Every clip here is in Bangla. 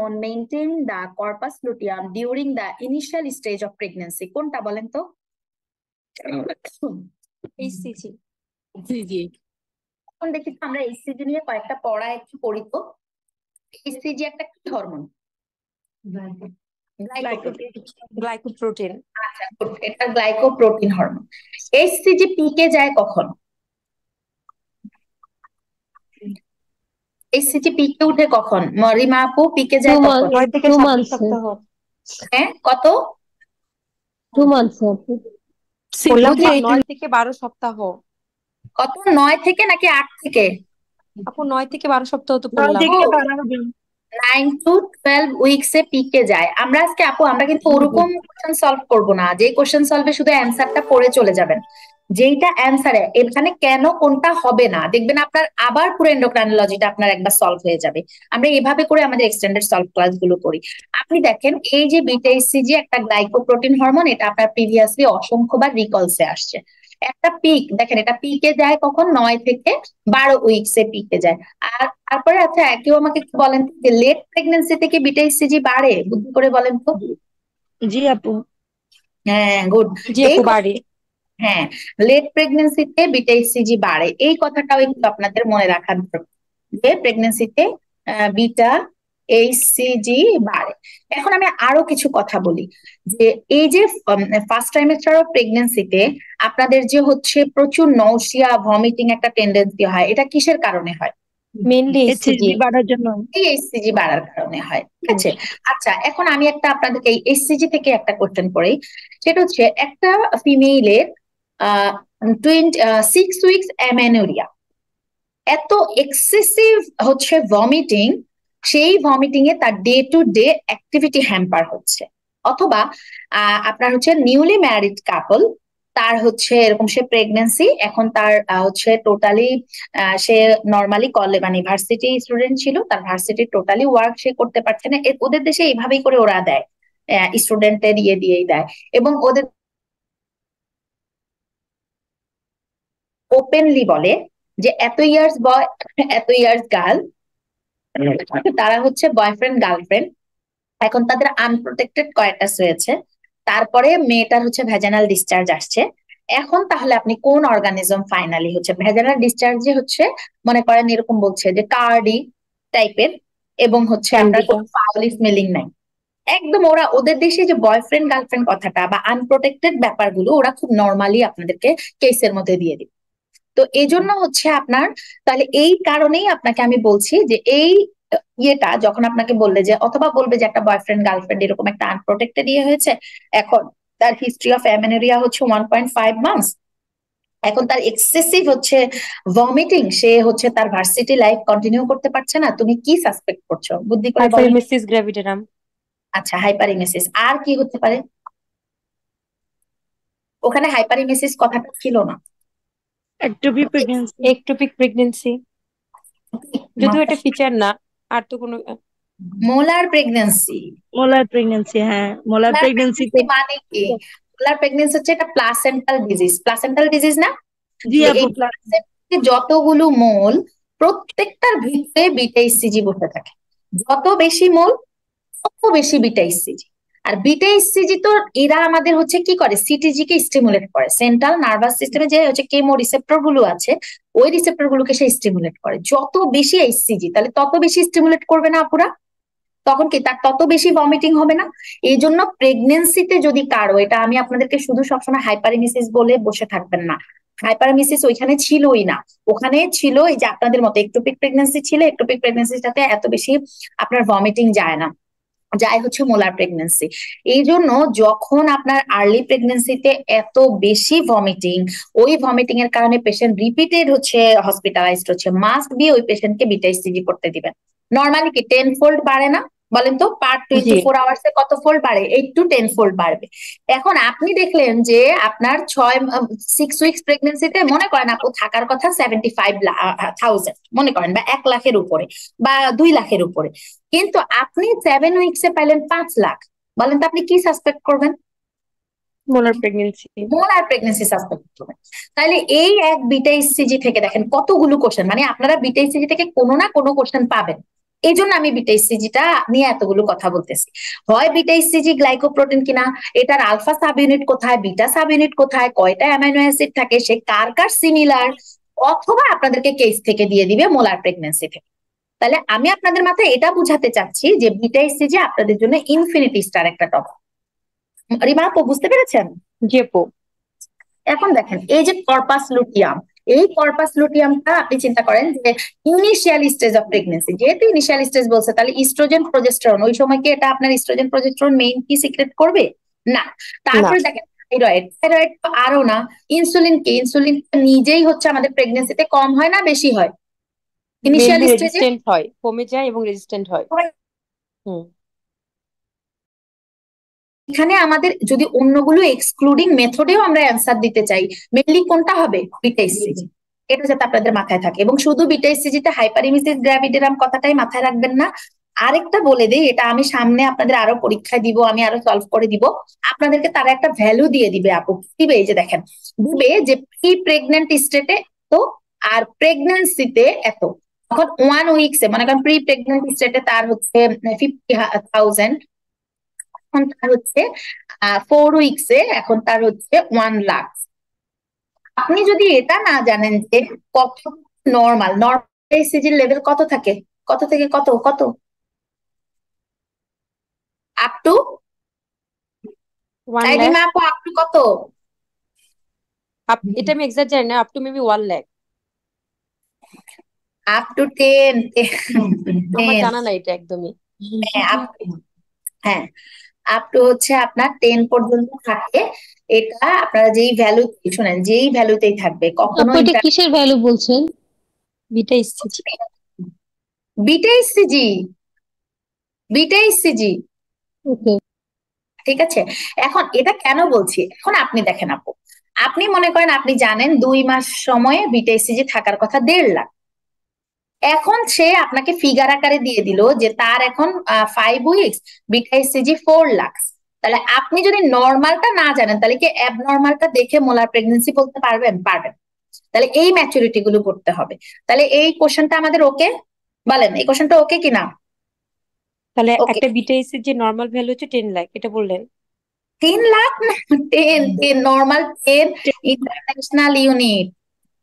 Hormone maintain the corpus luteum during the initial stage of pregnancy? কোনটা বলেন তো? এইচসিজি। জি জি। এখন দেখি তো আমরা এইচসিজি নিয়ে কয়েকটা পড়া একটু পড়ি তো। এইচসিজি একটা কি হরমোন? গ্লাইকোপ্রোটিন। আচ্ছা, এটা গ্লাইকোপ্রোটিন হরমোন। এইচসিজি পিকে যায় কখন? এইচসিজি পিকে উঠে কখন? রিমা আপু, পিকে যায় কখন? 9 থেকে 7 সপ্তাহ। হ্যাঁ, কত? 2 months বললাম যে 9 থেকে 12 সপ্তাহ। কত? 9 থেকে নাকি 8 থেকে? আপু 9 থেকে 12 সপ্তাহ তো বললাম। 9 to 12 উইকস এ পিকে যায়। আমরা আজকে আপু আমরা কিন্তু ওরকম কোশ্চেন সলভ করব না যে কোশ্চেন সলভে শুধু অ্যানসারটা পড়ে চলে যাবেন। যেইটা অ্যানসারে এখানে কেন কোনটা হবে না দেখবেন আপনার আবার পুরো এন্ডোক্রাইনোলজিটা আপনার একবার সলভ হয়ে যাবে। আমরা এভাবে করে আমাদের এক্সটেন্ডেড সলভ ক্লাসগুলো করি। আপনি দেখেন এই যে বিটা এইচসিজি একটা গ্লাইকোপ্রোটিন হরমোন, এটা আপনার প্রিভিয়াসলি অসংখ্যবার রিকলসে আসছে। একটা পিক দেখেন, এটা পিকে যায় কখন? 9 থেকে 12 উইকস এ পিকে যায়। আর তারপরে আচ্ছা কেউ আমাকে একটু বলেন তো যে লেট প্রেগন্যান্সি থেকে বিটা এইচসিজি বাড়ে? বুদ্ধি করে বলেন তো। জি আপু। হ্যাঁ, গুড। জি আপু বাড়ে। হ্যাঁ, লেট প্রেগন্যান্সিতে বিটা এইচসিজি বাড়ে, এই কথাটাও একটু আপনাদের মনে রাখার দরকার যে প্রেগন্যান্সিতে বিটা এইচসিজি বাড়ে। এখন আমি আরো কিছু কথা বলি যে এই যে ফার্স্ট ট্রাইমেস্টার অফ প্রেগন্যান্সিতে আপনাদের যে হচ্ছে প্রচুর নৌসিয়া ভমিটিং একটা টেন্ডেন্সি হয়, এটা কিসের কারণে হয়? মেইনলি এইচসিজি বাড়ার জন্য। এই এইচসিজি বাড়ার কারণে হয়, ঠিক আছে? আচ্ছা, এখন আমি একটা আপনাদেরকে এই এইচসিজি থেকে একটা কোশ্চেন করি। সেটা হচ্ছে একটা ফিমেইলের 6 উইকস অ্যামেনোরিয়া, এত এক্সেসিভ হচ্ছে ভমিটিং, সেই ভমিটিং এ তার day to day activity hamper হচ্ছে। অথবা আপনার হচ্ছে নিউলি ম্যারিড কাপল, তার হচ্ছে এরকম সে প্রেগনেন্সি, এখন তার হচ্ছে টোটালি সে নর্মালি মানে ভার্সিটি স্টুডেন্ট ছিল, তার ভার্সিটি টোটালি ওয়ার্ক সে করতে পারছে না। ওদের দেশে এইভাবেই করে ওরা দেয়, স্টুডেন্টের দিয়েই দেয়, এবং ওদের ওপেনলি বলে যে এত ইয়ার্স বয় এত ইয়ার্স গার্ল, তারা হচ্ছে বয়ফ্রেন্ড গার্লফ্রেন্ড। এখন তাদের আনপ্রোটেক্টেড কয়েটাস হয়েছে, তারপরে মেয়েটার হচ্ছে ভ্যাজানাল ডিসচার্জ আসছে। এখন তাহলে আপনি কোন অর্গানিজম ফাইনালি হচ্ছে ভ্যাজানাল ডিসচার্জে হচ্ছে মনে করেন এরকম বলছে যে কার্ডি টাইপের, এবং হচ্ছে আপনার কোনো ফাউলি স্মেলিং নাই একদম। ওরা ওদের দেশে যে বয়ফ্রেন্ড গার্লফ্রেন্ড কথাটা বা আনপ্রোটেক্টেড ব্যাপারগুলো ওরা খুব নর্মালি আপনাদেরকে কেসের মধ্যে দিয়ে দিবে। তো এই জন্য হচ্ছে আপনার, তাহলে এই কারণেই আপনাকে আমি বলছি যে এই ইয়েটা যখন আপনাকে বললে যে, অথবা বলবে যে একটা বয়ফ্রেন্ড গার্লফ্রেন্ড এরকম একটা আনপ্রোটেক্টেড ইয়ে হয়েছে, এখন তার হিস্ট্রি অফ অ্যামেনোরিয়া হচ্ছে 1.5 মান্থস, এখন তার এক্সেসিভ হচ্ছে ভমিটিং, সে হচ্ছে তার ভার্সিটি লাইফ কন্টিনিউ করতে পারছে না, তুমি কি সাসপেক্ট করছো? বুদ্ধি করে বলো। হাইপারএমেসিস গ্র্যাভিডারাম। আচ্ছা, হাইপারএমেসিস। আর কি হতে পারে? ওখানে হাইপারএমেসিস কথাটা ছিল না। একটোপিক প্রেগন্যান্সি, যদিও এটা ফিচার না। আর তো কোনো মোলার প্রেগন্যান্সি। হ্যাঁ, মোলার প্রেগন্যান্সি মানে কি? মোলার প্রেগন্যান্সি হচ্ছে এটা প্লাসেন্টাল ডিজিজ। প্লাসেন্টাল ডিজিজ না? জি আপু। যতগুলো মোল প্রত্যেকটার ভিতরে বিটা এইচসিজি বসে থাকে, যত বেশি মোল তত বেশি বিটা এইচসিজি। আর বিটা এইচসিজি তো এরা আমাদের হচ্ছে কি করে, সিটিজি কে স্টিমুলেট করে, সেন্ট্রাল নার্ভাস সিস্টেমে যে হচ্ছে কেমো রিসেপ্টর গুলো আছে ওই রিসেপ্টর গুলোকে সে স্টিমুলেট করে। যত বেশি এইচসিজি তাহলে তত বেশি স্টিমুলেট করবে না আপুরা, তখন কি তার তত বেশি ভমিটিং হবে না? এই জন্য প্রেগনেন্সিতে যদি কারো, এটা আমি আপনাদেরকে শুধু সবসময় হাইপারএমেসিস বলে বসে থাকবেন না, হাইপারএমেসিস ওইখানে ছিলই না, ওখানে ছিল এই যে আপনাদের মতো একটোপিক প্রেগনেন্সি ছিল। একটোপিক প্রেগনেন্সিটাতে এত বেশি আপনার ভমিটিং যায় না, যায় হচ্ছে মোলার প্রেগনেন্সি। এই জন্য যখন আপনার আর্লি প্রেগনেন্সিতে এত বেশি ভমিটিং, ওই ভমিটিং এর কারণে পেশেন্ট রিপিটেড হচ্ছে হসপিটালাইজড হচ্ছে, মাস্ট বি ওই পেশেন্টকে বিটা এইচসিজি করতে দিবেন। নর্মালি কি 10 ফোল্ড বাড়ে না? বলেন তো, পার 24 আওয়ার্সে কত ফোল্ড বাড়ে? 8 to 10 ফোল্ড বাড়বে। এখন আপনি দেখলেন যে আপনার 6 উইকস প্রেগনেন্সিতে মনে করেন আপু থাকার কথা 75,000 মনে করেন, বা 1 লাখের উপরে বা 2 লাখের উপরে, কিন্তু আপনি 7 উইকসে পাইলেন 5 লাখ। বলেন তো আপনি কি সাসপেক্ট করবেন? Molar pregnancy. Molar pregnancy suspect করবেন। তাহলে এই এক বিটা এইচসিজি থেকে দেখেন কতগুলো কোশ্চেন, মানে আপনারা বিটা এইচসিজি থেকে কোনো না কোনো কোশ্চেন পাবেন। এই জন্য আমি বিটা ইসিজিটা নিয়ে এতগুলো কথা বলতেছি। হয় বিটা ইসিজি গ্লাইকোপ্রোটিন কিনা, এটার আলফা সাব ইউনিট কোথায়, বিটা সাব ইউনিট কোথায়, কয়টা অ্যামাইনো অ্যাসিড থাকে, সে কার কার সিমিলার, অথবা আপনাদেরকে কেস থেকে দিয়ে দিবে মোলার প্রেগন্যান্সি থেকে। তাহলে আমি আপনাদের মাথায় এটা বুঝাতে চাচ্ছি যে বিটা ইসিজি আপনাদের জন্য ইনফিনিটি স্টার একটা টপিক। রিমা আপু বুঝতে পেরেছেন? জি আপু। এখন দেখেন এই যে কর্পাস লুটিয়াম, এই কর্পাস লুটিয়ামটা আপনি চিন্তা করেন যে ইনিশিয়াল স্টেজ অফ প্রেগনেন্সি, যেহেতু ইনিশিয়াল স্টেজ বলছে তাহলে ইস্ট্রোজেন প্রজেস্টেরন, ওই সময় কি এটা আপনার ইস্ট্রোজেন প্রজেস্টেরন মেইন কি সিক্রেট করবে? না। তারপরে দেখেন থাইরয়েড, থাইরয়েড তো আরো না। ইনসুলিন কি, ইনসুলিন নিজেই হচ্ছে আমাদের প্রেগনেন্সিতে কম হয় না বেশি হয়? ইনিশিয়াল মেইনলি স্টেজে রেজিস্ট্যান্ট হয়, কমে যায় এবং রেজিস্ট্যান্ট হয়। হুম। এখানে আমাদের যদি অন্যগুলো এক্সক্লুডিং মেথডেও আমরা অ্যান্সার দিতে চাই, মেনলি কোনটা হবে? Beta ECG. এটা যাতে আপনাদের মাথায় থাকে। এবং শুধু বিটা ইসিজিতে হাইপারইমিসিস গ্র্যাভিডেরাম কথাটাই মাথায় রাখবেন না, আরেকটা বলে দেই, এটা আমি সামনে আপনাদের আরো পরীক্ষায় দিব, আমি আরো সলভ করে দিব। আপনাদেরকে তারা একটা ভ্যালু দিয়ে দিবে আপু, দিবে এই যে দেখেন, দিবে যে প্রি প্রেগনেন্ট স্টেটে তো আর প্রেগনেন্সিতে এত। তখন 1 উইকসে মনে করেন প্রি প্রেগনেন্ট স্টেটে তার হচ্ছে 50,000, এখন তার হচ্ছে 4 উইকসে এখন তার হচ্ছে 1 লাখ। আপনি যদি এটা না জানেন যে কত নর্মাল, নর্মাল ইসিজির লেভেল কত থাকে, কত থেকে কত, কত আপ টু, 1 লাখ। আপু আপ টু কত? এটা আমি এক্সাক্ট জানি না, up to maybe 1 lakh. Up to 10। আমার জানা নাই এটা একদমই। হ্যাঁ, আপ টু হচ্ছে আপনার 10 পর্যন্ত থাকে। এটা আপনারা যেই ভ্যালু শুনেন, যেই ভ্যালুতেই থাকবে, কখনো এটা কিসের ভ্যালু বলছেন? Beta ECG. Beta ECG, beta ECG. Okay. ঠিক আছে। এখন এটা কেন বলছি, এখন আপনি দেখেন আপু, আপনি মনে করেন আপনি জানেন 2 মাস সময়ে বিটা ইসিজি থাকার কথা 1.5 লাখ। এখন সে আপনাকে ফিগার আকারে দিয়ে দিল যে তার এখন 5 উইকস বিটা ইসিজি 4 লাখ। তাহলে আপনি যদি নর্মালটা না জানেন, তাহলে কি অ্যাবনর্মালটা দেখে মোলার প্রেগনেন্সি বলতে পারবেন? পারবেন। তাহলে এই ম্যাচুরিটি গুলো করতে হবে। তাহলে এই কোশ্চেনটা আমাদের ওকে, বলেন এই কোশ্চেনটা ওকে কিনা? তাহলে ওকে। একটা বিটা ইসিজি নরমাল ভ্যালু হচ্ছে 10 লাখ, এটা বললেন? 3 লাখ না, 10 normal, 10 international unit.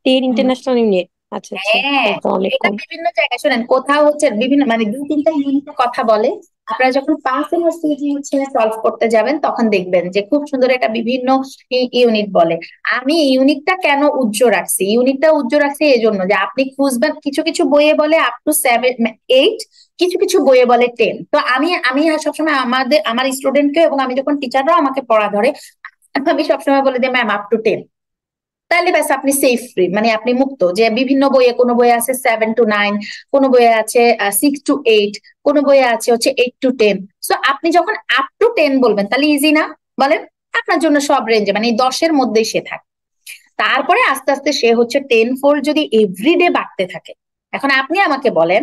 10 international unit. আচ্ছা আচ্ছা, হ্যাঁ, এটা অনেক এটা কম। বিভিন্ন জায়গায় শোনেন, কোথাও হচ্ছে বিভিন্ন মানে 2-3টা ইউনিটের কথা বলে। আপনারা যখন 5 ইউনিট হচ্ছে সলভ করতে যাবেন তখন দেখবেন যে খুব সুন্দর এটা বিভিন্ন ইউনিট বলে। আমি ইউনিটটা কেন উজ্জ্ব রাখছি, ইউনিটটা উজ্জ্ব রাখছি এই জন্য যে আপনি খুঁজবেন, কিছু কিছু বইয়ে বলে আপ টু 7-8, কিছু কিছু বইয়ে বলে 10। তো আমি আমি সবসময় আমার স্টুডেন্টকে, এবং আমি যখন টিচাররাও আমাকে পড়া ধরে, আমি সবসময় বলে দিই ম্যাম আপ টু 10। তাহলে ব্যাস আপনি সেফ ফ্রি, মানে আপনি মুক্ত। যে বিভিন্ন বইয়ে, কোনো বইয়ে আছে 7 to 9, কোনো বইয়ে আছে 6 to 8, কোনো বইয়ে আছে হচ্ছে 8 to 10। সো আপনি যখন আপ টু 10 বলবেন তাহলে ইজি না বলেন? আপনার জন্য সব রেঞ্জে মানে 10-এর মধ্যেই সে থাকে। তারপরে আস্তে আস্তে সে হচ্ছে 10-fold যদি এভরিডে বাড়তে থাকে। এখন আপনি আমাকে বলেন,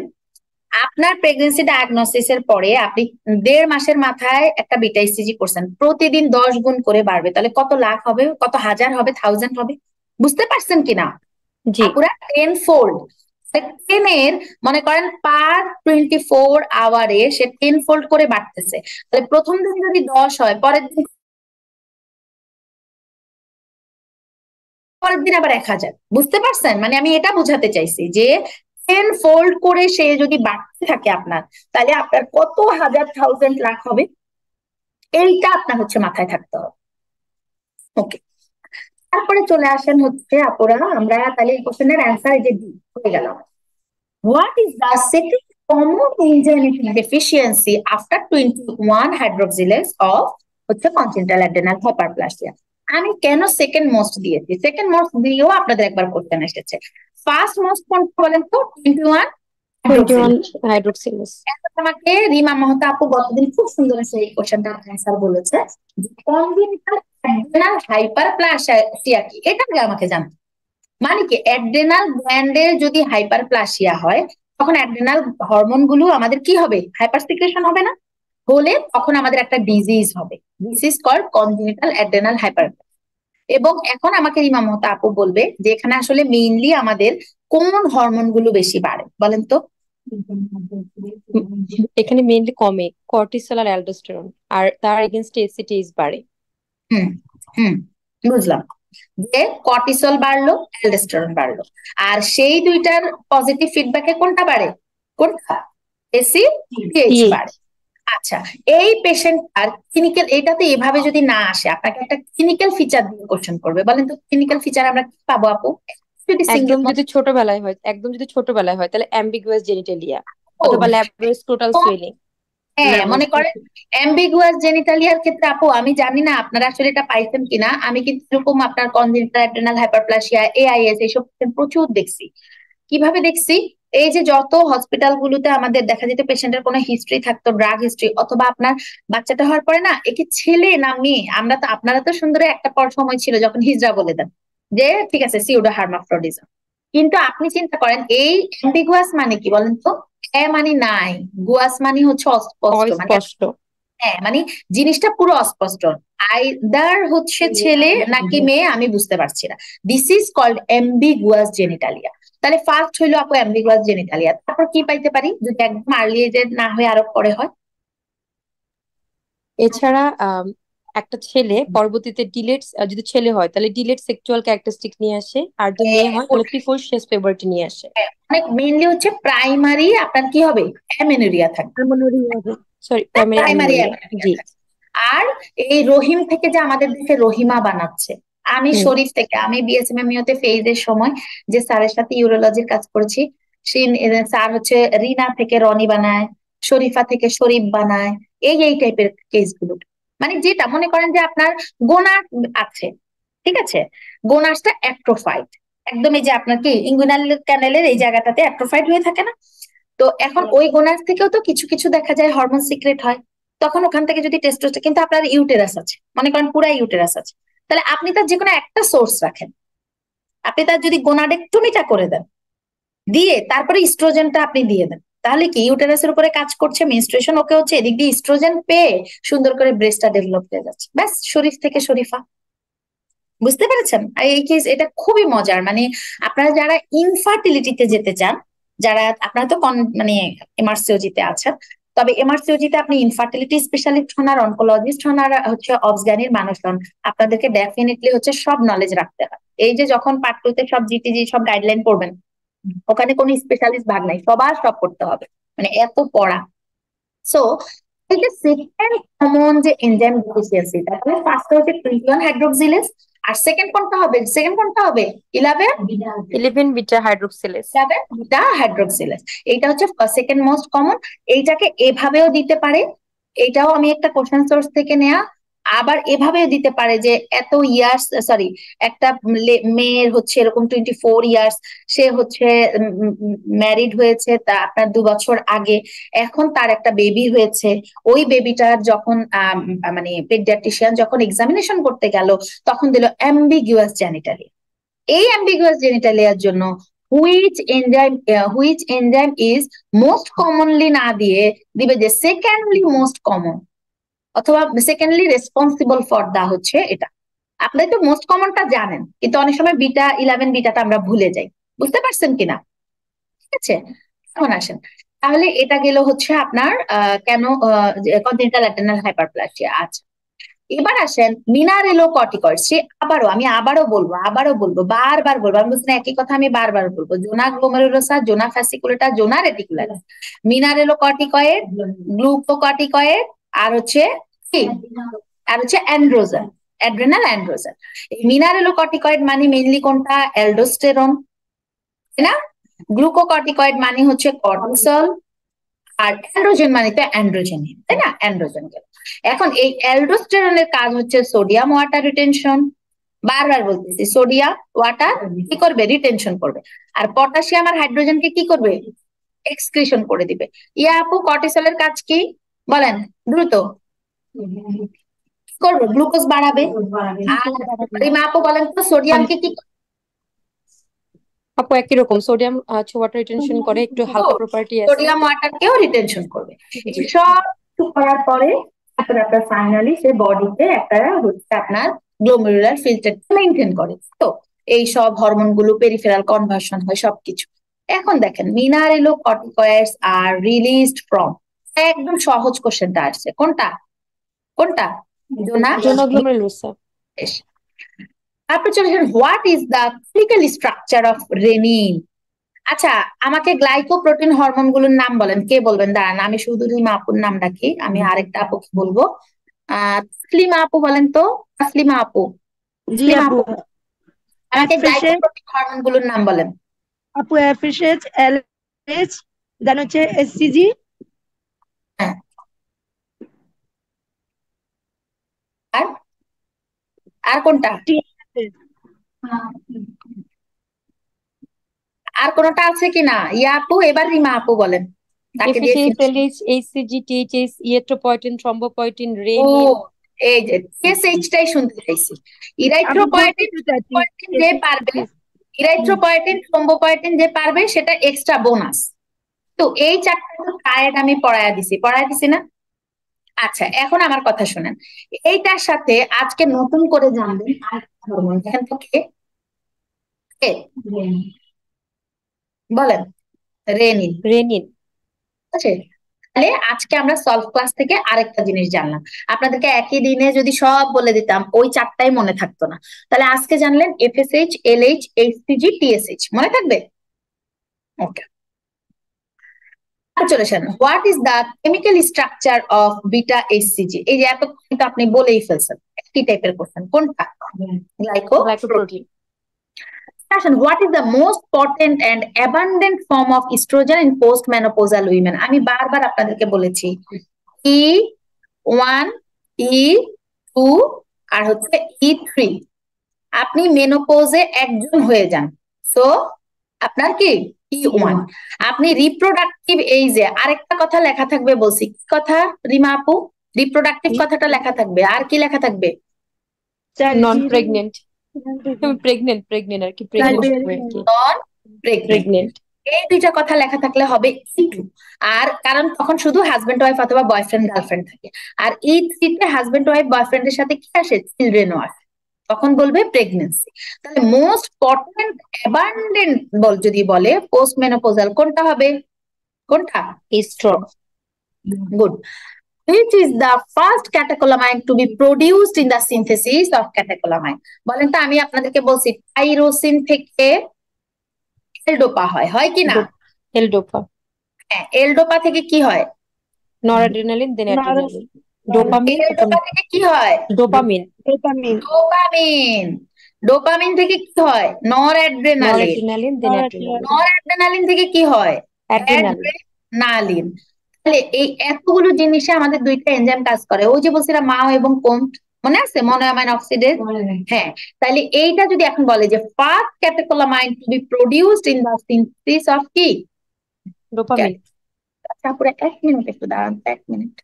আপনার প্রেগনেন্সি ডায়াগনোসিসের পরে আপনি 1.5 মাসের মাথায় একটা বিটা ইসিজি করছেন, প্রতিদিন 10 গুণ করে বাড়বে, তাহলে কত লাখ হবে, কত হাজার হবে, 1000 হবে? বুঝতে পারছেন কিনা? জি। পুরা 10-fold। 10-এর মনে করেন পার 24 আওয়ারে সে 10-fold করে বাড়তেছে। তাহলে প্রথম দিন যদি 10 হয়, পরের দিন আবার 1000। বুঝতে পারছেন? মানে আমি এটা বুঝাতে চাইছি যে 10-fold করে সে যদি বাড়তে থাকে আপনার, তাহলে আপনার কত হাজার, 1000 লাখ হবে, এইটা আপনার হচ্ছে মাথায় থাকতে হবে। ওকে, তারপরে চলে আসেন হচ্ছে আপুরা, আমরা তাহলে এই কোশ্চেনের অ্যান্সার এই যে ডি হয়ে গেল। What is the second common enzymatic deficiency after 21 hydroxylase of হচ্ছে কনজেনিটাল অ্যাডেনাল হাইপারপ্লাসিয়া? আমি কেন সেকেন্ড মোস্ট দিয়েছি, সেকেন্ড মোস্ট দিয়েও আপনাদের একবার কোশ্চেন এসেছে। ফার্স্ট মোস্ট কোনটা বলেন তো? 21 21 হাইড্রোক্সিলেজ। হাইড্রোক্সিলেজ। আমাকে রিমা মাহতা আপু গতদিন খুব সুন্দর সেই কোশ্চেনটা অ্যান্সার বলেছে যে কনজেনিটাল অ্যাডেনাল হাইপারপ্লাসিয়া কি, এটা আগে আমাকে জানতে। মানে কি, অ্যাড্রেনাল গ্ল্যান্ডের যদি হাইপারপ্লাসিয়া হয় তখন অ্যাড্রেনাল হরমোন গুলো আমাদের কি হবে, হাইপার সিক্রেশন হবে না? হলে তখন আমাদের একটা ডিজিজ হবে, this is called congenital adrenal hyper. এবং এখন আমাকে রিমা মাহতা আপু বলবে যে এখানে আসলে মেইনলি আমাদের কোন হরমোন গুলো বেশি বাড়ে, বলেন তো? এখানে মেইনলি কমে কর্টিসল আর অ্যালডোস্টেরন, আর তার এগেনস্টে এসিটিএইচ বাড়ে। হুম হুম, বুঝলাম যে কর্টিসল বাড়লো, অ্যালডোস্টেরন বাড়লো, আর সেই দুইটার পজিটিভ ফিডব্যাকে কোনটা বাড়ে? কোনটা? ACTH TH. বাড়ে। আচ্ছা, এই পেশেন্টটার ক্লিনিক্যাল, এটাতে এভাবে যদি না আসে, আপনাকে একটা ক্লিনিক্যাল ফিচার দিয়ে কোশ্চেন করবে, বলেন তো ক্লিনিক্যাল ফিচার আমরা কি পাবো আপু? যদি সিঙ্গেল একদম যদি ছোটবেলায় হয় তাহলে অ্যাম্বিগুয়াস জেনিটালিয়া অথবা ল্যাব্রোস্ক্রোটাল সুয়েলিং। হ্যাঁ, মনে করেন অ্যাম্বিগুয়াস জেনিটালিয়ার ক্ষেত্রে আপু আমি জানি না আপনারা আসলে এটা পাইছেন কিনা, আমি কিন্তু এরকম আপনার কনজেনিটাল অ্যাড্রেনাল হাইপারপ্লাসিয়া, এআইএস, এইসব প্রচুর দেখছি। কিভাবে দেখছি? এই যে যত হসপিটাল গুলোতে আমাদের দেখা যেত পেশেন্টের কোনো হিস্ট্রি থাকতো, ড্রাগ হিস্ট্রি, অথবা আপনার বাচ্চাটা হওয়ার পরে না একে ছেলে না মেয়ে, আমরা তো, আপনারা তো সুন্দর একটা পর সময় ছিল যখন হিজড়া বলে দেন যে ঠিক আছে সিউডো হার্মাফ্রোডিজম, কিন্তু আপনি চিন্তা করেন এই অ্যাম্বিগুয়াস মানে কি বলেন তো? মানে নাই, গুয়াস মানে হচ্ছে অস্পষ্ট, মানে অস্পষ্ট। হ্যাঁ মানে জিনিসটা পুরো অস্পষ্ট, আইদার হচ্ছে ছেলে নাকি মেয়ে আমি বুঝতে পারছি না। This is called ambiguous genitalia. তাহলে ফার্স্ট হইলো আপু অ্যাম্বিগুয়াস জেনিটালিয়া, তারপর কি পাইতে পারি যদি একদম আর্লি এজে না হয়ে আরো পরে হয়? এছাড়া একটা ছেলে পরবর্তীতে যদি ছেলে হয় তাহলে ডিলেট সেক্সুয়াল ক্যারেক্টারিস্টিক নিয়ে আসে, আর যদি মেয়ে হয় তাহলে প্রিকোশিয়াস পেভার্টি নিয়ে আসে। অনেক মেইনলি হচ্ছে প্রাইমারি আপনার কি হবে? অ্যামেনোরিয়া থাকবে, sorry, primary primary amenorrhoea. Amenorrhoea জি। থাকবে। আর এই রহিম থেকে যে আমাদের দেশে রহিমা বানাচ্ছে, আমি হুম। শরীফ থেকে, আমি বিএসএমএমইউতে ফেজের সময় যে স্যারের সাথে ইউরোলজির কাজ করেছি, সেই স্যার হচ্ছে রিনা থেকে রনি বানায়, শরীফা থেকে শরীফ বানায়, এই টাইপের কেসগুলো। মানে যেটা মনে করেন যে আপনার গোনার আছে, ঠিক আছে, গোনাসটা অ্যাট্রোফাইড, একদম এই যে আপনার কি ইঙ্গুইনাল ক্যানেলের এই জায়গাটাতে অ্যাট্রোফাইড হয়ে থাকে না, তো এখন ওই গোনাস থেকেও তো কিছু কিছু দেখা যায় হরমোন সিক্রেট হয়, তখন ওখান থেকে যদি টেস্টোস্টেরন, কিন্তু আপনার ইউটেরাস আছে, মনে করেন পুরা ইউটেরাস আছে, তাহলে আপনি তার যে কোনো একটা সোর্স রাখেন, আপনি তার যদি গোনাডেক্টমিটা করে দেন, দিয়ে তারপরে ইস্ট্রোজেনটা আপনি দিয়ে দেন, তাহলে কি ইউটেরাসের উপরে কাজ করছে, মেনস্ট্রুয়েশন ওকে হচ্ছে, এদিক দিয়ে ইস্ট্রোজেন পেয়ে সুন্দর করে ব্রেস্টটা ডেভেলপ হয়ে যাচ্ছে, ব্যাস শরীফ থেকে শরীফা। বুঝতে পেরেছেন? আর এই কেস এটা খুবই মজার, মানে আপনারা যারা ইনফার্টিলিটিতে যেতে চান, যারা আপনারা তো মানে এমআরসিওজিতে আছেন, তবে এমআরসিওজিতে আপনি ইনফার্টিলিটি স্পেশালিস্ট হন আর অনকোলজিস্ট হন আর হচ্ছে অবজ্ঞানীর মানুষ হন, আপনাদেরকে ডেফিনেটলি হচ্ছে সব নলেজ রাখতে হয়। এই যে যখন পার্ট টু তে সব জিটিজি সব গাইডলাইন পড়বেন, ওখানে কোনো স্পেশালিস্ট ভাগ নাই, সবার সব করতে হবে, মানে এত পড়া। সো এই যে সেকেন্ড কমন যে এনজাইম ডেফিসিয়েন্সি, তাহলে ফার্স্ট হচ্ছে 21 হাইড্রোক্সিলেজ, আর সেকেন্ড কোনটা হবে? 11 বিটা হাইড্রোক্সিলেজ। 11 বিটা হাইড্রোক্সিলেজ, এইটা হচ্ছে সেকেন্ড মোস্ট কমন। এইটাকে এভাবেও দিতে পারে, এটাও আমি একটা কোশ্চেন সোর্স থেকে নেয়া, আবার এভাবেও দিতে পারে যে এত ইয়ার্স, সরি, একটা মেয়ের হচ্ছে এরকম 24 ইয়ার্স, সে হচ্ছে ম্যারিড হয়েছে তা আপনার 2 বছর আগে, এখন তার একটা বেবি হয়েছে, ওই বেবিটার যখন মানে পেডিয়াট্রিশিয়ান যখন এক্সামিনেশন করতে গেল, তখন দিল অ্যাম্বিগুয়াস জেনিটালিয়া। এই অ্যাম্বিগুয়াস জেনিটালিয়ার জন্য which enzyme is most commonly না দিয়ে দিবে যে সেকেন্ডলি মোস্ট কমন, অথবা সেকেন্ডলি রেসপন্সিবল ফর দা হচ্ছে এটা। আপনারা তো মোস্ট কমনটা জানেন, কিন্তু অনেক সময় বিটা 11 বিটাটা আমরা ভুলে যাই। বুঝতে পারছেন কিনা? ঠিক আছে, এখন আসেন, তাহলে এটা গেল হচ্ছে আপনার কেন কনজেনিটাল অ্যাড্রেনাল হাইপারপ্লাসিয়া। আচ্ছা, এবার আসেন মিনারেলোকর্টিকয়েড, সে আবারও বলবো বারবার বলবো, আমি বলছি না একই কথা আমি বারবার বলবো, জোনা গ্লোমেরুলোসা, জোনা ফ্যাসিকুলেটা, জোনা রেটিকুলাস, মিনারেলোকর্টিকয়েড, গ্লুকোকর্টিকয়েড, আর হচ্ছে কি, আর হচ্ছে অ্যান্ড্রোজেন, অ্যাড্রেনাল অ্যান্ড্রোজেন। এই মিনারেলোকর্টিকয়েড মানে মেইনলি কোনটা? অ্যালডোস্টেরন, তাই না? গ্লুকোকর্টিকয়েড মানে হচ্ছে কর্টিসল, আর অ্যান্ড্রোজেন মানে তো অ্যান্ড্রোজেন, তাই না? অ্যান্ড্রোজেন গেল। এখন এই অ্যালডোস্টেরনের কাজ হচ্ছে সোডিয়াম ওয়াটার রিটেনশন, বারবার বলতেছি সোডিয়াম ওয়াটার কি করবে? রিটেনশন করবে। আর পটাশিয়াম আর হাইড্রোজেনকে কি করবে? এক্সক্রিশন করে দিবে। ইয়া আপু কর্টিসলের কাজ কি বলেন দ্রুত? কি করবে? গ্লুকোজ বাড়াবে। আর রিমা আপু বলেন তো সোডিয়ামকে কি আপু একই রকম, সোডিয়াম ওয়াটার রিটেনশন করে, একটু হালকা প্রপার্টি আছে। সোডিয়াম ওয়াটারকেও রিটেনশন করবে। জি। সব কিছু করার পরে তারপরে আপনার ফাইনালি সে বডিতে একটা হচ্ছে আপনার গ্লোমেরুলার ফিল্টার মেনটেন করে, তো এই সব হরমোন গুলো পেরিফেরাল কনভার্সন হয় সবকিছু। এখন দেখেন mineralocorticoids আর রিলিজড ফ্রম, একদম সহজ কোশ্চেনটা আসছে। কোনটা কোনটা? জোনা। জোনা গ্লোমেরুলোসা। বেশ। তারপর চলে আসেন what is the chemical structure of renin. আচ্ছা, আমাকে গ্লাইকোপ্রোটিন হরমোন গুলোর নাম বলেন, কে বলবেন? দাঁড়ান, আমি শুধু রিমা আপুর নাম ডাকি, আমি আরেকটা আপুকে বলবো। তাসলিমা আপু বলেন তো, তাসলিমা আপু। জি তাসলিমা আপু। আপু, আমাকে FSH গ্লাইকোপ্রোটিন হরমোন গুলোর নাম বলেন। আপু, FSH, LH, দেন হচ্ছে HCG, হ্যাঁ, আর আর কোনটা? TSH। আর কোনটা আছে কিনা? ইয়া আপু, এবার রিমা আপু বলেন, তাকে দিয়ে FSH, finish। LH, HCG, THS, erythropoietin, thrombopoietin, ও, রেনিন। এই যে TSH-টাই শুনতে চাইছি। আমি বলতে ইরাইথ্রোপয়েটিন, তো চাচ্ছি থ্রম্বোপয়েটিন যে পারবে, ইরাইথ্রোপয়েটিন থ্রম্বোপয়েটিন যে পারবে সেটা এক্সট্রা বোনাস। তো এই চারটা টায়ার্ড আমি পড়ায়া দিছি না? আচ্ছা, এখন আমার কথা শুনেন, এইটার সাথে আজকে নতুন করে জানবেন আরেকটা হরমোন। দেখেন তো কে কে? বলেন। রেনিন। রেনিন। আছে। তাহলে আজকে আমরা সলভ ক্লাস থেকে আরেকটা জিনিস জানলাম। আপনাদেরকে একই দিনে যদি সব বলে দিতাম ওই চারটাই মনে থাকতো না। তাহলে আজকে জানলেন FSH, LH, HCG, TSH, মনে থাকবে? ওকে, চলে আসেন what is the chemical structure of beta HCG। এই যে এত কিন্তু আপনি বলেই ফেলছেন, একটি টাইপের কোশ্চেন। কোনটা? Glycoprotein. Glycoprotein. Fashion, what is the most potent and abundant form of estrogen in postmenopausal women? আমি বারবার আপনাদেরকে বলেছি E1, E2 আর হচ্ছে E3। আপনি মেনোপোজে একজন হয়ে যান, সো আপনার কি E1। আপনি রিপ্রোডাক্টিভ এইজে আরেকটা কথা লেখা থাকবে, বলছি কি কথা রিমা আপু? রিপ্রোডাক্টিভ কথাটা লেখা থাকবে, আর কি লেখা থাকবে? নন প্রেগনেন্ট। প্রেগনেন্ট আর কি, প্রেগনেন্ট সময় আর কি, নন প্রেগনেন্ট। প্রেগনেন্ট। এই দুইটা কথা লেখা থাকলে হবে E2। আর কারণ তখন শুধু হাজবেন্ড ওয়াইফ অথবা বয়ফ্রেন্ড গার্লফ্রেন্ড থাকে। আর E3-তে হাজবেন্ড ওয়াইফ বয়ফ্রেন্ডের সাথে কি আসে? চিলড্রেনও আসে, তখন বলবে প্রেগনেন্সি। তাহলে মোস্ট পটেন্ট অ্যাবান্ডেন্ট যদি বলে পোস্ট মেনোপোজাল, কোনটা হবে? কোনটা? এস্ট্রন। Good. Which is the first catecholamine to be produced in the synthesis of catecholamine? বলেন তো, আমি আপনাদেরকে বলছি টাইরোসিন থেকে এলডোপা হয় কি না? এলডোপা। হ্যাঁ, এলডোপা থেকে কি হয়? নরঅ্যাড্রিনালিন, দেন অ্যাড্রিনালিন। ডোপামিন, এলডোপা থেকে কি হয়? ডোপামিন। ডোপামিন। ডোপামিন থেকে কি হয়? নরঅ্যাড্রেনালিন। নরঅ্যাড্রিনালিন, দেন অ্যাড্রিনালিন। নরঅ্যাড্রেনালিন থেকে কি হয়? অ্যাড্রিনালিন। অ্যাড্রেনালিন। তাহলে এই এতগুলো জিনিসে আমাদের দুইটা এনজাইম কাজ করে। ওই যে বলছিলাম মাও এবং কোন্ট, মনে আছে? Monoamine oxidase. হ্যাঁ, তাহলে এইটা যদি এখন বলে যে first catecholamine to be produced in the synthesis of কি? ডোপামিন। আচ্ছা, পুরো 1 মিনিট একটু দাঁড়ান, 1 মিনিট।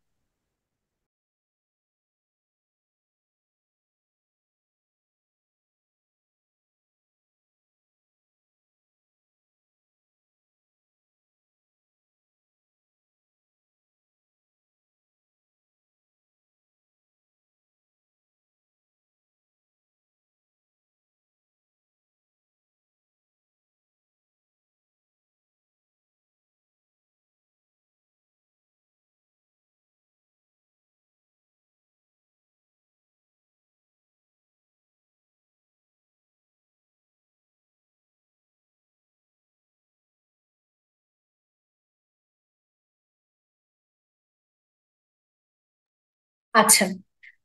আচ্ছা,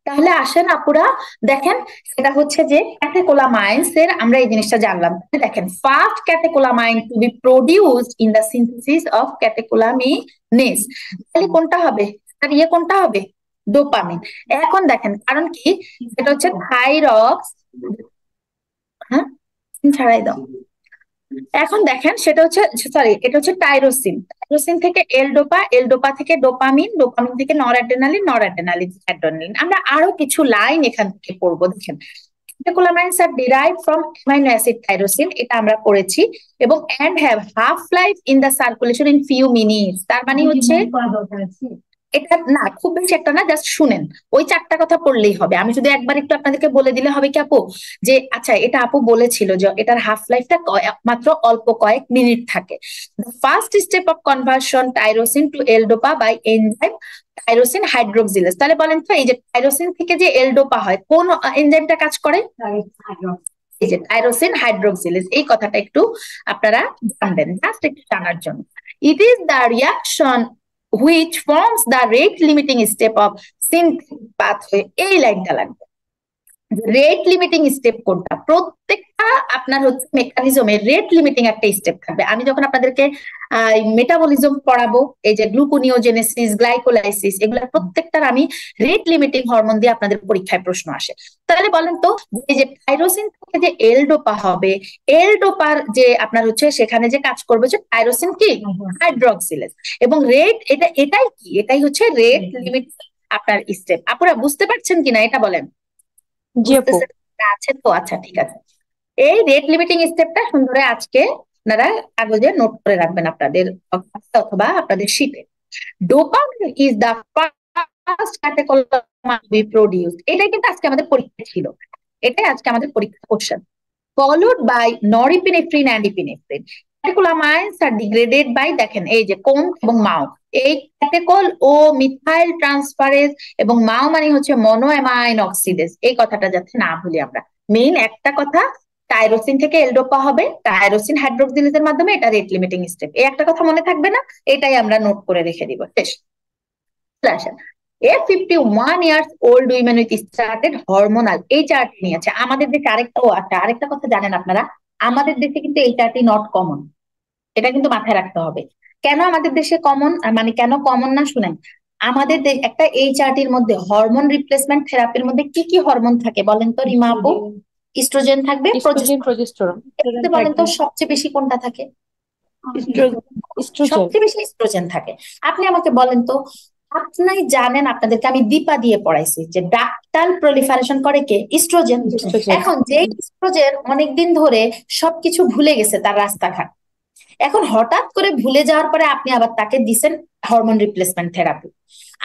তাহলে আসেন আপুরা, দেখেন সেটা হচ্ছে যে ক্যাটেকোলামাইন্স এর আমরা এই জিনিসটা জানলাম। দেখেন first catecholamine to be produced in the synthesis of catecholamines, তাহলে কোনটা হবে? আর ইয়ে কোনটা হবে? ডোপামিন। এখন দেখেন কারণ কি, সেটা হচ্ছে থাইরক্স। হ্যাঁ, ছাড়াই দাও। এখন দেখেন সেটা হচ্ছে, সরি, এটা হচ্ছে টাইরোসিন। টাইরোসিন থেকে এলডোপা, এলডোপা থেকে ডোপামিন, ডোপামিন থেকে নরঅ্যাড্রেনালিন, নরঅ্যাড্রেনালিন অ্যাড্রেনালিন। আমরা আরো কিছু লাইন এখান থেকে পড়বো। দেখেন catecholamines are derived from amino acid tyrosine, এটা আমরা পড়েছি, এবং and have half life in the circulation in few minutes। তার মানে হচ্ছে এটা না, খুব বেশি একটা না, জাস্ট শুনেন, ওই 4টা কথা পড়লেই হবে। আমি যদি একবার একটু আপনাদেরকে বলে দিলে হবে কি আপু, যে আচ্ছা এটা আপু বলেছিল যে এটার হাফ লাইফটা মাত্র অল্প কয়েক মিনিট থাকে। First step of conversion tyrosine to L dopa by enzyme tyrosine hydroxylase. তাহলে বলেন তো, এই যে টাইরোসিন থেকে যে এল ডোপা হয়, কোন এনজাইমটা কাজ করে? এই যে টাইরোসিন হাইড্রোক্সিলেজ। এই কথাটা একটু আপনারা জানবেন, জাস্ট একটু জানার জন্য। It is the reaction which forms the rate limiting step of synthetic pathway. এই লাইনটা লাগবে। রেট লিমিটিং স্টেপ কোনটা? প্রত্যেকটা আপনার হচ্ছে মেকানিজমের রেট লিমিটিং একটা স্টেপ থাকবে। আমি যখন আপনাদেরকে মেটাবলিজম পড়াবো, এই যে গ্লুকোনিওজেনেসিস, গ্লাইকোলাইসিস, এগুলোর প্রত্যেকটার আমি রেট লিমিটিং হরমোন দিয়ে আপনাদের পরীক্ষায় প্রশ্ন আসে। তাহলে বলেন তো, এই যে টাইরোসিন থেকে যে এল ডোপা হবে, এল ডোপার যে আপনার হচ্ছে সেখানে যে কাজ করবে যে টাইরোসিন কি হাইড্রোক্সিলেজ, এবং রেট এটাই কি, এটাই হচ্ছে রেট লিমিট আপনার স্টেপ। আপনারা বুঝতে পারছেন কিনা এটা বলেন? জি আপু। বুঝতেছেন আছে তো? আচ্ছা ঠিক আছে। এই রেট লিমিটিং স্টেপটা সুন্দর আজকে আপনারা কাগজে নোট করে রাখবেন আপনাদের অথবা আপনাদের শীটে। Dopamine is the first catecholamine be produced. এটাই কিন্তু আজকে আমাদের পরীক্ষা ছিল, এটাই আজকে আমাদের পরীক্ষা question. Followed by norepinephrine and epinephrine. Catecholamines are degraded by, দেখেন এই যে কোন এবং মাও, এই ক্যাটেকল ও মিথাইল ট্রান্সফারেজ এবং মাও মানে হচ্ছে মনোঅ্যামাইন অক্সিডেজ। এই কথাটা যাতে না ভুলি আমরা। মেইন একটা কথা, টাইরোসিন থেকে এল ডোপা হবে টাইরোসিন হাইড্রোক্সিলেজের মাধ্যমে, এটা রেট লিমিটিং স্টেপ। এই একটা কথা মনে থাকবে না, এটাই আমরা নোট করে রেখে দিব। শেষ। A 51 years old women with started hormonal, এই চার্টটি নিয়েছে। আমাদের দেশে আরেকটাও আছে, আরেকটা কথা জানেন আপনারা, আমাদের দেশে কিন্তু এই চার্টটি নট কমন। এটা কিন্তু মাথায় রাখতে হবে। কেন আমাদের দেশে কমন, মানে কেন কমন না শুনেন। আমাদের একটা এইচআরটির মধ্যে হরমোন রিপ্লেসমেন্ট থেরাপির মধ্যে কি কি হরমোন থাকে বলেন তো রিমা আপু? ইস্ট্রোজেন থাকবে, ইস্ট্রোজেন, প্রজেস্টেরন। বলেন তো সবচেয়ে বেশি কোনটা থাকে? ইস্ট্রোজেন। সবচেয়ে বেশি ইস্ট্রোজেন থাকে। আপনি আমাকে বলেন তো, আপনি জানেন, আপনাদেরকে আমি দীপা দিয়ে পড়াইছি যে ডাক্টাল প্রলিফারেশন করে কে? ইস্ট্রোজেন। এখন যে ইস্ট্রোজেন অনেকদিন ধরে সবকিছু ভুলে গেছে তার রাস্তাঘাট, এখন হঠাৎ করে ভুলে যাওয়ার পরে আপনি আবার তাকে দিচ্ছেন হরমোন রিপ্লেসমেন্ট থেরাপি।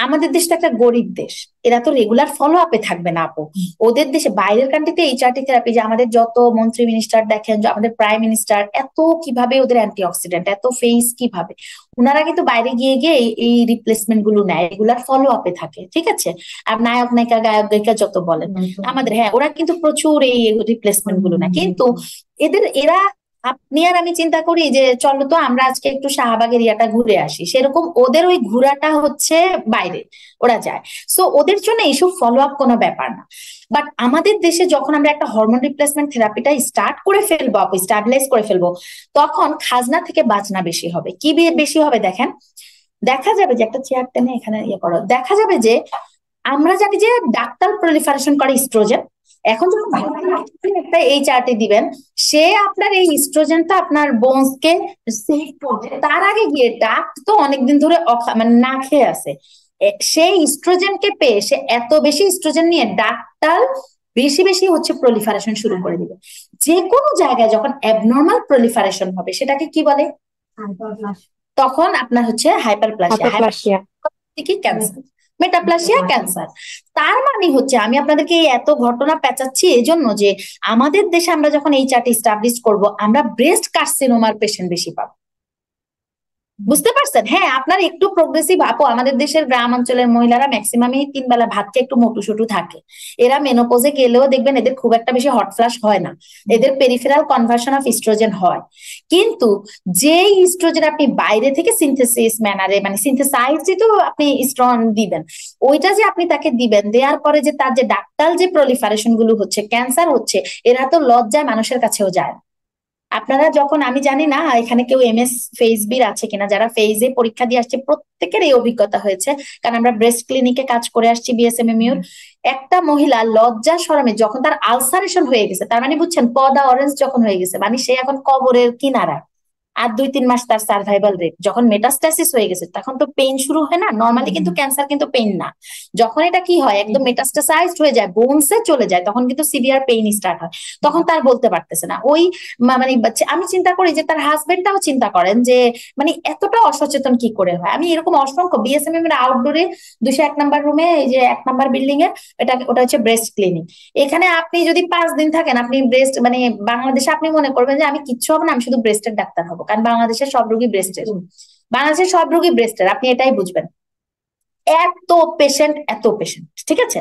আমাদের দেশটা একটা গরিব দেশ, এরা তো রেগুলার ফলো আপে থাকবে না আপু। ওদের দেশে, বাইরের কান্ট্রিতে এইচআরটি থেরাপি, যে আমাদের যত মন্ত্রী মিনিস্টার দেখেন, আমাদের প্রাইম মিনিস্টার, এত কিভাবে ওদের অ্যান্টি অক্সিডেন্ট, এত ফেস কিভাবে, ওনারা কিন্তু বাইরে গিয়ে গিয়ে এই রিপ্লেসমেন্ট গুলো নেয়, রেগুলার ফলো আপে থাকে, ঠিক আছে? আর নায়ক নায়িকা গায়ক গায়িকা যত বলেন আমাদের, হ্যাঁ ওরা কিন্তু প্রচুর এই রিপ্লেসমেন্ট গুলো নেয়। কিন্তু এরা, আপনি আর আমি চিন্তা করি যে চলো তো আমরা আজকে একটু শাহবাগের ইয়াটা ঘুরে আসি, সেরকম ওদের ওই ঘোরাটা হচ্ছে বাইরে, ওরা যায়। সো ওদের জন্য এইসব ফলো আপ কোনো ব্যাপার না। বাট আমাদের দেশে যখন আমরা একটা হরমোন রিপ্লেসমেন্ট থেরাপিটা স্টার্ট করে ফেলবো, স্টাবলাইজ করে ফেলবো, তখন খাজনা থেকে বাজনা বেশি হবে। কি বেশি হবে দেখেন, দেখা যাবে যে একটা চেয়ার টেনে এখানে ইয়ে করো, দেখা যাবে যে আমরা জানি যে ডাক্তার প্রলিফারেশন করে ইস্ট্রোজেন। এখন যখন একটা এই চার্টে দিবেন, সে আপনার এই ইস্ট্রোজেনটা আপনার বোনস কে সেভ করবে, তার আগে গিয়ে ডাক্ট তো অনেকদিন ধরে মানে না খেয়ে আছে, সেই ইস্ট্রোজেনকে পেয়ে সে এত বেশি ইস্ট্রোজেন নিয়ে ডাক্তার বেশি বেশি হচ্ছে প্রলিফারেশন শুরু করে দিবে। যে কোনো জায়গায় যখন অ্যাবনর্মাল প্রলিফারেশন হবে সেটাকে কি বলে? তখন আপনার হচ্ছে হাইপারপ্লাসিয়া, কি ক্যান্সার, মেটাপ্লাসিয়া ক্যান্সার। তার মানে হচ্ছে আমি আপনাদেরকে এত ঘটনা পেঁচাচ্ছি এই জন্য যে আমাদের দেশে আমরা যখন এই চার্ট এস্টাবলিশ করব, আমরা ব্রেস্ট কার্সিনোমার পেশেন্ট বেশি পাবো। বুঝতে পারছেন? হ্যাঁ, আপনার একটু প্রোগ্রেসিভ আপু, আমাদের দেশের গ্রাম অঞ্চলের মহিলারা ম্যাক্সিমামই 3 বেলা ভাত খেয়ে একটু মোটুসুটু থাকে। এরা মেনোপজে গেলেও দেখবেন এদের খুব একটা বেশি হট ফ্লাশ হয় না, এদের পেরিফেরাল কনভার্সন অফ ইস্ট্রোজেন হয়। কিন্তু যে ইস্ট্রোজেন আপনি বাইরে থেকে সিনথেসিস ম্যানারে, মানে সিনথেসাইজ তো আপনি স্ট্রন দিবেন, ওইটা যে আপনি তাকে দিবেন, দেওয়ার পরে যে তার যে ডাক্তাল যে প্রলিফারেশন গুলো হচ্ছে, ক্যান্সার হচ্ছে, এরা তো লজ্জায় মানুষের কাছেও যায়। আপনারা যখন, আমি জানি না এখানে কেউ এমএস ফেজবির আছে কিনা, যারা ফেজে পরীক্ষা দিয়ে আসছে প্রত্যেকের এই অভিজ্ঞতা হয়েছে, কারণ আমরা ব্রেস্ট ক্লিনিকে কাজ করে আসছি বিএসএমএমইউর। একটা মহিলা লজ্জা শরমে যখন তার আলসারেশন হয়ে গেছে, তার মানে বুঝছেন পদা অরেঞ্জ যখন হয়ে গেছে, মানে সে এখন কবরের কিনারা, আর 2-3 মাস তার সার্ভাইভাল রেট। যখন মেটাস্টাসিস হয়ে গেছে তখন তো পেইন শুরু হয় না, নর্মালি কিন্তু ক্যান্সার কিন্তু পেইন না। যখন এটা কি হয় একদম মেটাস্টাসাইজড হয়ে যায়, বোনসে চলে যায়, তখন কিন্তু সিভিয়ার পেইন স্টার্ট হয়। তখন তার বলতে পারতেছে না। ওই মানে আমি চিন্তা করি যে তার হাজবেন্ডটাও চিন্তা করেন যে মানে এতটা অসচেতন কি করে হয়। আমি এরকম অসংখ্য বিএসএমএম এর আউটডোরে 201 নম্বর রুমে, এই যে 1 নম্বর বিল্ডিং এর, ওটা হচ্ছে ব্রেস্ট ক্লিনিক। এখানে আপনি যদি 5 দিন থাকেন, আপনি ব্রেস্ট মানে বাংলাদেশে আপনি মনে করবেন যে আমি কিচ্ছু হবো না, আমি শুধু ব্রেস্টের ডাক্তার হবো, কারণ বাংলাদেশের সব রোগী ব্রেস্টের। বাংলাদেশের সব রোগী ব্রেস্টের, আপনি এটাই বুঝবেন। এত পেশেন্ট, এত পেশেন্ট, ঠিক আছে।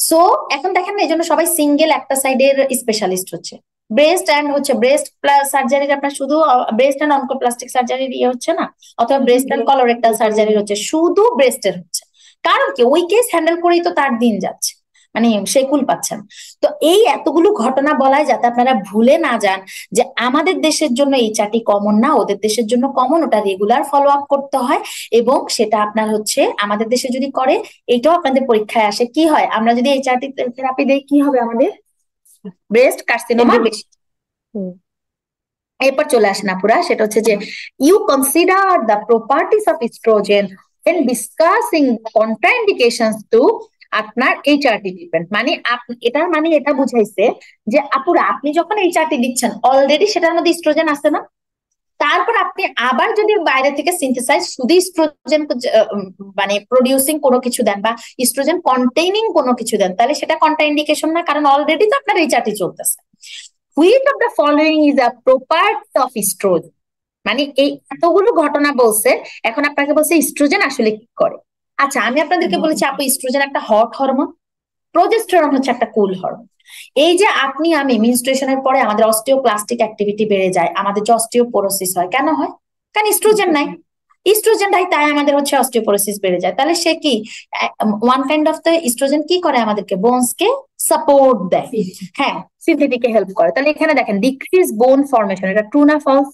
সো এখন দেখেন না, এই জন্য সবাই সিঙ্গেল একটা সাইডের স্পেশালিস্ট হচ্ছে। ব্রেস্ট অ্যান্ড হচ্ছে ব্রেস্ট প্লাস সার্জারির আপনার শুধু ব্রেস্ট অ্যান্ড অনকোপ্লাস্টিক সার্জারির ইয়ে হচ্ছে না, অথবা ব্রেস্ট অ্যান্ড কলোরেক্টাল সার্জারির হচ্ছে, শুধু ব্রেস্টের হচ্ছে। কারণ কি, ওই কেস হ্যান্ডেল করেই তো তার দিন যাচ্ছে, মানে সে কুল পাচ্ছেন। তো এই এতগুলো ঘটনা বলাই যাতে আপনারা ভুলে না যান যে আমাদের দেশের জন্য এই চারটি কমন না, ওদের দেশের জন্য কমন, ওটা রেগুলার ফলো আপ করতে হয়। এবং সেটা আপনার হচ্ছে আমাদের দেশে যদি করে, এইটাও আপনাদের পরীক্ষায় আসে, কি হয় আমরা যদি এই চারটি থেরাপি দেই কি হবে, আমাদের ব্রেস্ট কার্সিনোমা বেশি। হুম। এরপর চলে আসে না পুরা, সেটা হচ্ছে যে you consider the properties of estrogen when discussing the contraindications to আপনার এইচআরটি ট্রিটমেন্ট। মানে এটার মানে এটা বুঝাইছে যে আপুরা আপনি যখন এইচআরটি দিচ্ছেন অলরেডি সেটার মধ্যে ইস্ট্রোজেন আছে না, তারপর আপনি আবার যদি বাইরে থেকে সিনথেসাইজ শুধু ইস্ট্রোজেন মানে প্রডিউসিং কোনো কিছু দেন বা ইস্ট্রোজেন কন্টেইনিং কোনো কিছু দেন, তাহলে সেটা কন্ট্রাইন্ডিকেশন না, কারণ অলরেডি তো আপনার এইচআরটি চলতেছে। Which of the following is a property of estrogen? মানে এই এতগুলো ঘটনা বলছে, এখন আপনাকে বলছে ইস্ট্রোজেন আসলে কি করে। আচ্ছা, আমি আপনাদেরকে বলেছি আপু ইস্ট্রোজেন একটা হট হরমোন, প্রোজেস্টেরন হচ্ছে একটা কুল হরমোন। এই যে আপনি আমি মেনস্ট্রুয়েশনের পরে আমাদের অস্টিওপ্লাস্টিক অ্যাক্টিভিটি বেড়ে যায়, আমাদের যে অস্টিওপোরোসিস হয়, কেন হয়? কারণ ইস্ট্রোজেন নাই। ইস্ট্রোজেন নাই, তাই আমাদের হচ্ছে অস্টিওপোরোসিস বেড়ে যায়। তাহলে সে কি one kind of the estrogen কি করে, আমাদেরকে বোনস কে সাপোর্ট দেয়, হ্যাঁ সিনথেটিকে হেল্প করে। তাহলে এখানে দেখেন ডিক্রিজ বোন ফর্মেশন, এটা ট্রু না ফলস?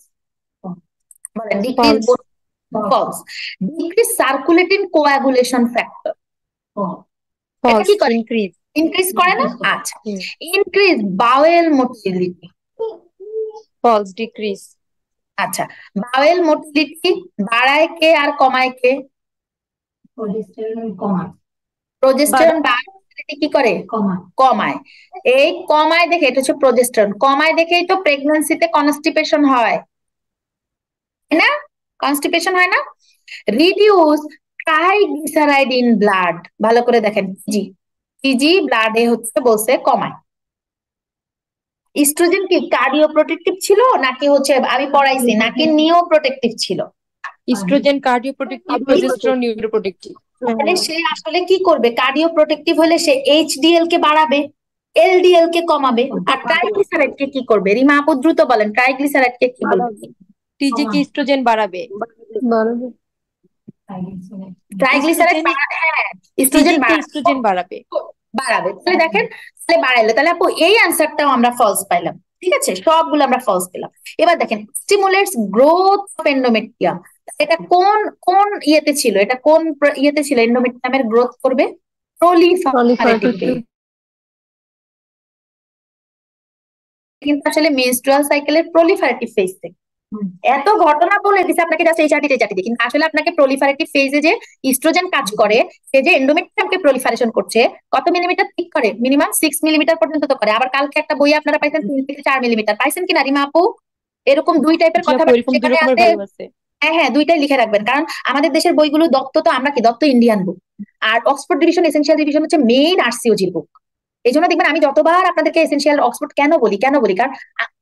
বলেন ডিক্রিজ False. বোন, false. Decrease circulating coagulation factor, এটা False. কি করে? Increase. ইনক্রিজ করে না? আচ্ছা। হুম। Increase bowel motility, False. Decrease. আচ্ছা বাওয়েল মোটিলিটি বাড়ায় কে আর কমায় কে? প্রোজেস্টেরন বাড়ায়, কি করে? কমায়। এই কমায় দেখে, এটা হচ্ছে প্রোজেস্টেরন, কমায় দেখেই তো প্রেগন্যান্সিতে কনস্টিপেশন হয়, তাই না? কনস্টিপেশন হয় না? রিডিউস ট্রাইগ্লিসারাইড ইন ব্লাড, ভালো করে দেখেন, টিজি ব্লাডে হচ্ছে বলছে কমায়। ইস্ট্রোজেন কি কার্ডিও প্রোটেক্টিভ ছিল নাকি হচ্ছে আমি পড়াইছি নাকি নিও প্রোটেক্টিভ ছিল? Estrogen cardioprotective, progesterone neuroprotective. তাহলে সে আসলে কি করবে? কার্ডিও প্রোটেক্টিভ হলে সে এইচডিএল কে বাড়াবে, এলডিএল কে কমাবে, আর ট্রাইগ্লিসারাইড কে কি করবে? রিমা আপু দ্রুত বলেন, ট্রাইগ্লিসারাইড কে কি বলবে? TG কি estrogen বাড়াবে? বাড়াবে। ট্রাইগ্লিসারাইড, হ্যাঁ ইস্ট্রোজেন TG কে estrogen বাড়াবে। বাড়াবে। তাহলে দেখেন, তাহলে বাড়াইলো, তাহলে আপু এই অ্যান্সারটাও আমরা ফলস পাইলাম, ঠিক আছে, সবগুলো আমরা ফলস পেলাম। এবার দেখেন স্টিমুলেটস গ্রোথ অফ এন্ডোমেট্রিয়াম, এটা কোন কোন ইয়েতে ছিল, এটা কোন ইয়েতে ছিল এন্ডোমেট্রিয়ামের গ্রোথ করবে? প্রলিফারেটিভ। কিন্তু আসলে মেনস্ট্রুয়াল সাইকেলের প্রলিফারেটিভ ফেজ থেকে এত ঘটনা বলে দিছে আপনাকে, জাস্ট এই চারটি, কিন্তু আসলে আপনাকে প্রলিফারেটিভ ফেজে যে ইস্ট্রোজেন কাজ করে, সে যে এন্ডোমেট্রিয়ামকে প্রলিফারেশন করছে, কত মিলিমিটার ঠিক করে? মিনিমাম 6 মিলিমিটার পর্যন্ত তো করে। আবার কালকে একটা বই আপনারা পাইছেন 3 থেকে 4 মিলিমিটার, পাইছেন কিনা রিমা আপু? এরকম 2 টাইপের কথা এরকম দুই সেখানে রকমের আছে। ভ্যালু আছে। হ্যাঁ হ্যাঁ, 2টাই লিখে রাখবেন, কারণ আমাদের দেশের বইগুলো দত্ত, তো আমরা কি দত্ত ইন্ডিয়ান বুক, আর অক্সফোর্ড ডিভিশন এসেনশিয়াল ডিভিশন হচ্ছে মেইন আরসিওজির বুক। এই জন্য দেখবেন আমি যতবার আপনাদেরকে এসেনশিয়াল অক্সফোর্ড কেন বলি, কারণ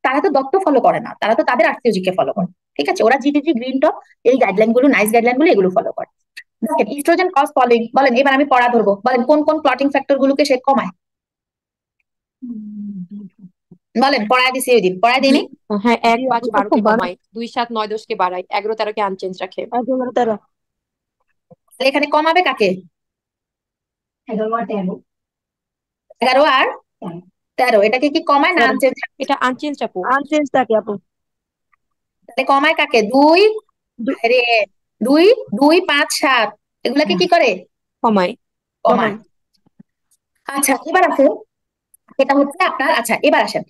তারা তো দত্ত ফলো করে না, তারা তো তাদের আরসিওজি কে ফলো করে, ঠিক আছে। ওরা জিটিজি গ্রিন টপ এই গাইডলাইন গুলো, নাইস গাইডলাইন গুলো এগুলো ফলো করে। দেখেন ইস্ট্রোজেন কজ ফলোইং, বলেন এবার আমি পড়া ধরবো, বলেন কোন কোন ক্লটিং ফ্যাক্টর গুলোকে সে কমায়? বলেন, পড়ায় দিছি ওই দিন, পড়ায় দিইনি? হ্যাঁ 1, 5, 12 কে কমায়, 2, 7, 9, 10 কে বাড়ায়, 11, 13 কে আনচেঞ্জ রাখে। তাহলে এখানে কমাবে কাকে? 11 আর 13, এটাকে কি কমায় না আনচেঞ্জ? এটা আনচেঞ্জ আপু। আনচেঞ্জ থাকে আপু। তাহলে কমায় কাকে? 2, আরে 2, 2, 5, 7 এগুলাকে কি করে? কমায়। কমায়। আচ্ছা এবার আছে এটা হচ্ছে আপনার, আচ্ছা এবার আসেন,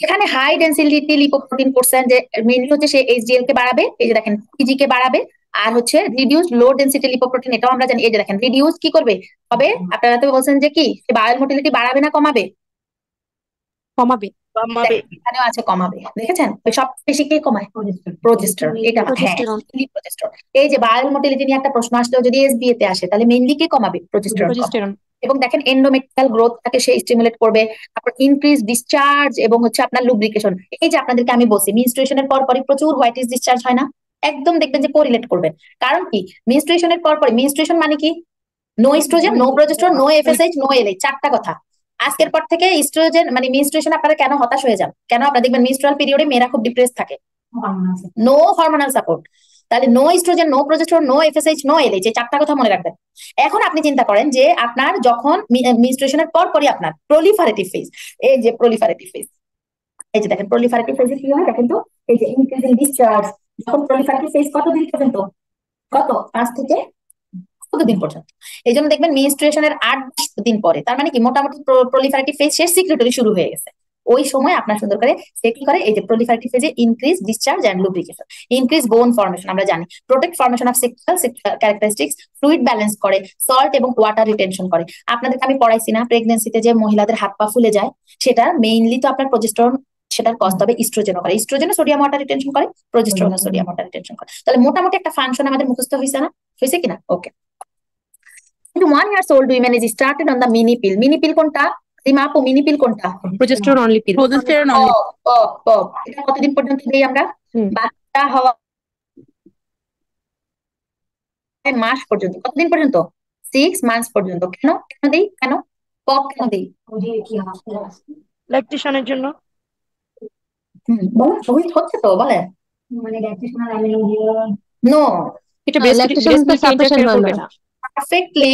এখানে হাই ডেন্সিটি লিপোপ্রোটিন করছেন যে মেইনলি হচ্ছে সে এইচডিএল কে বাড়াবে, এই যে দেখেন পিজি কে বাড়াবে, আর হচ্ছে রিডিউস লো ডেন্সিটি লিপোপ্রোটিন, এটাও আমরা জানি, এই যে দেখেন রিডিউস কি করবে হবে, আপনারা তো বলছেন যে কি বায়োল মোটিলিটি বাড়াবে না কমাবে, কমাবে। কমাবে। দেখেন এখানেও আছে কমাবে, দেখেছেন ওই সব বেশি কে কমায়, প্রোজেস্টেরন, এটা হ্যাঁ প্রোজেস্টেরন। প্রোজেস্টেরন। এই যে বায়োল মোটিলিটি নিয়ে একটা প্রশ্ন আসলেও যদি এসবিএ তে আসে তাহলে মেইনলি কে কমাবে, প্রোজেস্টেরন কমাবে। প্রোজেস্টেরন। এবং দেখেন এন্ডোমেট্রিয়াল গ্রোথটাকে সে স্টিমুলেট করবে, তারপর ইনক্রিজ ডিসচার্জ এবং হচ্ছে আপনার লুব্রিকেশন। এই যে আপনাদেরকে আমি বলছি মেনস্ট্রুয়েশনের পর পরই প্রচুর হোয়াইটিস ডিসচার্জ হয় না, একদম দেখবেন যে কোরিলেট করবেন। কারণ কি মেনস্ট্রুয়েশনের পর পরই, মেনস্ট্রুয়েশন মানে কি no estrogen, no progesterone, no FSH, no LH, চারটা কথা। আজকের পর থেকে ইস্ট্রোজেন মানে মেনস্ট্রুয়েশন আপনারা কেন হতাশ হয়ে যান, কেন আপনারা দেখবেন মেনস্ট্রুয়াল পিরিয়ডে মেয়েরা খুব ডিপ্রেস থাকে, নো হরমোনাল সাপোর্ট, তাহলে no estrogen, no progesterone, no FSH, no LH, এই চারটা কথা মনে রাখবেন। এখন আপনি চিন্তা করেন যে আপনার যখন মেনস্ট্রুয়েশনের পর পরই আপনার প্রলিফারেটিভ ফেজ, এই যে প্রলিফারেটিভ ফেজ, এই যে দেখেন প্রলিফারেটিভ ফেজে কি হয় দেখেন তো, এই যে ইনক্রিজিং ডিসচার্জ, যখন প্রলিফারেটিভ ফেজ কতদিন পর্যন্ত, কত 5 থেকে 14 দিন পর্যন্ত। এই জন্য দেখবেন মেনস্ট্রুয়েশনের 8-10 দিন পরে, তার মানে কি মোটামুটি প্রলিফারেটিভ ফেজ শেষ, সিক্রেটরি শুরু হয়ে গেছে। ওই সময় আপনার সুন্দর করে সে কি করে, এই যে প্রলিফারেটিভ ফেজে increase discharge and lubrication, increase bone formation আমরা জানি, protect formation of sexual characteristics, fluid balance করে, সল্ট এবং ওয়াটার রিটেনশন করে। আপনাদেরকে আমি পড়াইছি না প্রেগনেন্সিতে যে মহিলাদের হাত পা ফুলে যায়, সেটা মেইনলি তো আপনার প্রজেস্টেরন, সেটার কজ তবে ইস্ট্রোজেনও করে, ইস্ট্রোজেনও সোডিয়াম ওয়াটার রিটেনশন করে, প্রজেস্টেরনও সোডিয়াম ওয়াটার রিটেনশন করে। তাহলে মোটামুটি একটা ফাংশন আমাদের মুখস্থ হয়েছে না, হয়েছে কিনা? ওকে। কিন্তু 1 years old women is started on the mini pill. Mini pill কোনটা? রিমা আপু মিনি পিল কোনটা? Progesterone only pill. Progesterone only. এটা কতদিন পর্যন্ত দেই আমরা? বাচ্চা হওয়া মাস পর্যন্ত, কতদিন পর্যন্ত? 6 months পর্যন্ত। কেন কেন দেই, কেন পক কেন দেই? ল্যাকটেশনের জন্য। বলেন সবই হচ্ছে তো, বলেন মানে ল্যাকটেশনাল নো, এটা ল্যাকটেশন তো ব্রেস্ট মিল্ককে সাফিসিয়েন্ট ইন্টারফেয়ার হয় করবে না। না। পারফেক্টলি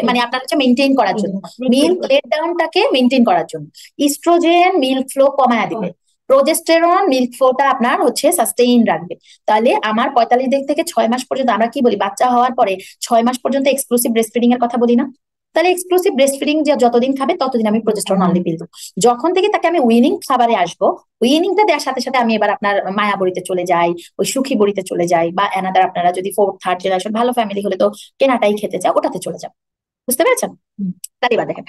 মানে আপনার হচ্ছে মেনটেন করার জন্য, মিল্ক লেট ডাউনটাকে মেনটেন করার জন্য। ইস্ট্রোজেন মিল্ক ফ্লো কমায় দিবে, প্রোজেস্টেরন মিল্ক ফ্লোটা আপনার হচ্ছে সাস্টেইন রাখবে। তাহলে আমার 45 দিন থেকে 6 মাস পর্যন্ত আমরা কি বলি, বাচ্চা হওয়ার পরে 6 মাস পর্যন্ত এক্সক্লুসিভ ব্রেস্ট ফিডিং এর কথা বলি না? তাহলে এক্সক্লুসিভ ব্রেস্ট ফিডিং যে যতদিন খাবে ততদিন আমি প্রোজেস্টেরন অনলি পিল দেবো। যখন থেকে তাকে আমি উইনিং খাবারে আসবো, উইনিংটা দেওয়ার সাথে সাথে আমি এবার আপনার মায়াবড়িতে চলে যাই, ওই সুখী বড়িতে চলে যাই, বা অ্যানাদার আপনারা যদি 4th 3rd জেনারেশন ভালো ফ্যামিলি হলে তো কেনাটাই খেতে চাও, ওটাতে চলে যাও। বুঝতে পেরেছেন? তাহলে এবার দেখেন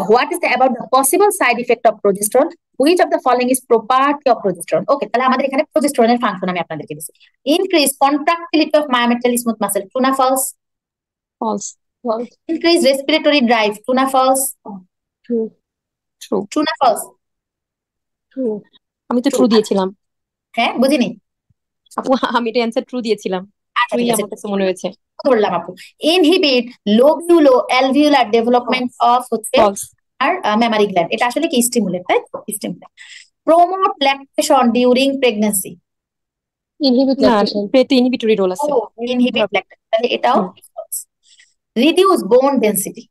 what is the about the possible side effect of progesterone, which of the following is property of progesterone. Okay, তাহলে আমাদের এখানে প্রোজেস্টেরনের ফাংশন আমি আপনাদেরকে দিচ্ছি। Increase contractility of myometrial smooth muscle, true না false? False. Increase respiratory drive, true না ফলস? ট্রু। ট্রু না ফলস? আমি তো ট্রু দিয়েছিলাম হ্যাঁ বুঝিনি আপু, আমি এটা অ্যান্সার ট্রু দিয়েছিলাম। আচ্ছা ট্রুই ঠিক আছে, আমার কাছে মনে হয়েছে। ধরলাম আপু। ইনহিবিট লোবিউলো অ্যালভিউলার ডেভেলপমেন্ট অফ হচ্ছে ফলস। আর মেমারি গ্ল্যান্ড, এটা আসলে কি স্টিমুলেট, তাই তো? Stimulate. Promote lactation during pregnancy, inhibit না, ল্যাকটেশন। পেটে ইনহিবিটরি রোল আছে। ইনহিবিট ল্যাকটেশন, তাহলে এটাও রিডিউস বোন ডেনসিটি।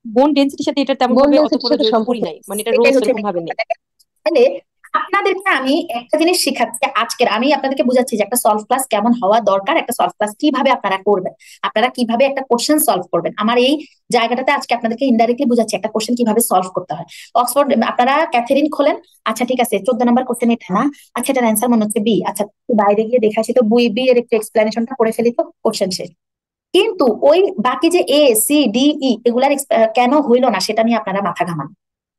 বোন ডেন্সিটির সাথে এটা তেমন বোন ভাবে অত ডেন্সিটির কোনো সাথে জড়িত সম্পর্ক করি নাই, মানে এটা এটাই রোল হচ্ছে সেরকম ভাবে নেই। তাহলে আপনাদেরকে আমি একটা জিনিস শিখাচ্ছি, আজকের আমি আপনাদেরকে বুঝাচ্ছি যে একটা সলভ ক্লাস কেমন হওয়া দরকার, একটা সলভ ক্লাস কিভাবে আপনারা করবেন, আপনারা কিভাবে একটা কোশ্চেন সলভ করবেন। আমার এই জায়গাটাতে আজকে আপনাদেরকে ইনডাইরেক্টলি বুঝাচ্ছি একটা কোশ্চেন কিভাবে সলভ করতে হয়। অক্সফোর্ড আপনারা ক্যাথেরিন খোলেন, আচ্ছা ঠিক আছে 14 নম্বর কোশ্চেন এটা না, আচ্ছা এটার অ্যান্সার মনে হচ্ছে বি, আচ্ছা বাইরে গিয়ে দেখে আসি তো বি এর একটু এক্সপ্লেনেশনটা করে ফেলি তো কোশ্চেন শেষ। কিন্তু ওই বাকি যে এ সি ডি ই এগুলার কেন হইলো না সেটা নিয়ে আপনারা মাথা ঘামান,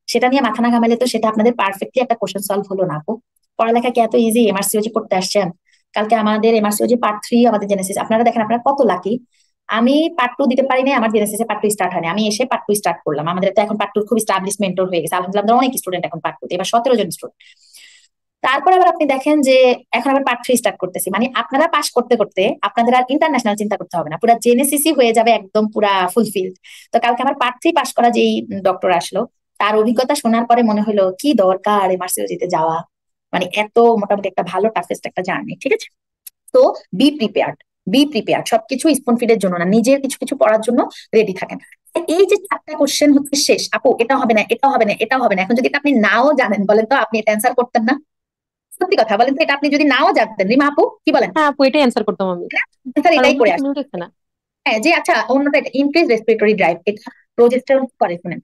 সেটা নিয়ে মাথা না ঘামালে তো সেটা আপনাদের পারফেক্টলি একটা কোশ্চেন সলভ হলো না। আপু পড়ালেখা কি এত ইজি? এমআরসিওজি করতে আসছেন, কালকে আমাদের এমআরসিওজি পার্ট 3 আমাদের জেনেসিস, আপনারা দেখেন আপনারা কত লাকি। আমি পার্ট 2 দিতে পারি না, আমার জেনেসিস পার্ট 2 স্টার্ট হয়নি, আমি এসে পার্ট 2 স্টার্ট করলাম। আমাদের তো এখন পার্ট 2 খুব স্টাবলিশমেন্ট হয়ে গেছে আলহামদুলিল্লাহ, আমাদের অনেক স্টুডেন্ট এখন পার্ট 2 তে, এবার 17 জন স্টুডেন্ট। তারপর আবার আপনি দেখেন যে এখন আবার পার্ট 3 স্টার্ট করতেছি, মানে আপনারা পাস করতে করতে আপনাদের আর ইন্টারন্যাশনাল চিন্তা করতে হবে না, পুরো জেনেসিসই হয়ে যাবে একদম পুরা ফুলফিলড। তো কালকে আমার পার্ট 3 পাস করা যেই ডক্টর আসলো, তার অভিজ্ঞতা শোনার পরে মনে হলো কি দরকার এমআরসিওজিতে যাওয়া, মানে এত মোটামুটি একটা ভালো টাফেস্ট একটা জার্নি। ঠিক আছে, তো বি প্রিপেয়ার্ড, বি প্রিপেয়ার্ড, সবকিছু স্পুন ফিডের জন্য না, নিজের কিছু কিছু পড়ার জন্য রেডি থাকেন। এই যে 4টা কোশ্চেন হচ্ছে শেষ, আপু এটা হবে না, এটা হবে না, এটা হবে না, এখন যদি এটা আপনি নাও জানেন বলেন তো আপনি এটা অ্যান্সার করতেন না? সত্যি কথা বলেন তো, এটা আপনি যদি নাও জানতেন, রিমা আপু কি বলেন? হ্যাঁ আপু, এটাই অ্যান্সার করতাম আমি। স্যার আর এটাই অন্য করে কিছু আসেন। মনে হচ্ছে না। হ্যাঁ যে আচ্ছা অন্যটা এটা ইনক্রিজ রেসপিরেটরি ড্রাইভ, এটা প্রোজেস্টেরন করে শুনেন,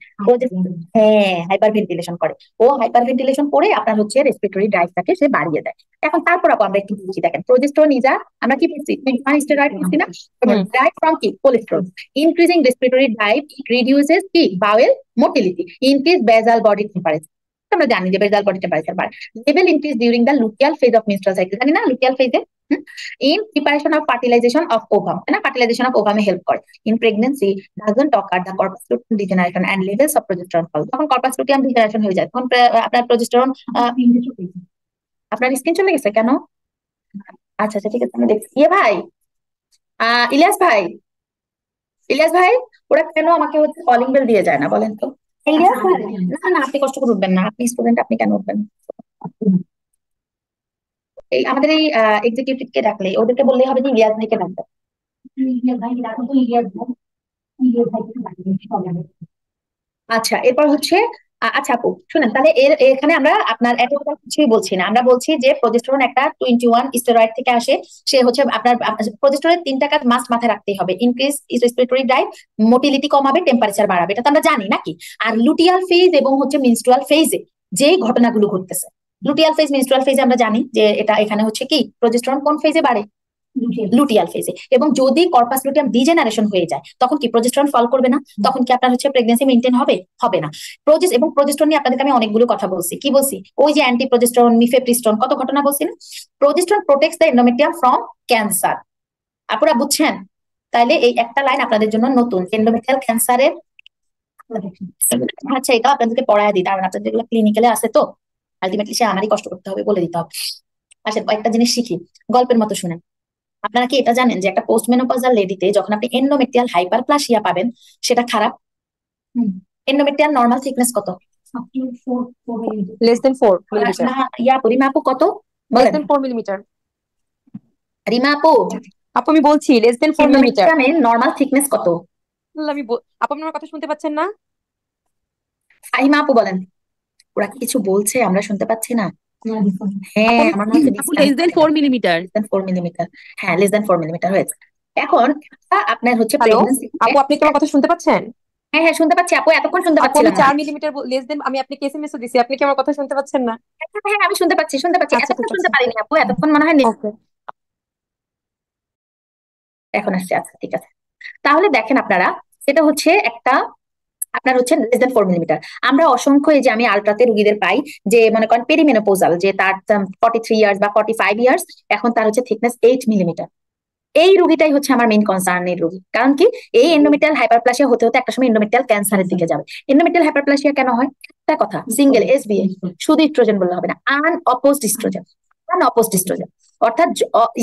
হ্যাঁ হাইপার ভেন্টিলেশন করে। ও হাইপার ভেন্টিলেশন করে আপনার হচ্ছে রেসপিরেটরি ড্রাইভটাকে সে বাড়িয়ে দেয়। এখন তারপর আপু আমরা একটু বুঝি, দেখেন প্রোজেস্টেরন ইজ আমরা কি বলছি, স্টেরয়েড বলছি না, ড্রাইভ ফ্রম কি cholesterol, increasing respiratory drive reduces কি bowel motility, increase basal body temperature. আমরা জানি যে বেসাল বডি টেম্পারেচার বাড়ে, level increase during the luteal phase of menstrual cycle, জানি না লুটিয়াল ফেজে, in preparation of fertilization of ovum, है ना, fertilization of ovum help করে। In pregnancy doesn't occur the corpus luteum degeneration and levels of progesterone fall, তখন corpus luteum degeneration হয়ে যায়, তখন আপনার প্রজেস্টেরন, আপনার স্কিন চলে গেছে কেন? আচ্ছা আচ্ছা ঠিক আছে, আমি দেখছি। ইয়ে ভাই, ইলিয়াস ভাই, ইলিয়াস ভাই, ওরা কেন আমাকে হচ্ছে কলিং বেল দিয়ে যায় না বলেন তো? ইলিয়াস ভাই, না না আপনি কষ্ট করে উঠবেন না, আপনি স্টুডেন্ট, আপনি কেন উঠবেন? এই আমাদের এই এক্সিকিউটিভ কে ডাকলে ওদেরকে বললেই হবে যে ইলিয়াস ভাইকে ডাকতে। আচ্ছা এরপর হচ্ছে আচ্ছা আপু শুনেন, তাহলে এখানে আমরা আপনার এতটা কিছুই বলছি না, আমরা বলছি যে প্রজেস্টেরন একটা 21 স্টেরয়েড থেকে আসে। সে হচ্ছে আপনার প্রজেস্টেরনের 3টা কাজ মাস্ট মাথায় রাখতেই হবে, ইনক্রিজ রেসপিরেটরি ড্রাইভ, মোটিলিটি কমাবে, টেম্পারেচার বাড়াবে, এটা তো আমরা জানি নাকি। আর লুটিয়াল ফেজ এবং হচ্ছে মেনস্ট্রুয়াল ফেজে যে ঘটনাগুলো ঘটতেছে, লুটিয়াল ফেজ মেনস্ট্রুয়াল ফেজে আমরা জানি যে এটা এখানে হচ্ছে কি প্রজেস্টেরন কোন ফেজে বাড়ে, লুটিয়াল ফেজে। এবং যদি কর্পাস লুটিয়াম ডিজেনারেশন হয়ে যায় তখন কি প্রজেস্টেরন ফল করবে না, তখন কি আপনার হচ্ছে প্রেগন্যান্সি মেইনটেইন হবে, হবে না। এবং প্রজেস্টেরন নিয়ে আপনাদেরকে আমি অনেকগুলো কথা বলছি, কি বলছি, ওই যে অ্যান্টি প্রজেস্টেরন, মিফেপ্রিস্টন, কত ঘটনা বলছি না। Progesterone protects the endometrium from cancer, আপনারা বুঝছেন? তাইলে এই একটা লাইন আপনাদের জন্য নতুন, এন্ডোমেট্রিয়াল ক্যান্সারের, আচ্ছা এটা আপনাদেরকে পড়ায় দিই, কারণ আপনাদের যেগুলো ক্লিনিক্যালে আছে তো আলটিমেটলি সে আমারই কষ্ট করতে হবে, বলে দিতে হবে। আচ্ছা কয়েকটা জিনিস শিখি, গল্পের মতো শুনেন। আপনারা কি এটা জানেন যে একটা পোস্ট মেনোপজাল লেডিতে যখন আপনি এন্ডোমেট্রিয়াল হাইপারপ্লাসিয়া পাবেন সেটা খারাপ? এন্ডোমেট্রিয়াল নরমাল থিকনেস কত? Less than 4 millimetre. না ইয়া রিমা আপু কত লেস বলেন? দেন 4 মিলিমিটার। রিমা আপু আপু আমি বলছি লেস দেন 4 মিলিমিটার। এন্ডোমেট্রিয়ামের নরমাল থিকনেস কত? আপু আপনি আমার কথা শুনতে পাচ্ছেন না? ফাহিমা আপু বলেন। ওরা কি কিছু বলছে, আমরা শুনতে পাচ্ছি না। হ্যাঁ আমার মনে হচ্ছে আপু less than 4 millimetre. Less than 4 millimetre, হ্যাঁ লেস দেন 4 মিলিমিটার হয়েছে। এখন আপনার হচ্ছে হ্যালো প্রেগন্যান্সি, আপু, আপনি কি আমার কথা শুনতে পাচ্ছেন? হ্যাঁ হ্যাঁ শুনতে পাচ্ছি আপু, এতক্ষণ শুনতে আপু আমি পাচ্ছিলাম না। 4 মিলিমিটার লেস দেন, আমি আপনাকে এসএমএস ও দিছি, আপনি কি আমার কথা শুনতে পাচ্ছেন না? হ্যাঁ হ্যাঁ আমি শুনতে পাচ্ছি, শুনতে পাচ্ছি, আচ্ছা এতক্ষণ ঠিক শুনতে আছে, পারিনি আপু, এতক্ষণ মনে হয় ওকে। এখন আসছে, আচ্ছা ঠিক আছে। তাহলে দেখেন আপনারা, এটা হচ্ছে একটা আপনার হচ্ছে লেস দেন 4 মিলিমিটার। আমরা অসংখ্য এই যে আমি আলট্রাতে রুগীদের পাই যে মনে করেন পেরিমেনোপোজাল, যে তার 43 ইয়ার্স বা 45 ইয়ার্স, এখন তার হচ্ছে থিকনেস 8 মিলিমিটার। এই রোগীটাই হচ্ছে আমার মেইন কনসার্নের রোগী, কারণ কি এই এন্ডোমেট্রিয়াল হাইপারপ্লাসিয়া হতে হতে একটা সময় এন্ডোমেট্রিয়াল ক্যান্সারের দিকে যাবে। এন্ডোমেট্রিয়াল হাইপারপ্লাসিয়া কেন হয়? একটা কথা, সিঙ্গেল এসবিএ, শুধু ইস্ট্রোজেন বললে হবে না, আনঅপোজড ইস্ট্রোজেন, আনঅপোজড ইস্ট্রোজেন, অর্থাৎ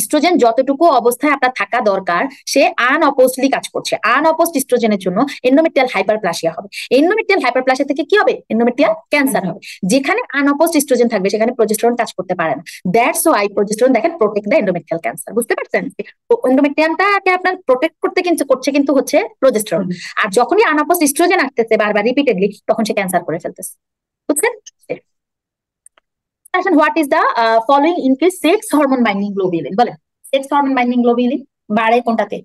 ইস্ট্রোজেন যতটুকু অবস্থায় আপনার থাকা দরকার সে আনঅপোজডলি কাজ করছে। আনঅপোজড ইস্ট্রোজেনের জন্য এন্ডোমেট্রিয়াল হাইপারপ্লাসিয়া হবে। এন্ডোমেট্রিয়াল হাইপারপ্লাসিয়া থেকে কি হবে? এন্ডোমেট্রিয়াল ক্যান্সার হবে। যেখানে আনঅপোজড ইস্ট্রোজেন থাকবে সেখানে প্রজেস্টেরন কাজ করতে পারে না। দ্যাটস ওয়াই প্রজেস্টেরন দেখেন প্রোটেক্ট দ্য এন্ডোমেট্রিয়াল ক্যান্সার, বুঝতে পারছেন? এন্ডোমেট্রিয়ামটাকে আপনার প্রোটেক্ট করতে কিন্তু করছে কিন্তু হচ্ছে প্রজেস্টেরন। আর যখনই আনঅপোজড ইস্ট্রোজেন আসতেছে বারবার রিপিটেডলি, তখন সে ক্যান্সার করে ফেলতেছে, বুঝছেন? What is the following increase sex hormone binding globulin, বলেন সেক্স হরমোন বাইন্ডিং গ্লোবিউলিন বাড়ে কোনটাতে?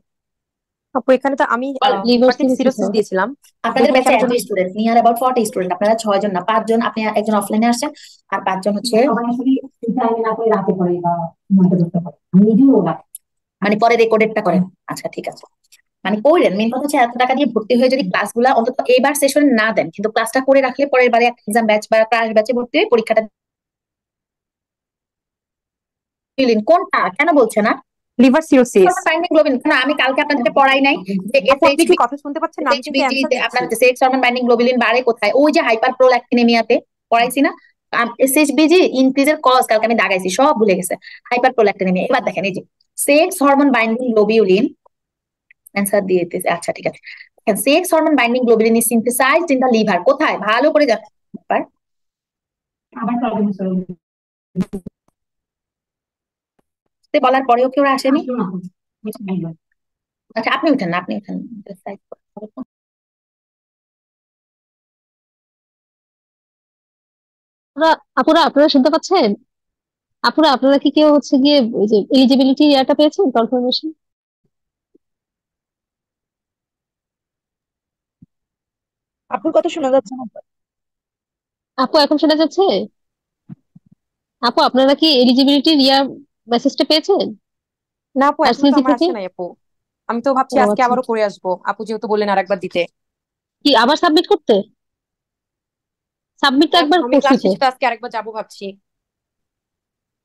আপু এখানে তো আমি লিভার সিরোসিস দিয়েছিলাম। আপনাদের দেখুন ব্যাচে এখানে এত স্টুডেন্ট, নিয়ার অ্যাবাউট 40 স্টুডেন্ট, আপনারা 6 জন না 5 জন, আপনি একজন অফলাইনে আসছেন আর 5 জন হচ্ছে মানে পরে রেকর্ডেডটা করেন। আচ্ছা ঠিক আছে, মানে করেন, মেন কথা হচ্ছে এত টাকা দিয়ে ভর্তি হয়ে যদি ক্লাসগুলো অন্তত এবার সেশন না দেন, কিন্তু ক্লাসটা করে রাখলে পরের বারে একটা এক্সাম ব্যাচ বা ক্লাস ব্যাচে ভর্তি হয়ে পরীক্ষাটা দিলেন। কোনটা কেন বলছে না? Liver cirrhosis. বাইন্ডিং গ্লোবিউলিন কেন আমি কালকে আপনাদেরকে পড়াই নাই যে আপু আপনি কি কথা শুনতে পাচ্ছেন না? আমি কিন্তু SHBG অ্যানসার আপনার দিচ্ছি। সেক্স হরমোন বাইন্ডিং গ্লোবিউলিন বাড়ে কোথায়? ওই যে হাইপারপ্রোল্যাক্টিনেমিয়াতে পড়াইছি না। SHBG ইনক্রিজের কজ কালকে আমি দাগাইছি, সব ভুলে গেছে। হাইপারপ্রোল্যাক্টিনেমিয়া, এবার দেখেন এই যে sex hormone binding globulin answer দিয়ে দিতেছে। আচ্ছা ঠিক আছে, sex hormone binding globulin is synthesised in the liver, কোথায়? ভালো করে যাচ্ছে বলার পরেও কেউ আসেনি। আচ্ছা আপনি উঠেন না, আপনি উঠেন। আপুরা আপনারা শুনতে পাচ্ছেন? আপুরা আপনারা কি কেউ হচ্ছে গিয়ে ওই যে এলিজিবিলিটি ইয়াটা পেয়েছেন, কনফার্মেশন? আপুর কথা শোনা যাচ্ছে না তো? আপু এখন শোনা যাচ্ছে? আপু আপনারা কি এলিজিবিলিটি রিয়া মেসেজটা পেয়েছেন না আপু, এখনো তো আরসিএসি আমার থেকে? আসে নাই আপু। আমি তো ভাবছি ও আজকে আচ্ছা, আবারও করে আসবো, আপু যেহেতু বললেন আরেকবার দিতে। কি আবার সাবমিট করতে? সাবমিট তো হ্যাঁ আপু, একবার আমি করছি ক্লাস তো। শেষে তো আজকে আরেকবার যাবো ভাবছি।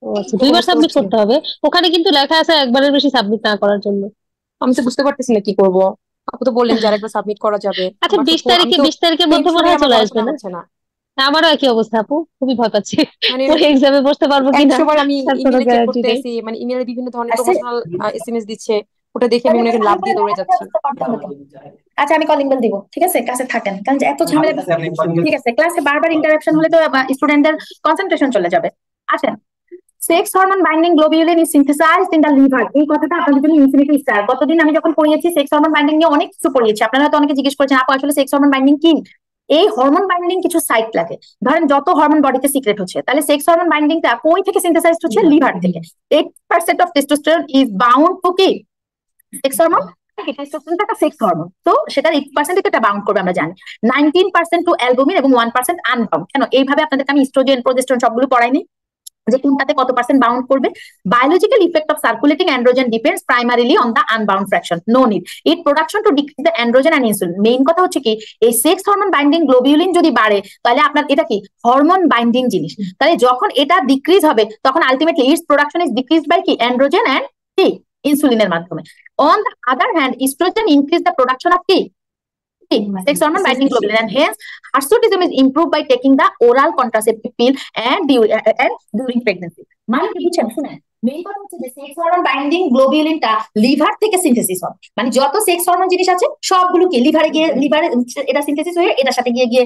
ও আচ্ছা, দেখে দুইবার বুঝতে সাবমিট পারছি না। করতে হবে। ওখানে কিন্তু লেখা আছে একবারের বেশি সাবমিট না করার জন্য। আমি তো বুঝতে পারতেছি না কি করব। আপু তো বললেন যে আরেকবার সাবমিট করা যাবে। আচ্ছা, আমার তো বিশ আমি তারিখে তো 20 তারিখের মধ্যে মনে টেনশনে হয় আমার চলে আসবে পড়াশোনা না? হচ্ছে না। আমারও একই অবস্থা আপু, খুবই ভয় পাচ্ছি মানে পরে এক্সামে বসতে পারবো কিনা 100 বার আমি তার কোনো ইমেলে চেক গ্যারান্টি নেই। করতেছি, মানে ইমেলে বিভিন্ন ধরনের আসছে। প্রমোশনাল এসএমএস দিচ্ছে। ওটা দেখে আমি মনে করি লাভ দিয়ে দৌড়ে যাচ্ছি। আচ্ছা, আমি কলিং বেল দিব, ঠিক আছে? ক্লাসে থাকেন, কারণ যে এত ঝামেলা। ঠিক আছে, ক্লাসে বারবার ইন্টারাপশন হলে তো স্টুডেন্টদের কনসেন্ট্রেশন চলে যাবে। আসেন, sex hormone binding globulin is synthesised in the liver. এই কথাটা আপনাদের জন্য ইনফিনিটি স্টার। গতদিন আমি যখন পড়িয়েছি সেক্স হরমোন বাইন্ডিং নিয়ে অনেক কিছু পড়িয়েছি, আপনারা হয়তো অনেকে জিজ্ঞেস করেছেন আপু আসলে সেক্স হরমোন বাইন্ডিং কি। এই হরমোন বাইন্ডিং কিছু সাইট লাগে। ধরেন যত হরমোন বডিতে সিক্রেট হচ্ছে, তাহলে সেক্স হরমোন বাইন্ডিংটা কই থেকে সিনথেসাইজড হচ্ছে? লিভার থেকে। 8% of testosterone is bound to কি? Sex hormone. টেস্টোস্টেরনটা একটা সেক্স হরমোন, তো সেটার 8% এটা বাউন্ড করবে আমরা জানি। 19% টু অ্যালবুমিন এবং 1% আনবাউন্ড। কেন এইভাবে আপনাদেরকে আমি ইস্ট্রোজেন প্রজেস্টেরন সবগুলো পড়াইনি, যে কোনটাতে কত পার্সেন্ট বাউন্ড করবে। Biological effect of circulating androgen depends primarily on the unbound fraction, no need it production to decrease the androgen and insulin. Main কথা হচ্ছে কি, এই সেক্স হরমোন বাইন্ডিং গ্লোবিউলিন যদি বাড়ে, তাহলে আপনার এটা কি হরমোন বাইন্ডিং জিনিস, তাহলে যখন এটা ডিক্রিজ হবে তখন ultimately its production is decrease by কি? অ্যান্ড্রোজেন অ্যান্ড কি? ইনসুলিনের মাধ্যমে। On the other hand estrogen increase the production of কি? sex hormone binding globulin, and hence hirsutism is improved by taking the oral contraceptive pill and during pregnancy. মানে কি বুঝছেন? শুনেন, মেইন কথা হচ্ছে যে সেক্স হরমোন বাইন্ডিং গ্লোবিউলিনটা লিভার থেকে সিনথেসিস হয়। মানে যত সেক্স হরমোন জিনিস আছে সবগুলো কি লিভারে গিয়ে, লিভারে এটা সিনথেসিস হয়ে এটার সাথে গিয়ে গিয়ে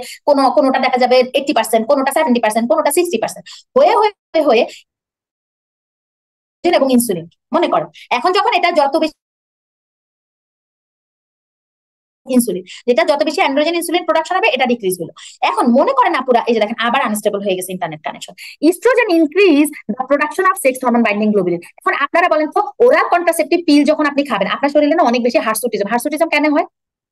কোনোটা দেখা যাবে 80%, কোনোটা 70%, কোনোটা 60% হয়ে হয়ে হয়ে এবং ইনসুলিন মনে করেন। এখন যখন এটা যত বেশি ইনসুলিন, যেটা যত বেশি অ্যান্ড্রোজেন ইনসুলিন প্রোডাকশন হবে, এটা ডিক্রিজ হলো। এখন মনে করেন আপুরা, এই যে দেখেন আবার আনস্টেবল হয়ে গেছে internet connection. Estrogen increase the production of sex hormone binding globulin. এখন আপনারা বলেন তো, ওরাল কন্ট্রাসেপটিভ পিল যখন আপনি খাবেন, আপনার শরীরে না অনেক বেশি হার্সুটিজম। হার্সুটিজম কেন হয়?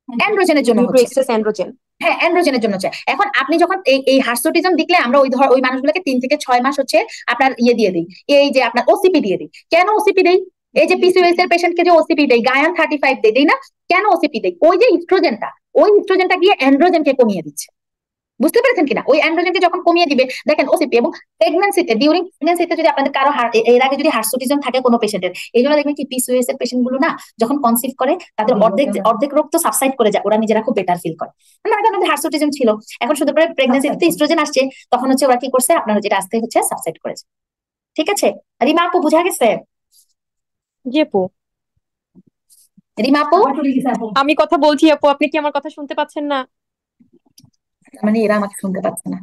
অ্যান্ড্রোজেনের জন্য ডিউ টু হচ্ছে। Excess androgen. হ্যাঁ, অ্যান্ড্রোজেনের জন্য হচ্ছে। এখন আপনি যখন এই হার্সুটিজম দেখলে, আমরা ওই মানুষগুলোকে 3 থেকে 6 মাস হচ্ছে আপনার ইয়ে দিয়ে দিই, এই যে আপনার ওসিপি দিয়ে দিই। কেন ওসিপি দেই? এই যে পিসিওএস এর পেশেন্টকে যে ওসিপি দেই, গায়ান 35 দেই না? কেন ওসিপি দেই? ওই যে ইস্ট্রোজেনটা, ওই ইস্ট্রোজেনটা গিয়ে অ্যান্ড্রোজেনকে কমিয়ে দিচ্ছে। বুঝতে পেরেছেন কিনা? ওই অ্যান্ড্রোজেনকে যখন কমিয়ে দিবে, দেখেন ওসিপি। এবং প্রেগন্যান্সিতে, ডিউরিং প্রেগন্যান্সিতে যদি আপনাদের কারো এর আগে যদি হার্সুটিজম থাকে কোনো পেশেন্টের, এই জন্য দেখবেন কি পিসিওএস এর পেশেন্ট গুলো না যখন কনসিভ করে, তাদের অর্ধেক অর্ধেক রোগ তো সাবসাইড করে যায়, ওরা নিজেরা খুব বেটার ফিল করে। মানে তাদের হার্সুটিজম ছিল, এখন শুধু করে প্রেগন্যান্সিতে ইস্ট্রোজেন আসছে, তখন হচ্ছে ওরা কি করছে, আপনার যেটা আস্তে হচ্ছে সাবসাইড করেছে। ঠিক আছে? রিমা আপু বুঝা গেছে? জি আপু, রিমা আপু, আমি কথা বলছি আপু, আপনি কি আমার কথা শুনতে পাচ্ছেন না? মানে এরা আমাকে শুনতে পাচ্ছে না।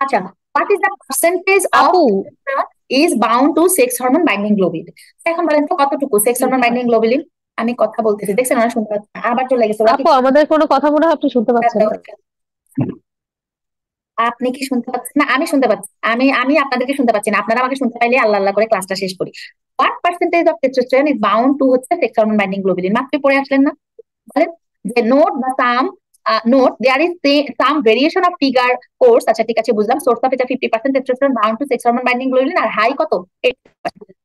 আচ্ছা, what is the percentage of আপু testosterone is bound to sex hormone binding globulin? এখন বলেন তো কতটুকু সেক্স হরমোন বাইন্ডিং গ্লোবুলিন? আমি কথা বলতেছি, দেখছেন ওরা শুনতে পাচ্ছে না, আবার চলে গেছে ওরা কি। আপু আমাদের কোনো কথা মনে হয় আপনি শুনতে পাচ্ছেন না। আপনি কি শুনতে পাচ্ছেন না? আমি শুনতে পাচ্ছি, আমি আমি আপনাদেরকে শুনতে পাচ্ছি না। আপনারা আমাকে শুনতে পাইলে আল্লাহ আল্লাহ করে ক্লাসটা শেষ করি। What percentage of testosterone is bound to হচ্ছে সেক্স হরমোন বাইন্ডিং গ্লোবুলিন? মাত্র পড়ে আসলেন না? বলেন যে নোট বা some, note there is some variation of figure course. আচ্ছা ঠিক আছে, বুঝলাম। সোর্স অফ এটা 50% testosterone bound to sex hormone binding globulin, আর হাই কত? 8%।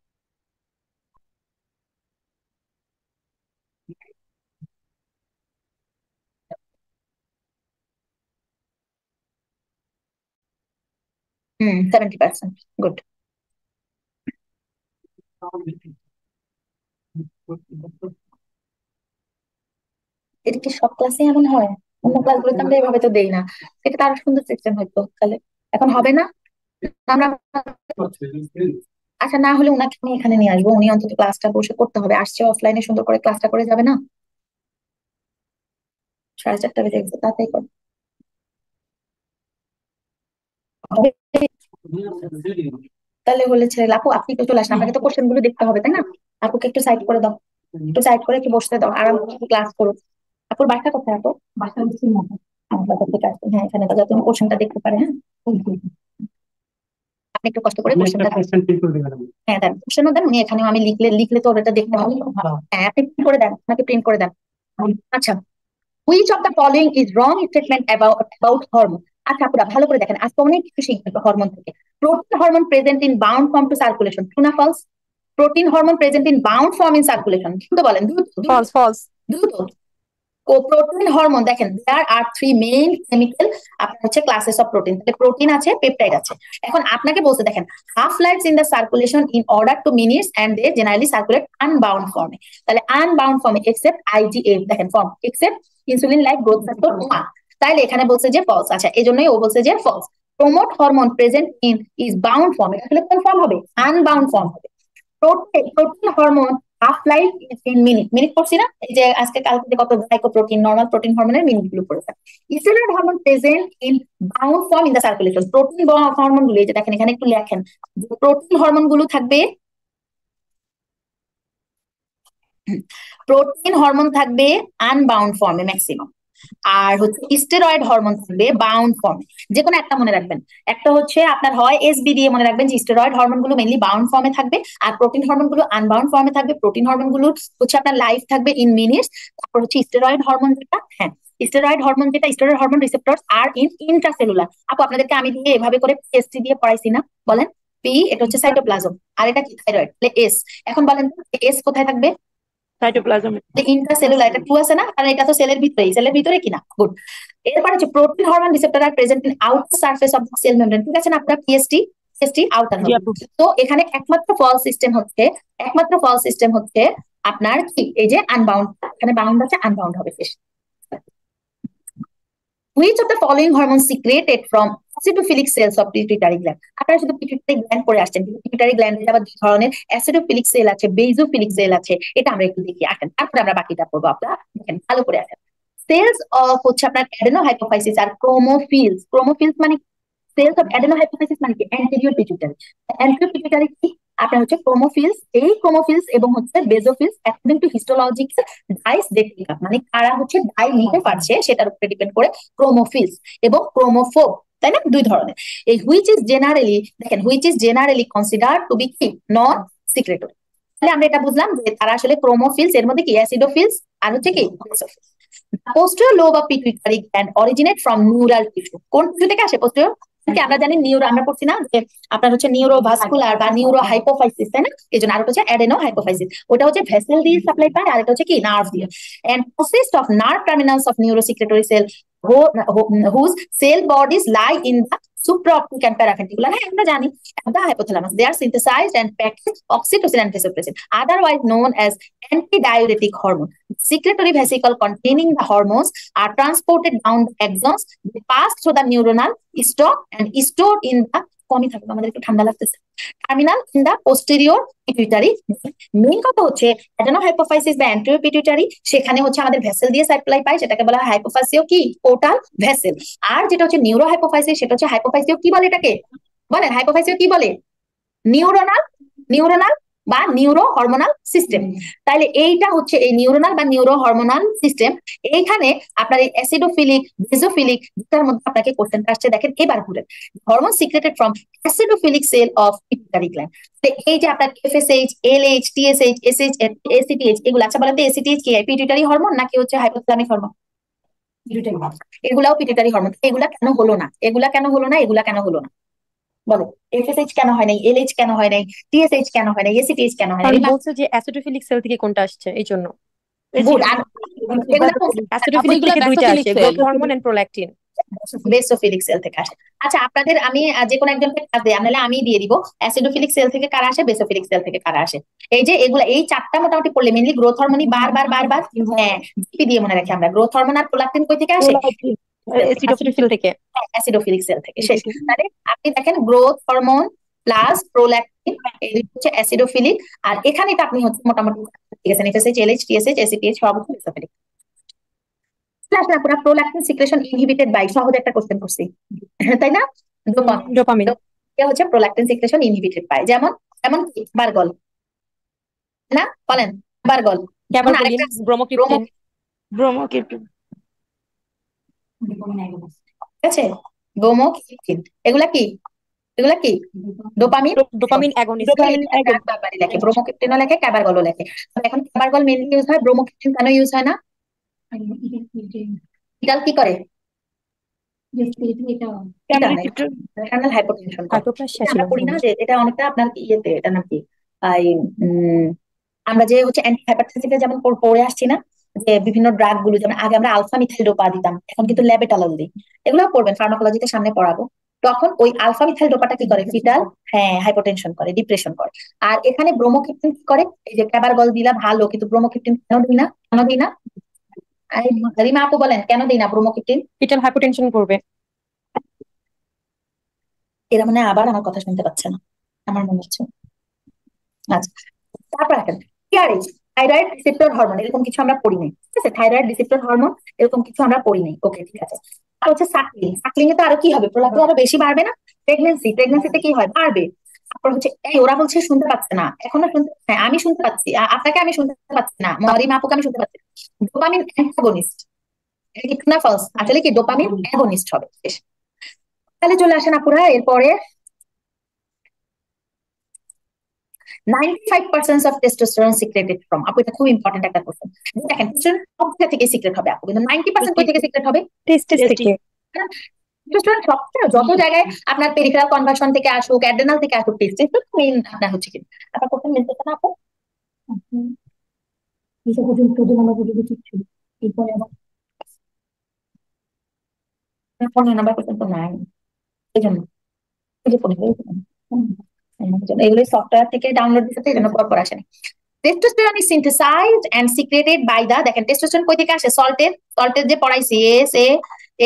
হুম, 70%। গুড। এটা কি সব ক্লাসে এমন হয়? অন্য ক্লাসগুলোতে আমরা এভাবে তো দেই না। এটা তো আরো সুন্দর সিস্টেম হইতো তাহলে। এখন হবে না? আমরা, আচ্ছা না হলে উনাকে আমি এখানে নিয়ে আসবো, উনি অন্তত ক্লাসটা বসে করতে হবে। আসছে অফলাইনে সুন্দর করে ক্লাসটা করে যাবে না? 4:30 বেজে গেছে, তাড়াতাড়ি কর। হবে? তাহলে বলেছে আপু আপনি একটু চলে আসেন, আপনাকে তো কোশ্চেন গুলো দেখতে হবে তাই না? আপুকে একটু সাইড করে দাও, একটু সাইড করে একটু বসতে দাও, আরাম করে ক্লাস করো। আপুর বাসা কোথায় আপু? বাসা হচ্ছে আমার বাসা থেকে আসবে। হ্যাঁ, এখানে দাও যাতে তুমি কোশ্চেনটা দেখতে পারে। হ্যাঁ, আপনি একটু কষ্ট করে কোশ্চেনটা দেন। হ্যাঁ দেন, কোশ্চেনও দেন, উনি এখানেও আমি লিখলে লিখলে তো ওটা দেখতে হবে। হ্যাঁ, আপনি প্রিন্ট করে দেন, আপনাকে প্রিন্ট করে দেন। আচ্ছা, which of the following is wrong statement about hormone. আচ্ছা আপুরা ভালো করে দেখেন, আজকে অনেক কিছু শিখবেন হরমোন থেকে। Protein hormone present in bound form to circulation, true না false? Protein hormone present in bound form in circulation, দ্রুত বলেন, দ্রুত দ্রুত ফলস ফলস দ্রুত। প্রোটিন হরমোন দেখেন, there are three main chemical আপনার হচ্ছে ক্লাসেস অফ প্রোটিন। তাহলে প্রোটিন আছে, পেপটাইড আছে। এখন আপনাকে বলতে দেখেন, half lifes in the circulation in order to minutes and they generally circulate unbound ফর্মে। তাহলে আনবাউন্ড ফর্মে এক্সেপ্ট আইজিএফ, দেখেন form except insulin like growth factor 1। তাইলে এখানে বলছে যে ফলস। আচ্ছা এই জন্যই ও বলছে যে false. Promote hormone present in is bound form, এটা আসলে কোন ফর্ম হবে? আনবাউন্ড ফর্ম হবে। Protein hormone half life is in minute, minute পড়ছি না? এই যে আজকে কালকে কত গ্লাইকোপ্রোটিন, নরমাল প্রোটিন হরমোনের মিনিট গুলো পড়েছে। Steroid hormone present in bound form in the circulation. Protein hormone গুলো, এই যে দেখেন এখানে একটু লেখেন, প্রোটিন হরমোন গুলো থাকবে, প্রোটিন হরমোন থাকবে আনবাউন্ড ফর্মে ম্যাক্সিমাম, আর হচ্ছে স্টেরয়েড হরমোন থাকবে বাউন্ড ফর্মে। যে কোনো একটা মনে রাখবেন। একটা হচ্ছে আপনার হয় এসবি দিয়ে মনে রাখবেন যে স্টেরয়েড হরমোন গুলো মেইনলি বাউন্ড ফর্মে থাকবে, আর প্রোটিন হরমোন গুলো আনবাউন্ড ফর্মে থাকবে। প্রোটিন হরমোন গুলো হচ্ছে আপনার লাইফ থাকবে ইন মিনিটস। তারপর হচ্ছে স্টেরয়েড হরমোন যেটা, হ্যাঁ স্টেরয়েড হরমোন যেটা, steroid hormone receptors are in intracellular. আপু আপনাদেরকে আমি দিয়ে এভাবে করে পিএসটি দিয়ে পড়াইছি না? বলেন। পি এটা হচ্ছে সাইটোপ্লাজম, আর এটা কি থাইরয়েড, তাহলে এস। এখন বলেন এস কোথায় থাকবে? সাইটোপ্লাজম। ইন্ট্রাসেলুলার, এটা ট্রু আছে না? কারণ এটা তো সেলের ভিতরেই, সেলের ভিতরে কিনা, গুড। এরপর হচ্ছে protein hormone receptor are present in outer surface of cell membrane, ঠিক আছে না? আপনার পিএসটি আউটার জি হবে। আপু। তো এখানে একমাত্র ফলস সিস্টেম হচ্ছে আপনার কি, এই যে আনবাউন্ড, এখানে বাউন্ড আছে, আনবাউন্ড হবে শেষ। Which of the following hormones secreted from acidophilic cells of pituitary gland? আপনারা শুধু পিটুইটারি গ্ল্যান্ড পড়ে আসছেন, পিটুইটারি গ্ল্যান্ডে আবার দুই ধরনের অ্যাসিডোফিলিক সেল আছে, বেসোফিলিক সেল আছে। এটা আমরা একটু দেখি, আসেন তারপরে আমরা বাকিটা পড়বো। আপনারা দেখেন ভালো করে আসেন। সেলস অফ হচ্ছে আপনার অ্যাডেনোহাইপোফাইসিস আর ক্রোমোফিলস। ক্রোমোফিলস মানে সেলস অফ অ্যাডেনোহাইপোফাইসিস মানে কি? Anterior pituitary. অ্যান্টেরিয়র পিটুইটারি কি? আপনার হচ্ছে ক্রোমোফিলস। এই ক্রোমোফিলস এবং হচ্ছে বেসোফিলস অ্যাকর্ডিং টু হিস্টোলজিক্যাল ডাইস ডেটিকা, মানে কারা হচ্ছে ডাই নিতে পারছে সেটার উপরে ডিপেন্ড করে ক্রোমোফিলস এবং ক্রোমোফোব, তাই না? দুই ধরনের। এই হুইচ ইজ জেনারেলি, দেখেন which is generally consider to be কি নন সিক্রেটরি। তাহলে আমরা এটা বুঝলাম যে তারা আসলে ক্রোমোফিলস, এর মধ্যে কি অ্যাসিডোফিলস আর হচ্ছে কি basophils. Posterior lobe of pituitary gland originate from neural tissue. কোন টিস্যু থেকে আসে পোস্টেরিয়র? আমরা জানি নিউরো, আমরা পড়ছি না যে আপনার হচ্ছে নিউরোভাস্কুলার বা নিউরো হাইপোফাইসিস, তাই না? এই জন্য আর হচ্ছে অ্যাডেনো হাইপোফাইসিস, ওটা হচ্ছে ভেসেল দিয়ে সাপ্লাই পায়, আর এটা হচ্ছে কি নার্ভ দিয়ে। And consist of nerve terminals of neurosecretory cell whose cell bodies lie in the supraoptic and paraventricular, হ্যাঁ আমরা জানি, the hypothalamus. They are synthesized and packaged oxytocin and vasopressin, otherwise known as antidiuretic hormone. Secretory vesicle containing the hormones are transported down the axons. They pass through the neuronal stalk and stored in the কমই থাকবে, আমাদের একটু ঠান্ডা লাগতেছে, terminal in the posterior pituitary. Main কথা হচ্ছে অ্যাডেনোহাইপোফাইসিস বা অ্যান্টেরিয়র পিটুইটারি, সেখানে হচ্ছে আমাদের ভেসেল দিয়ে সাপ্লাই পায়, সেটাকে বলা হয় হাইপোফাইসিও কি পোর্টাল ভেসেল। আর যেটা হচ্ছে নিউরো হাইপোফাইসিস, সেটা হচ্ছে হাইপোফাইসিও কি বলে, এটাকে বলেন হাইপোফাইসিও কি বলে? নিউরোনাল বা নিউরো হরমোনাল সিস্টেম। তাহলে এইটা হচ্ছে এই নিউরোনাল বা নিউরো হরমোনাল সিস্টেম। এইখানে আপনার এই অ্যাসিডোফিলিক বেসোফিলিক যেটার মধ্যে আপনাকে কোশ্চেনটা আসছে, দেখেন এবার ঘুরে, hormone secreted from acidophilic cell of pituitary gland. এই যে আপনার FSH, LH, TSH, SH, ACTH, এগুলো আচ্ছা বলেন তো এসিটিএইচ কি পিটুইটারি হরমোন নাকি হচ্ছে হাইপোথ্যালামিক হরমোন? এগুলাও পিটুইটারি হরমোন। এগুলা কেন হলো না, এগুলা কেন হলো না, এগুলা কেন হলো না বলো? এফএসএইচ কেন হয় নাই, এলএইচ কেন হয় নাই, টিএসএইচ কেন হয় নাই, এসিটিএইচ কেন হয় নাই? কারণ বলছে যে অ্যাসিডোফিলিক সেল থেকে কোনটা আসছে, এই জন্য। গুড। আর এগুলা অ্যাসিডোফিলিক থেকে দুইটা আসে, growth hormone and prolactin. Basophilic cell থেকে আসে। আচ্ছা আপনাদের আমি যে কোনো একজনকে কাজ দেই, নাহলে আমি দিয়ে দিব, অ্যাসিডোফিলিক সেল থেকে কারা আসে, বেসোফিলিক সেল থেকে কারা আসে। এই যে এগুলা, এই চারটা মোটামুটি পড়লে মেইনলি গ্রোথ হরমোনই বারবার, হ্যাঁ জিপি দিয়ে মনে রাখি আমরা। গ্রোথ হরমোন আর প্রোল্যাকটিন কই থেকে আসে? অ্যাসিডোফিল থেকে। অ্যাসিডোফিলিক সেল থেকে। শেষ। তাহলে আপনি দেখেন গ্রোথ হরমোন প্লাস প্রোল্যাকটিন, এই হচ্ছে অ্যাসিডোফিলিক। আর এখানে তো আপনি হচ্ছে মোটামুটি ঠিক আছে, এফএসএইচ, এলএইচ, টিএসএইচ, এসিটিএইচ সব হচ্ছে বেসোফিলিক। আসলে পুরো প্রোল্যাকটিন সিক্রেশন ইনহিবিটেড বাই, সহজ একটা কোশ্চেন করছি তাই না? ডোপামিন। এটা হচ্ছে প্রোল্যাকটিন সিক্রেশন ইনহিবিটেড বাই, যেমন যেমন কি বারগল না, বলেন বারগল, ক্যাবারগোলিন, ব্রোমোক্রিপ্টিন। ব্রোমোক্রিপ্টিন। ঠিক আছে, ব্রোমোক্রিপ্টিন, এগুলা কি, এগুলা কি ডোপামিন অ্যাগনিস্ট। লেখে, ব্রোমোক্রিপ্টিনও লেখে, ক্যাবারগলও লেখে। এখন ক্যাবারগল মেইনলি ইউজ হয়, ব্রোমোক্রিপ্টিন কেন ইউজ হয় না? ফিটাল কি করে? কেন ফিটাল রিসিপ্টর ম্যাটারনাল হাইপোটেনশন করে। হাইপোপ্লাসিয়া এটা ছিল আমরা পড়ি মনে না হয়। যে এটা অনেকটা আপনার ইয়েতে, এটা নাকি এই আমরা যে হচ্ছে অ্যান্টি হাইপারটেনসিভে যেমন পড়ে আসছি না, যে বিভিন্ন ড্রাগ গুলো, যেমন আগে আমরা আলফা মিথাইল ডোপা দিতাম, এখন কিন্তু ল্যাবেটালল দিই। এগুলো পড়বেন, ফার্মাকোলজিতে সামনে পড়াবো। তখন ওই আলফা মিথাইল ডোপাটা কি করে? ফিটাল, হ্যাঁ, হাইপোটেনশন করে, ডিপ্রেশন করে। আর এখানে ব্রোমোক্রিপ্টিন কি করে? এই যে ক্যাবারগল দিলা ভালো, কিন্তু ব্রোমোক্রিপ্টিন কেন দিই না? কেন দিই না? এই রিমা আপু বলেন কেন দিই না ব্রোমোক্রিপ্টিন? ফিটাল হাইপোটেনশন করবে। এরা মানে আবার আমার কথা শুনতে পাচ্ছে না, আমার মনে হচ্ছে। আচ্ছা, তারপর এখন টিআরএইচ, থাইরয়েড রিসেপ্টর হরমোন, এরকম কিছু আমরা পড়ি নাই, ঠিক আছে? থাইরয়েড রিসেপ্টর হরমোন এরকম কিছু আমরা পড়ি নাই, ওকে ঠিক আছে। আর হচ্ছে সাকলিং, সাকলিং এ তো আরো কি হবে? প্রলাপ্তি আরো বেশি বাড়বে না? প্রেগনেন্সিতে কি হয়? বাড়বে। তারপর হচ্ছে এই ওরা বলছে শুনতে পাচ্ছে না, এখনো শুনতে, হ্যাঁ আমি শুনতে পাচ্ছি, আপনাকে আমি শুনতে পাচ্ছি না, মরিম আপুকে আমি শুনতে পাচ্ছি না। ডোপামিন অ্যান্টাগনিস্ট, এটা কি ট্রু না ফলস? আসলে কি ডোপামিন অ্যাগনিস্ট হবে। বেশ, তাহলে চলে আসেন আপুরা এরপরে। 95% অফ টেস্টোস্টেরন সিক্রেটেড ফ্রম, আপু এটা খুব ইম্পর্টেন্ট একটা কোশ্চেন। দেখেন টেস্টোস্টেরন সব জায়গা থেকে সিক্রেট হবে আপু, কিন্তু 90% কই থেকে সিক্রেট হবে? টেস্টিস থেকে। টেস্টোস্টেরন সবচেয়ে যত জায়গায় আপনার পেরিফেরাল কনভার্সন থেকে আসুক, অ্যাড্রেনাল থেকে আসুক, টেস্টোস্টেরন মেইন আপনার হচ্ছে কি। আপনার কোশ্চেন মিলতেছে না আপু? কিসে পর্যন্ত আমরা পর্যন্ত ঠিক ছিল, এরপরে আবার 15 নাম্বার কোশ্চেন তো নাই, এই জন্য এই যে 15 এগুলো সফটওয়্যার থেকে ডাউনলোড দিতে, এই জন্য পর আসেনি। Testosterone is synthesized and secreted by the, দেখেন টেস্টোস্টেরন কই থেকে আসে? সল্টের যে পড়াইছি এস এ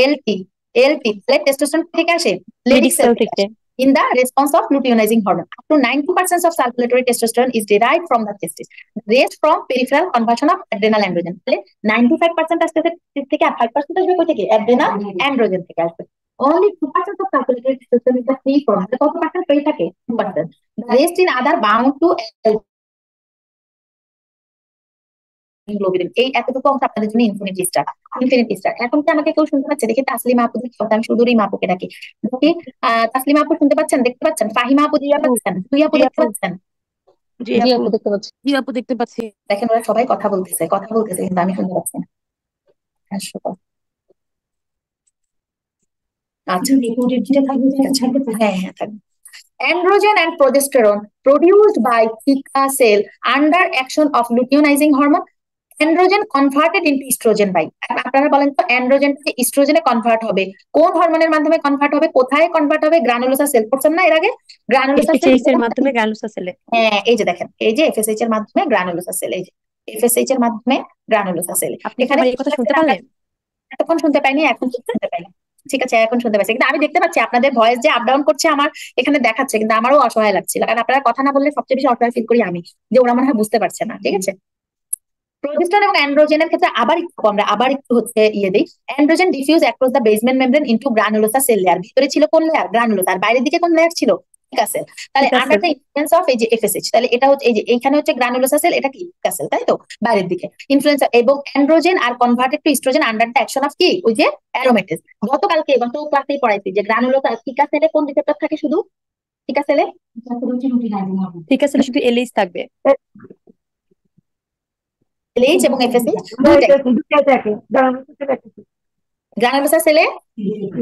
এল টি এল টি, তাহলে টেস্টোস্টেরন কই থেকে আসে? লেডিক লেডিক সেল সেল থেকে থেকে। আসে। In the response of luteinizing hormone, up to 90% of circulatory testosterone is derived from the testis. The rest from peripheral conversion of adrenal androgen. তাহলে 95% আসতেছে testis থেকে, আর 5% আসবে কই থেকে? Adrenal androgen থেকে আসবে। Only 2% of circulatory testosterone is the free form. কত পার্সেন্ট ফ্রি থাকে? 2%. The rest in other bound to globulin. এই এতটুকু অংশ আপনাদের জন্য ইনফিনিটি স্টার, ইনফিনিটি স্টার। এখন কি আমাকে কেউ শুনতে পাচ্ছে? দেখি তাসলিমা আপু দেখতে পাচ্ছেন, আমি সুদূরী আপুকে ডাকি, দেখি তাসলিমা আপু শুনতে পাচ্ছেন, দেখতে পাচ্ছেন? ফাহিমা আপু দেখতে পাচ্ছেন? তুই আপু দেখতে পাচ্ছেন? জি জি আপু আপু দেখতে পাচ্ছি। জি আপু দেখতে পাচ্ছি। দেখেন ওরা সবাই কথা বলতেছে, কথা বলতেছে, কিন্তু আমি শুনতে পাচ্ছি না। হাস্যকর। আচ্ছা হ্যাঁ হ্যাঁ থাকবে। Androgen and progesterone produced by theca cell under action of luteinizing hormone. Androgen converted into estrogen by, আপনারা বলেন তো অ্যান্ড্রোজেন থেকে ইস্ট্রোজেনে কনভার্ট হবে কোন হরমোনের মাধ্যমে কনভার্ট হবে? কোথায় কনভার্ট হবে? গ্রানুলোসার সেল, পড়ছেন না এর আগে? গ্রানুলোসার সেল, এফএসএইচ এর মাধ্যমে গ্রানুলোসা সেলে। হ্যাঁ এই যে দেখেন, এই যে এফএসএইচ এর মাধ্যমে গ্রানুলোসার সেল, এই যে এফএসএইচ এর মাধ্যমে গ্রানুলোসার সেল। আপনি কি এখানে আমার এই কথা শুনতে পারলেন? এতক্ষণ শুনতে পাইনি, এখন শুনতে পাই। ঠিক আছে এখন শুনতে পাচ্ছি, কিন্তু আমি দেখতে পাচ্ছি আপনাদের ভয়েস যে আপ ডাউন করছে আমার এখানে দেখাচ্ছে, কিন্তু আমারও অসহায় লাগছিল, কারণ আপনারা কথা না বললে সবচেয়ে বেশি অসহায় ফিল করি আমি, যে ওরা মনে হয় বুঝতে পারছে না। ঠিক আছে, প্রোজেস্টেরন এবং অ্যান্ড্রোজেনের ক্ষেত্রে আবার একটু হচ্ছে ইয়ে দিই। Androgen diffuse across the basement membrane into granulosa cell layer, ভিতরে ছিল কোন লেয়ার? গ্রানুলোসা, আর বাইরের দিকে কোন লেয়ার ছিল? Theca cell. তাহলে theca under cell. The influence of এই যে এফএসএইচ, তাহলে এটা হচ্ছে এই যে এইখানে হচ্ছে গ্রানুলোসা সেল, এটা কি থিকা সেল, তাই তো? বাইরের দিকে ইনফ্লুয়েন্স, এবং androgen are converted to estrogen under the action of কি? ওই যে অ্যারোমেটেজ। গত ক্লাসেই পড়াইছি যে গ্রানুলোসা থিকা সেলে কোন রিসেপ্টর থাকে? শুধু থিকা সেলে, থিকা সেলে শুধু এলএইচ থাকবে। এলএইচ এবং এফএসএইচ দুইটাই। গ্রানুলোসা সেলে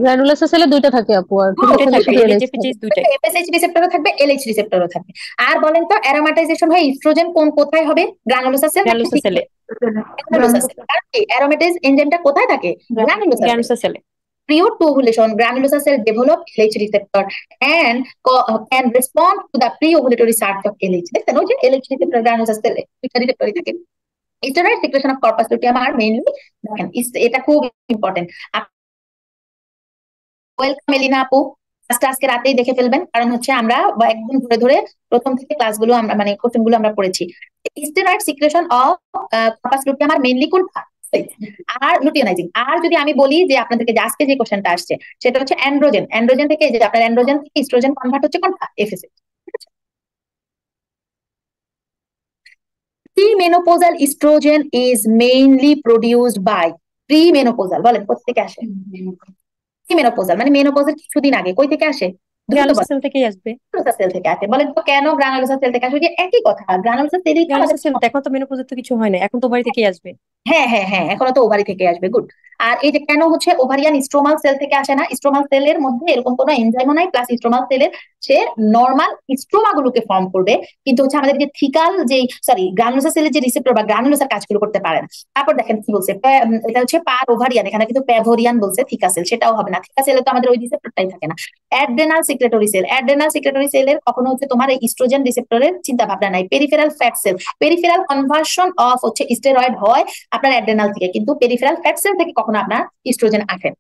গ্রানুলোসা সেলে দুইটা থাকে আপু, আর ঠিক দুইটাই আছে থাকবে, শুধু এলএইচ এলএইচ থাকে। এফএসএইচ দুইটাই। এফএসএইচ রিসেপ্টরও থাকবে, এলএইচ রিসেপ্টরও থাকবে। আর বলেন তো অ্যারোমাটাইজেশন হয় ইস্ট্রোজেন কোথায় হবে? গ্রানুলোসা সেল নাকি গ্রানুলোসা সেলে। Granulosa cell? কারণ কি অ্যারোমেটাইজ এনজাইমটা কোথায় থাকে? Granulosa cell. গ্রানুলোসা সেলে। Prior to ovulation, granulosa cell develop LH receptor and can respond to the pre-ovulatory surge of LH. দেখছেন ওই যে LH receptor granulosa cell দুইটা রিসেপ্টরই থাকে। Steroid secretion of corpus luteum are mainly দেখেন, এটা খুব ইম্পর্টেন্ট। ওয়েলকাম এলিনা আপু, আজকে রাতেই দেখে ফেলবেন, কারণ হচ্ছে আমরা একদম ধরে ধরে প্রথম থেকে ক্লাসগুলো আমরা মানে কোশ্চেন গুলো আমরা পড়েছি। Steroid secretion of corpus luteum are mainly কোনটা? আর লুটিয়ানাইজিং। আর যদি আমি বলি যে আপনাদেরকে যে আজকে যে কোশ্চেনটা আসছে সেটা হচ্ছে অ্যান্ড্রোজেন, অ্যান্ড্রোজেন থেকে যে আপনার অ্যান্ড্রোজেন থেকে ইস্ট্রোজেন কনভার্ট হচ্ছে কোনটা? FSH. Premenopausal estrogen is mainly produced by, premenopausal বলেন কোথা থেকে আসে? প্রিমেনোপজাল মানে মেনোপজের কিছুদিন আগে, কই থেকে আসে? গ্রানুলোসা সেল থেকেই আসবে। গ্রানুলোসা সেল থেকে আসে। বলেন তো কেন গ্রানুলোসা সেল থেকে আসে? ওই যে একই কথা, গ্রানুলোসা সেলই তো গ্রানুলোসা আমাদের সেল, এখন তো মেনোপজের তো কিছু হয় না, এখন তো বাড়ি থেকেই আসবে। হ্যাঁ হ্যাঁ হ্যাঁ, এখনো তো ওভারি থেকে আসবে, গুড। আর এই যে কেন হচ্ছে ওভারিয়ান স্ট্রোমাল সেল থেকে আসে না, স্ট্রোমাল সেলের মধ্যে এরকম কোনো এনজাইমও নাই, প্লাস স্ট্রোমাল সেলের সে নর্মাল স্ট্রোমা গুলোকে ফর্ম করবে, কিন্তু হচ্ছে আমাদের যে থিকাল যে সরি গ্রানুলোসার সেলের যে রিসেপ্টর বা গ্রানুলোসার কাজগুলো করতে পারে না। তারপর দেখেন কি বলছে, এটা হচ্ছে পার ওভারিয়ান, এখানে কিন্তু প্যাভোরিয়ান বলছে, থিকা সেল সেটাও হবে না, থিকা সেলে তো আমাদের ওই রিসেপ্টরটাই থাকে না। Adrenal secretory cell, adrenal secretory সেলের কখনো হচ্ছে তোমার এই ইস্ট্রোজেন রিসেপ্টরের চিন্তা ভাবনা নাই। Peripheral fat sell, peripheral conversion of হচ্ছে স্টেরয়েড হয় আপনার অ্যাড্রেনাল থেকে, কিন্তু পেরিফেরাল ফ্যাট সেল থেকে কখনো আপনার ইস্ট্রোজেন আসে।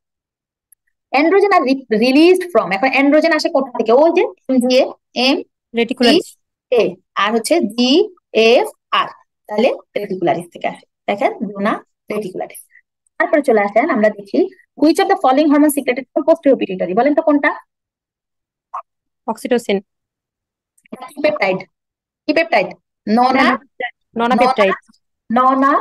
অ্যান্ড্রোজেন আর রিলিজড ফ্রম, এখন অ্যান্ড্রোজেন আসে কোথা থেকে, ওই যে এমজিএ, এম জি রেটিকুলারিস। এ, আর হচ্ছে জি এফ আর, তাহলে রেটিকুলারিস থেকে আসে। দেখেন জোনা রেটিকুলারিস। তারপরে চলে আসেন আমরা দেখি which of the following hormone secreted from posterior pituitary, বলেন তো কোনটা? অক্সিটোসিন। কি পেপটাইড, কি পেপটাইড? ননা, ননা ননা, পেপটাইড। ননা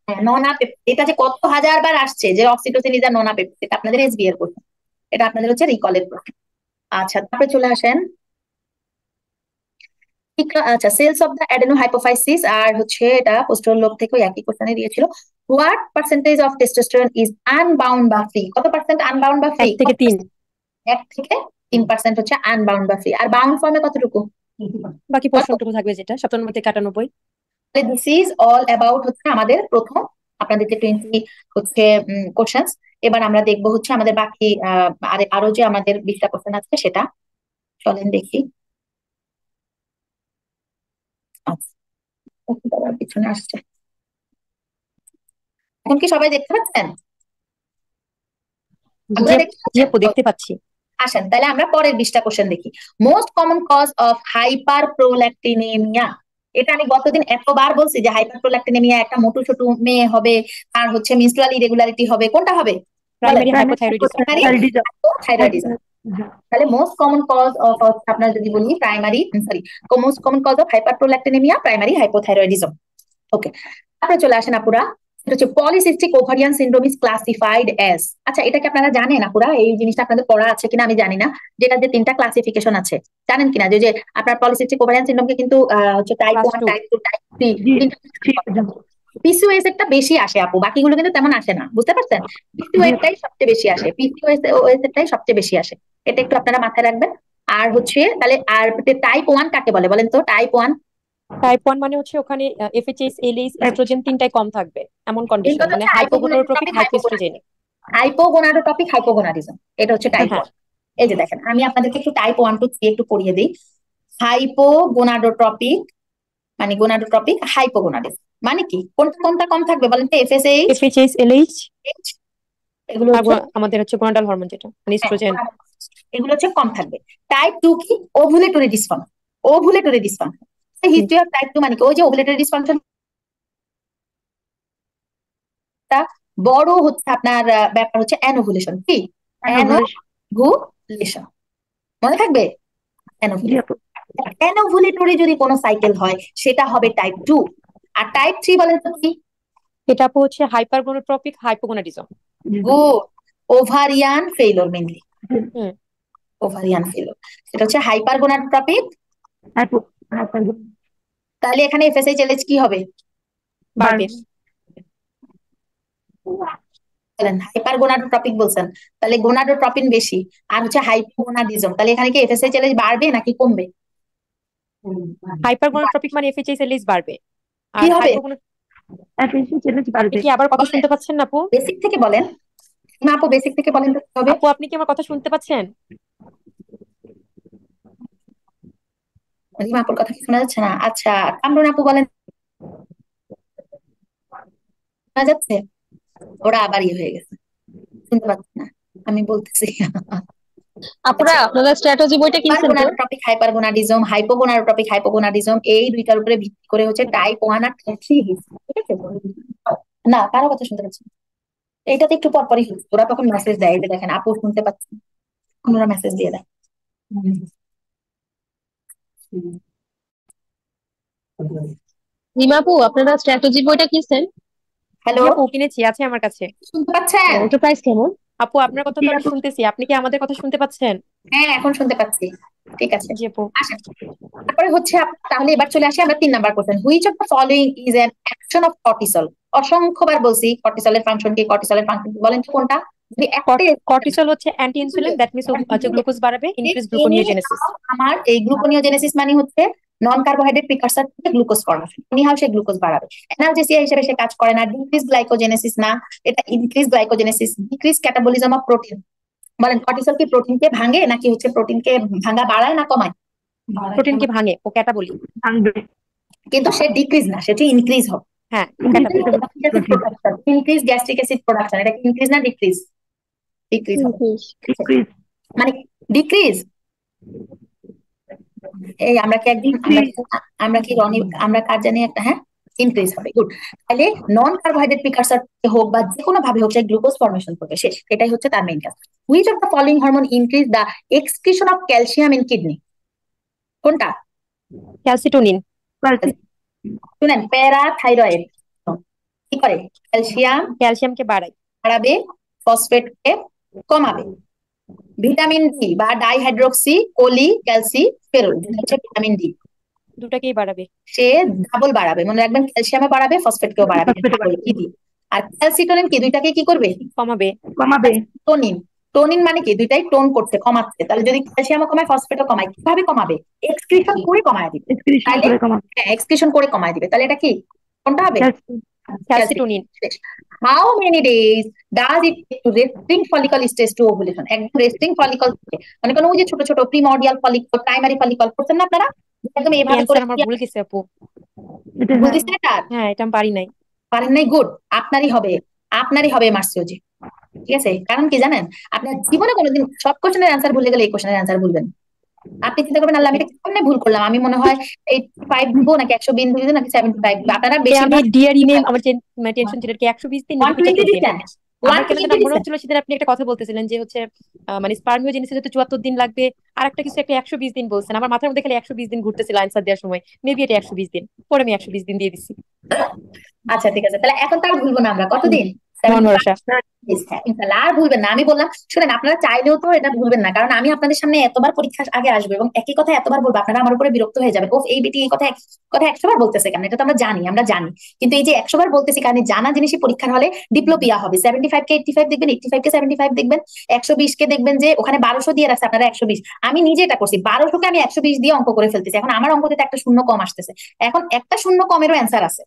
হ্যাঁ, ননা পেপটাইড। এটা যে কত হাজার বার আসছে যে অক্সিটোসিন ইজ আ ননা পেপটাইড, এটা আপনাদের এসবি এর প্রশ্ন, এটা আপনাদের হচ্ছে রিকলের প্রশ্ন। আচ্ছা তারপরে চলে আসেন, আচ্ছা সেলস অফ দ্য অ্যাডেনোহাইপোফাইসিস, আর হচ্ছে এটা পোস্টাল লোব থেকে একই কোশ্চেনে দিয়েছিল। What percentage of testosterone is unbound বা ফ্রি, কত পার্সেন্ট আনবাউন্ড বা ফ্রি? 1 থেকে 3। 1 থেকে 3% হচ্ছে আনবাউন্ড বা ফ্রি, আর বাউন্ড ফর্মে কতটুকু? বাকি কত? পোর্শনটুকু থাকবে যেটা 97 থেকে 98। দিস ইজ অল অ্যাবাউট হচ্ছে আমাদের প্রথম আপনাদের যে 20 হচ্ছে কোশ্চেন্স। এবার আমরা দেখবো হচ্ছে আমাদের বাকি আরো যে আমাদের 20টা কোশ্চেন আছে সেটা, চলেন দেখি। আচ্ছা একটু দাঁড়াও, পিছনে আসছে, এখন কি সবাই দেখতে পাচ্ছেন? জি আপনারা দেখতে জি পাচ্ছেন আপু, তো? দেখতে পাচ্ছি। আসেন তাহলে আমরা পরের 20টা কোশ্চেন দেখি। Most common cause of hyper prolactinaemia, এটা আমি গতদিন এতবার বলছি যে হাইপার প্রোল্যাক্টিনেমিয়া একটা মোটু ছোটু মেয়ে হবে, আর হচ্ছে মেনস্ট্রুয়াল ইরেগুলারিটি হবে, কোনটা হবে বলেন? Primary hypothyroidism. Primary hypothyroidism. তাহলে মোস্ট কমন কজ অফ, আপনার যদি বলি primary sorry, most common cause of hyper prolactinaemia primary hypothyroidism. Okay, তারপরে চলে আসেন আপুরা, এটা হচ্ছে polycystic ovarian syndrome is classified as, আচ্ছা এটা কি আপনারা জানেন আপুরা, এই জিনিসটা আপনাদের পড়া আছে কিনা আমি জানি না, যেটা যে 3টা ক্লাসিফিকেশন আছে জানেন কিনা, যে যে আপনার পলিসিস্টিক ওভারিয়ান সিনড্রোমকে কিন্তু হচ্ছে টাইপ ক্লাস 1, 2। টাইপ 2, টাইপ 3 জি তিনটা। ঠিক আছে। পিসিওএস একটা বেশি আসে আপু, বাকিগুলো কিন্তু তেমন আসে না, বুঝতে পারছেন? পিসিওএস টাই সবচেয়ে বেশি আসে, পিসিওএস টাই সবচেয়ে বেশি আসে, এটা একটু আপনারা মাথায় রাখবেন। আর হচ্ছে তাহলে আর টাইপ 1 কাকে বলে বলেন তো, টাইপ 1? টাইপ 1 মানে হচ্ছে ওখানে এফএচএইচ, এলএইচ, এস্ট্রোজেন তিনটাই কম থাকবে এমন কন্ডিশন, এইগুলো মানে হচ্ছে হাইপোগোনাডোট্রপিক, হাইপোগোনাডোট্রপিক হাইপোএস্ট্রোজেনিক। হাইপোগোনাডোট্রপিক হাইপোগোনাডিজম, এটা হচ্ছে টাইপ হ্যাঁ। 1। এই যে দেখেন আমি আপনাদেরকে একটু টাইপ 1 2 3 একটু পড়িয়ে দিই। হাইপোগোনাডোট্রপিক মানে গোনাডোট্রপিক, হাইপোগোনাডিজম মানে কি, কোনটা কোনটা কম থাকবে বলেন তো? এফএসএইচ, এফএচএইচ, এলএইচ, এগুলো আর হচ্ছে আমাদের হচ্ছে গোনাডাল হরমোন যেটা মানে হ্যাঁ, ইস্ট্রোজেন। এগুলো হচ্ছে কম থাকবে। টাইপ 2 কি? Ovulatory dysfunction, ovulatory dysfunction. History of type 2 মানে কি, ওই যে ওভুলেটরি ডিসফাংশন বড় হচ্ছে আপনার ব্যাপার হচ্ছে অ্যানোভুলেশন, কি অ্যানোভুলেশন, মনে থাকবে? জি আপু। অ্যানোভুলেটরি যদি কোনো সাইকেল হয় সেটা হবে টাইপ 2। আর টাইপ 3 বলেন তো কি? এটা আপু হচ্ছে hypergonadotropic hypogonadism. Good, ovarian failure mainly, হুম। ওভারিয়ান ফেইলর, সেটা হচ্ছে হাইপারগোনাডোট্রপিক। আপু তাহলে এখানে এফএসএইচ এলএইচ কি হবে বাড়বে। বলেন? হাইপারগোনাডোট্রপিক বলছেন, তাহলে গোনাডোট্রপিন বেশি, আর হচ্ছে হাইপোগোনাডিজম, তাহলে এখানে কি এফএসএইচ এলএইচ বাড়বে নাকি কমবে? হাইপারগোনাডোট্রপিক মানে এফএচএইচ, এলএইচ বাড়বে। কি আর হবে? এফিসিয়েন্সি চ্যালেঞ্জ বাড়বে। কি আবার কথা শুনতে পাচ্ছেন না আপু? বেসিক থেকে বলেন, সীমা আপু বেসিক থেকে বলেন তো কি হবে? আপু আপনি কি আমার কথা শুনতে পাচ্ছেন? রিমা আপুর কথা কি শোনা যাচ্ছে না? আচ্ছা কামরুন আপু বলেন, শোনা যাচ্ছে? ওরা আবার ইয়ে হয়ে গেছে, শুনতে পাচ্ছি না, আমি বলতেছি। আপুরা আচ্ছা, আপনারা স্ট্র্যাটেজি বইটা কিনছেন তো? হাইপারগোনাডোট্রপিক হাইপারগোনাডিজম, হাইপোগোনাডোট্রপিক হাইপোগোনাডিজম, এই দুইটার উপরে ভিত্তি করে হচ্ছে টাইপ 1 আর টাইপ 3 হয়েছে, ঠিক আছে? না কারো কথা শুনতে পাচ্ছি না। এইটাতে একটু পর পরই হচ্ছে, ওরা তখন মেসেজ দেয়, এই যে দেখেন আপু শুনতে পাচ্ছি, ওরা মেসেজ দিয়ে দেয়। রিমা আপু আপনারা স্ট্র্যাটেজি বইটা কিনছেন? হ্যালো, জি আপু কিনেছি, আছে আমার কাছে। শুনতে পাচ্ছেন? ওটার প্রাইস কেমন? আপু আপনার কথা জি তো আমি আপু। শুনতেছি, আপনি কি আমাদের কথা শুনতে পাচ্ছেন? হ্যাঁ, এখন শুনতে পাচ্ছি। ঠিক আছে, জি আপু। আসেন। তারপরে হচ্ছে তাহলে এবার চলে আসি আমরা 3 number question, which of the following is an action of cortisol. অসংখ্যবার বলছি কর্টিসলের ফাংশন কি, কর্টিসলের ফাংশন কি, বলেন তো কোনটা? যদি একটা কর্টিসল হচ্ছে অ্যান্টি ইনসুলিন, দ্যাট মিনস হচ্ছে গ্লুকোজ বাড়াবে, ইনক্রিজ গ্লুকোনিওজেনেসিস। আমার এই গ্লুকোনিওজেনেসিস মানে হচ্ছে নন কার্বোহাইড্রেট প্রিকারসর থেকে গ্লুকোজ ফর্মেশন, এনিহাউ সে গ্লুকোজ বাড়াবে। অ্যানালজেসিয়া হিসেবে সে কাজ করে না, ডিক্রিজ গ্লাইকোজেনেসিস না, এটা increase glycogenesis, decrease catabolism of protein. বলেন কর্টিসল কি প্রোটিনকে ভাঙে নাকি হচ্ছে প্রোটিনকে ভাঙা বাড়ায় না কমায়? প্রোটিনকে ভাঙে, ও ক্যাটাবলি। ভাঙবে। কিন্তু সে ডিক্রিজ না, সেটি ইনক্রিজ হবে। হ্যাঁ, ও ক্যাটাবলি। Protein. Increase gastric acid production, এটা ইনক্রিজ না ডিক্রিজ? ডিক্রিজ হবে। ডিক্রিজ। মানে ডিক্রিজ। এই আমরা কি একদিন ডিক্রিজ। আমরা কি রনি আমরা কার জানি একটা, হ্যাঁ, ইনক্রিজ হবে, গুড। তাহলে নন কার্বোহাইড্রেট প্রিকারসর হোক বা যে কোনো ভাবে হোক সে গ্লুকোজ ফর্মেশন করবে, শেষ, এটাই হচ্ছে তার মেইন কাজ। Which of the following hormone increase the excretion of calcium in kidney? কোনটা? ক্যালসিটোনিন। শুনেন, প্যারাথাইরয়েড কি করে? ক্যালসিয়াম ক্যালসিয়ামকে বাড়ায়। বাড়াবে, ফসফেটকে কমাবে। ভিটামিন ডি বা ডাইহাইড্রোক্সি কোলি ক্যালসি ফেরল, হচ্ছে ভিটামিন ডি, দুটাকেই বাড়াবে। সে ডাবল বাড়াবে, মনে রাখবেন, ক্যালসিয়ামে বাড়াবে, ফসফেটকেও বাড়াবে, ফসফেটে ডাবল কি দিয়ে। আর ক্যালসিটোনিন কি দুইটাকে কি করবে? কমাবে। কমাবে। টোনিন। টোনিন মানে কি দুইটাই টোন করছে, কমাচ্ছে। তাহলে যদি ক্যালসিয়ামও কমায় ফসফেটও কমায়, কিভাবে কমাবে? এক্সক্রিশন করে কমায় দিবে। এক্সক্রিশন তাহলে করে কমাবে। হ্যাঁ, এক্সক্রিশন করে কমায় দিবে। তাহলে এটা কি, কোনটা হবে? Calcitonin. How many days does it take to resting follicle stage to ovulation? একদম রেস্টিং ফলিকল থেকে, মানে কোন ওই যে ছোট ছোট প্রিমর্ডিয়াল ফলিকল, প্রাইমারি ফলিকল করছেন না আপনারা, একদম এই এভাবে করে অ্যান্সার আমার ভুল গেছে আপু। ভুল দিচ্ছেন এটা? হ্যাঁ, এটা আমি পারি নাই। পারেন নাই, গুড। আপনারই হবে, আপনারই হবে মার্সিওজি। ঠিক আছে, কারণ কি জানেন, আপনার জীবনে কোনোদিন সব কোশ্চেনের অ্যান্সার ভুলে গেলে এই কোশ্চেনের অ্যান্সার ভুলবেন। আপনি চিন্তা করবেন, আল্লাহ আমি এটা কেমনে ভুল করলাম, আমি মনে হয় 85 দিব নাকি 100 দিব নাকি 75 দিব। আপনারা আমি বেশিরভাগ ডিয়ারি নেম, আমার টেনশন ছিল কি 120 দিন নাকি 120 75 দিন। দিচ্ছেন, আমার কেন 120 যেন মনে দিচ্ছেন। হচ্ছিল সেদিন আপনি একটা কথা বলতেছিলেন যে হচ্ছে মানে স্পার্মিওজেনেসিস হতে 74 দিন লাগবে, আর একটা কিছু একটা 120 দিন বলছেন। আমার মাথার মধ্যে খালি 120 দিন ঘুরতেছিল অ্যান্সার দেওয়ার সময়, মেবি এটা 120 দিন। পরে আমি 120 দিন দিয়ে দিছি। আচ্ছা ঠিক আছে, তাহলে এখন তো আর ভুলবো না আমরা, কতদিন? মন ভরসা। হ্যাঁ, ইনশাআল্লাহ আর ভুলবেন না। আমি বললাম, শুনেন, আপনারা চাইলেও তো এটা ভুলবেন না, কারণ আমি আপনাদের সামনে এতবার পরীক্ষার আগে আসবো এবং একই কথা এতবার বলবো, আপনারা আমার উপরে বিরক্ত হয়ে যাবে, ও এই বেটি এই কথা কথা 100 বার বলতেছে কেন? এটা তো আমরা জানি, আমরা জানি। কিন্তু এই যে 100 বার বলতেছি, কারণ এই জানা জিনিসই পরীক্ষার হলে ডিপ্লোপিয়া হবে। 75 কে 85 দেখবেন, 85 কে 75 দেখবেন, 120 কে দেখবেন যে ওখানে 1200 দিয়ে রাখছে, আপনারা 120। আমি নিজে এটা করছি, 1200 কে আমি 120 দিয়ে অঙ্ক করে ফেলতেছি। এখন আমার অঙ্কতে একটা শূন্য কম আসতেছে, এখন একটা শূন্য কমেরও অ্যান্সার আছে,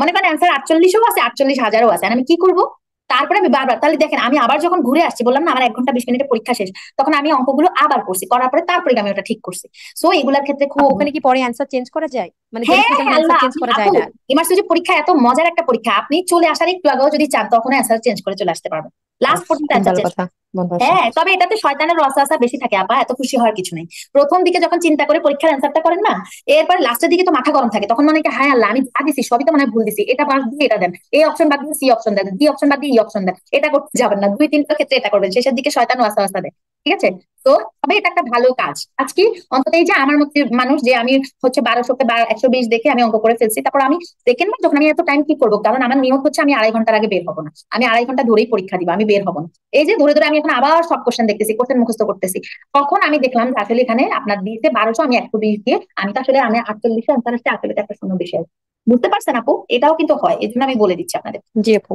মনে করেন অ্যান্সার 48ও আছে, 48,000ও আছে, আর আমি কি করবো? তারপরে আমি বারবার, তাহলে দেখেন আমি আবার যখন ঘুরে আসছি, বললাম না আমার 1 ঘন্টা 20 মিনিটের পরীক্ষা শেষ, তখন আমি অঙ্কগুলো আবার করছি, করার পরে তারপরে আমি ওটা ঠিক করছি। সো এগুলোর ক্ষেত্রে খুব, ওখানে কি পরে অ্যান্সার চেঞ্জ করা যায়? মানে হ্যাঁ ভেরিফিকেশন হ্যাঁ, অ্যান্সার আল্লাহ, চেঞ্জ করা যায় আপু না? ইমার্সিটি পরীক্ষা এত মজার একটা পরীক্ষা, আপনি চলে আসার একটু আগেও যদি চান তখন অ্যান্সার চেঞ্জ করে চলে আসতে পারবেন, লাস্ট পর্যন্ত খুব অ্যান্সার ভালো চেঞ্জ। কথা, মন ভরসা। হ্যাঁ, তবে এটাতে শয়তানের রসআসা বেশি থাকে আপা, এত খুশি হওয়ার কিছু নেই। প্রথম দিকে যখন চিন্তা করে পরীক্ষার অ্যান্সারটা করেন না, এরপর লাস্টের দিকে তো মাথা গরম থাকে, তখন মনে হয় হ্যাঁ আল্লাহ আমি যা দিছি সবই তো মনে হয় ভুল দিছি, এটা বাদ দিয়ে এটা দেন, এই অপশন বাদ দিয়ে সি অপশন দেন, ডি অপশন বাদ দিয়ে ই অপশন দেন, এটা করতে যাবেন না, 2-3টা ক্ষেত্রে এটা করবেন, শেষের দিকে শয়তান ওয়াসওয়াসা দেয়। ঠিক আছে, তো তবে এটা একটা ভালো কাজ। আজকে অন্তত এই যে আমার মধ্যে মানুষ, যে আমি হচ্ছে 1200 কে 120 দেখে আমি অঙ্ক করে ফেলছি, তারপর আমি সেকেন্ড বার যখন আমি এত টাইম কি করবো, কারণ আমার নিয়ম হচ্ছে আমি 2.5 ঘন্টার আগে বের হবো না, আমি 2.5 ঘন্টা ধরেই পরীক্ষা দিব, আমি বের হবো না। এই যে ধরে ধরে আমি এখন আবার সব কোশ্চেন দেখতেছি, কোশ্চেন মুখস্থ করতেছি, তখন আমি দেখলাম যে আসলে এখানে আপনার দিয়েছে 1200, আমি 120 দিয়ে, আমি তো আসলে আমি 48 অ্যান্সার আসছে, আসলে তো একটা শূন্য বেশি আছে। বুঝতে পারছেন আপু? এটাও কিন্তু হয়, এই জন্য আমি বলে দিচ্ছি আপনাদের, জি আপু।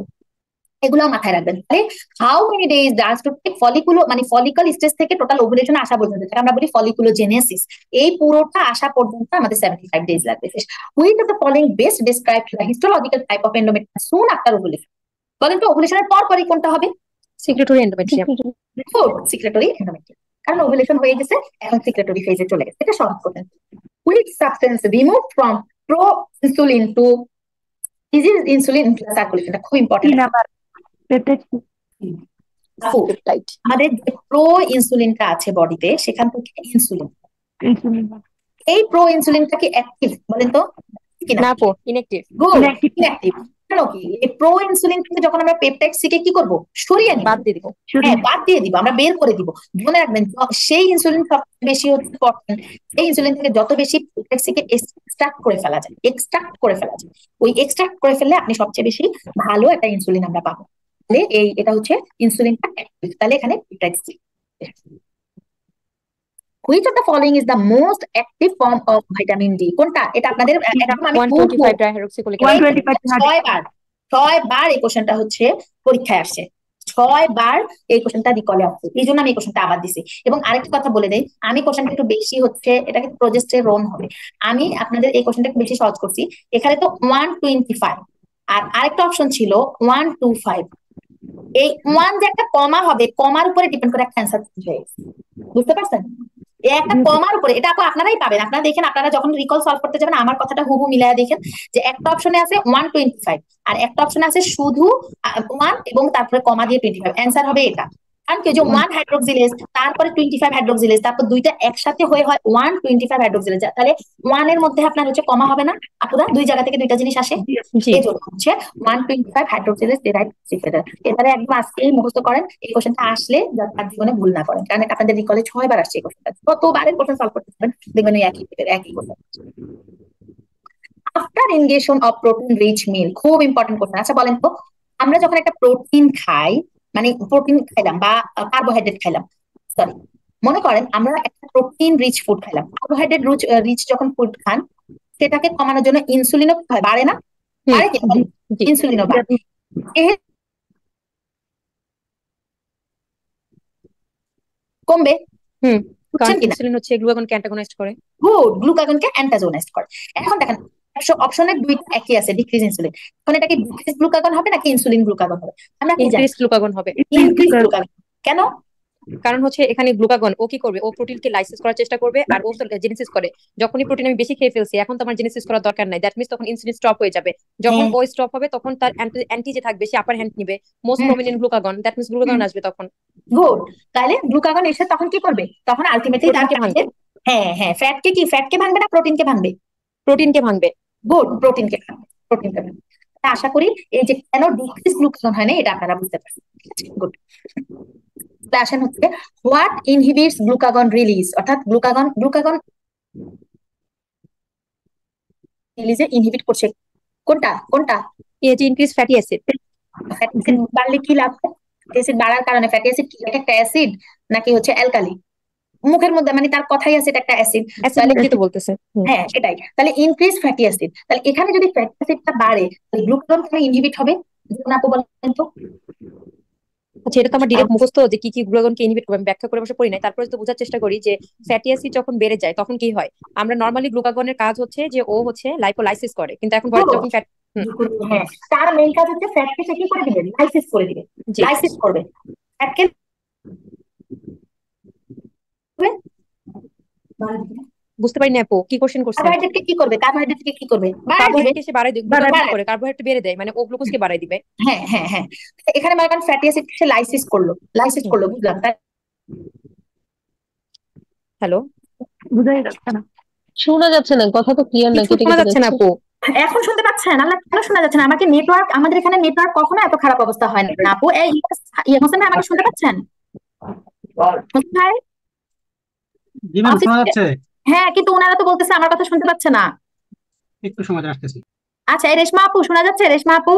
এগুলো মাথায় রাখবেন। তাহলে how many days does to take follicular, মানে ফলিকল স্টেজ থেকে টোটাল ওভুলেশন আসা পর্যন্ত, যেটা আমরা বলি ফলিকুলোজেনেসিস, এই পুরোটা আসা পর্যন্ত আমাদের 75 ডেজ লাগবে। Which of the following best describe the histological type of endometrium soon after ovulation? বলেন তো ওভুলেশনের পর পরই কোনটা হবে? Secretory endometrium. Good, secretory endometrium, কারণ ওভুলেশন হয়ে গেছে, এখন সিক্রেটরি ফেজে চলে গেছে, এটা সহজ করতেন। Which substance remove from pro insulin two disease insulin circulation, এটা খুব ইম্পর্টেন্ট। 3 number peptide. পেপটাইড। আমাদের যে প্রো ইনসুলিনটা আছে বডিতে, সেখান থেকে ইনসুলিন, ইনসুলিন। এই প্রো ইনসুলিনটা কি অ্যাক্টিভ বলেন তো কিনা? না আপু, ইনঅ্যাক্টিভ। Good, Inactive. ইনঅ্যাক্টিভ। কেন কি এই প্রো ইনসুলিন থেকে যখন আমরা পেপটাইড সি কে কি করব, সরিয়ে নিব, বাদ দিয়ে দিব। হ্যাঁ বাদ দিয়ে দিব, আমরা বের করে দিব। মনে রাখবেন সেই ইনসুলিন সবচেয়ে বেশি হচ্ছে ইম্পর্টেন্ট, সেই ইনসুলিন থেকে যত বেশি পেপটাইড সি কে এক্সট্রাক্ট করে ফেলা যায়, এক্সট্রাক্ট করে ফেলা যায়, ওই এক্সট্রাক্ট করে ফেললে আপনি সবচেয়ে বেশি ভালো একটা ইনসুলিন আমরা পাবো। তাহলে এটা হচ্ছে ইনসুলিনটা অ্যাক্টিভ, তাহলে এখানে beta C. Which of the following is the most active form of vitamin D? কোনটা? এটা আপনাদের একদম আমি 125 ডাইহাইড্রোক্সিকোলিক অ্যাসিড। 125 6 বার এই কোশ্চেনটা হচ্ছে পরীক্ষায় আসছে, 6 বার এই কোশ্চেনটা রিকলে আসছে, এই জন্য আমি এই কোশ্চেনটা আবার দিছি। এবং আরেকটা কথা বলে দেই, আমি কোশ্চেনটা একটু বেশি হচ্ছে, এটা কিন্তু প্রোজেস্টেরন হবে, আমি আপনাদের এই কোশ্চেনটা একটু বেশি সহজ করছি। এখানে তো 125 আর আরেকটা অপশন ছিল 125, এই 1 যে একটা কমা হবে, কমার উপরে ডিপেন্ড করে একটা অ্যান্সার চেঞ্জ হয়ে গেছে, বুঝতে পারছেন? এই একটা কমার উপরে, এটা আপনারাই পাবেন, আপনারা দেখেন, আপনারা যখন রিকল সলভ করতে যাবেন আমার কথাটা হুবহু মিলায়া দেখেন যে একটা অপশনে আছে 125 আর একটা অপশনে আছে শুধু 1 এবং তারপরে কমা দিয়ে 25, অ্যান্সার হবে এটা। কারণ কি যে 1 হাইড্রোক্সিলেজ তারপরে 25 হাইড্রোক্সিলেজ, তারপর দুইটা একসাথে হয়ে হয় 125 হাইড্রোক্সিলেজ, তাহলে 1 এর মধ্যে আপনার হচ্ছে কমা হবে না, আপনারা দুই জায়গা থেকে দুইটা জিনিস আসে, জি এই জন্য হচ্ছে 125 হাইড্রোক্সিলেজ ডেরাইভড সিফেদার। এবারে একদম আজকেই মুখস্থ করেন, এই কোশ্চেনটা আসলে তার জীবনে ভুল না করেন, কারণ আপনাদের রিকলে 6 বার আসছে এই কোশ্চেনটা, কতবারের কোশ্চেন সলভ করতে পারেন দেখবেন ওই একই question. After ingestion of protein rich meal, খুব ইম্পর্টেন্ট কোশ্চেন। আচ্ছা বলেন তো, আমরা যখন একটা প্রোটিন খাই, মানে প্রোটিন খাইলাম বা কার্বোহাইড্রেট খাইলাম, সরি, মনে করেন আমরা একটা প্রোটিন রিচ ফুড খাইলাম, কার্বোহাইড্রেট রিচ যখন ফুড খান, সেটাকে কমানোর জন্য ইনসুলিনও বাড়ে না? বাড়ে কি? ইনসুলিনও বাড়ে, কমবে, হুম, কারণ বুঝছেন কিনা? ইনসুলিন হচ্ছে গ্লুকাগনকে অ্যান্টাগনাইজড করে। গুড, গ্লুকাগনকে অ্যান্টাগোনাইজ করে। এখন দেখেন অপশনে দুইটা একই আছে, ডিক্রিজ ইনসুলিন, এখন এটা কি ডিক্রিজ গ্লুকাগন হবে নাকি ইনসুলিন গ্লুকাগন হবে? আমরা কি জানি? ইনক্রিজ গ্লুকাগন হবে। Increase glucagon. কেন? কারণ হচ্ছে এখানে গ্লুকাগন ও কি করবে, ও প্রোটিনকে লাইসেস করার চেষ্টা করবে, আর ও জেনেসিস করে। যখনই প্রোটিন আমি বেশি খেয়ে ফেলছি, এখন তো আমার জেনেসিস করার দরকার নাই, দ্যাট মিন্স তখন ইনসুলিন স্টপ হয়ে যাবে। যখন ও স্টপ হবে তখন তার অ্যান্টি যে থাকবে সে আপার হ্যান্ড নিবে, most prominent glucagon, that means glucagon আসবে তখন। গুড, তাহলে গ্লুকাগন এসে তখন কি করবে? তখন আলটিমেটলি প্রোটিনকে ভাঙবে। হ্যাঁ ফ্যাটকে ভাঙবে না প্রোটিনকে ভাঙবে? প্রোটিনকে ভাঙবে। গুড, প্রোটিনকে ভাঙবে। আশা করি এই যে কেন ডিক্রিজ গ্লুকাগন হয় না এটা আপনারা বুঝতে পারছেন। গুড, আসেন হচ্ছে হোয়াট ইনহিবিটস গ্লুকাগন রিলিজ, অর্থাৎ গ্লুকাগন রিলিজে ইনহিবিট করছে কোনটা? এই যে increase fatty acid. Fatty acid বাড়লে কি লাভ হয়? ফ্যাটি অ্যাসিড বাড়ার কারণে, ফ্যাটি অ্যাসিড কি একটা অ্যাসিড নাকি হচ্ছে অ্যালকালি? মুখের মধ্যে মানে তার কথাই আছে এটা একটা অ্যাসিড, অ্যাসিড মুখে তো বলতেছে। হ্যাঁ এটাই, তাহলে ইনক্রিজ ফ্যাটি অ্যাসিড, তাহলে এখানে যদি ফ্যাটি অ্যাসিডটা বাড়ে তাহলে গ্লুকাগন কেন ইনহিবিট হবে? যেমন আপু বলেন তো। আচ্ছা, এটা তো আমার ডিরেক্ট মুখস্থ যে কি কি গ্লুকাগনকে ইনহিবিট করবে, আমি ব্যাখ্যা করে বসে পড়ি নাই, তারপরে তো বোঝার চেষ্টা করি যে ফ্যাটি অ্যাসিড যখন বেড়ে যায় তখন কি হয়। আমরা নরমালি গ্লুকাগনের কাজ হচ্ছে যে ও হচ্ছে লাইপোলাইসিস করে, কিন্তু এখন যখন ফ্যাট, হ্যাঁ, তার মেইন কাজ হচ্ছে ফ্যাটকে সে কি করে দিবে? লাইসিস করে দিবে, লাইসিস করবে ফ্যাটকে। বুঝতে পারি না আপু কি কোশ্চেন করছেন। কার্বোহাইড্রেটকে কি করবে? কার্বোহাইড্রেটকে কি করবে? কার্বোহাইড্রেটকে সে বাড়ায় দিবে, কার্বোহাইড্রেট বেড়ে দেয়, মানে ও গ্লুকোজকে বাড়ায় দিবে। হ্যাঁ, এখানে মনে করেন ফ্যাটি অ্যাসিড সে লাইসিস করলো, বুঝলাম। হ্যালো, বুঝাই যাচ্ছে না, শোনা যাচ্ছে না, কথা তো ক্লিয়ার না, কেটে শোনা কেটে যাচ্ছে না যাচ্ছে। আপু। এখন শুনতে পাচ্ছেন? আল্লাহ, কেন শোনা যাচ্ছে না? আমাকে নেটওয়ার্ক, আমাদের এখানে নেটওয়ার্ক কখনো এত খারাপ অবস্থা হয় না আপু। এই হোসেন ভাই, আমাকে শুনতে পাচ্ছেন? হোসেন ভাই, জি ম্যাম, শোনা যাচ্ছে। হ্যাঁ, কিন্তু ওনারা তো বলতেছে আমার কথা শুনতে পাচ্ছে না। একটু সময় আসতেছি। আচ্ছা, এই রেশমা আপু শোনা যাচ্ছে? রেশমা আপু,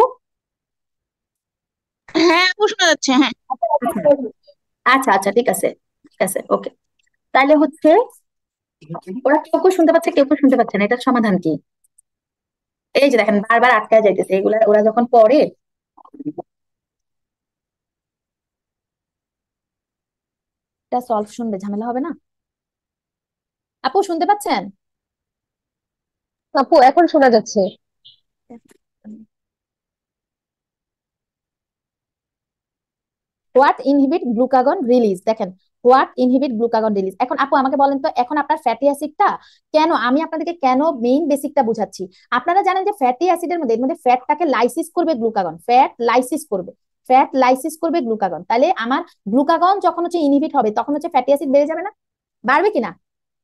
হ্যাঁ আপু শোনা যাচ্ছে। হ্যাঁ আচ্ছা, ঠিক আছে, ওকে। তাহলে হচ্ছে ওরা কেউ শুনতে পাচ্ছে, কেউ শুনতে পাচ্ছে না, এটার সমাধান কি? এই যে দেখেন বারবার আটকায় যাইতেছে এগুলা, ওরা যখন পড়ে এটা সলভ শুনবে, ঝামেলা হবে না? আপু শুনতে পাচ্ছেন? আপু এখন শোনা যাচ্ছে। হোয়াট ইনহিবিট গ্লুকাগন রিলিজ, দেখেন হোয়াট ইনহিবিট গ্লুকাগন রিলিজ। এখন আপু আমাকে বলেন তো, এখন আপনার ফ্যাটি অ্যাসিডটা কেন, আমি আপনাদেরকে কেন মেইন বেসিকটা বুঝাচ্ছি। আপনারা জানেন যে ফ্যাটি অ্যাসিডের মধ্যে, এর মধ্যে ফ্যাটটাকে লাইসিস করবে গ্লুকাগন, ফ্যাট লাইসিস করবে গ্লুকাগন। তাহলে আমার গ্লুকাগন যখন হচ্ছে ইনহিবিট হবে তখন হচ্ছে ফ্যাটি অ্যাসিড বেড়ে যাবে না? বাড়বে কিনা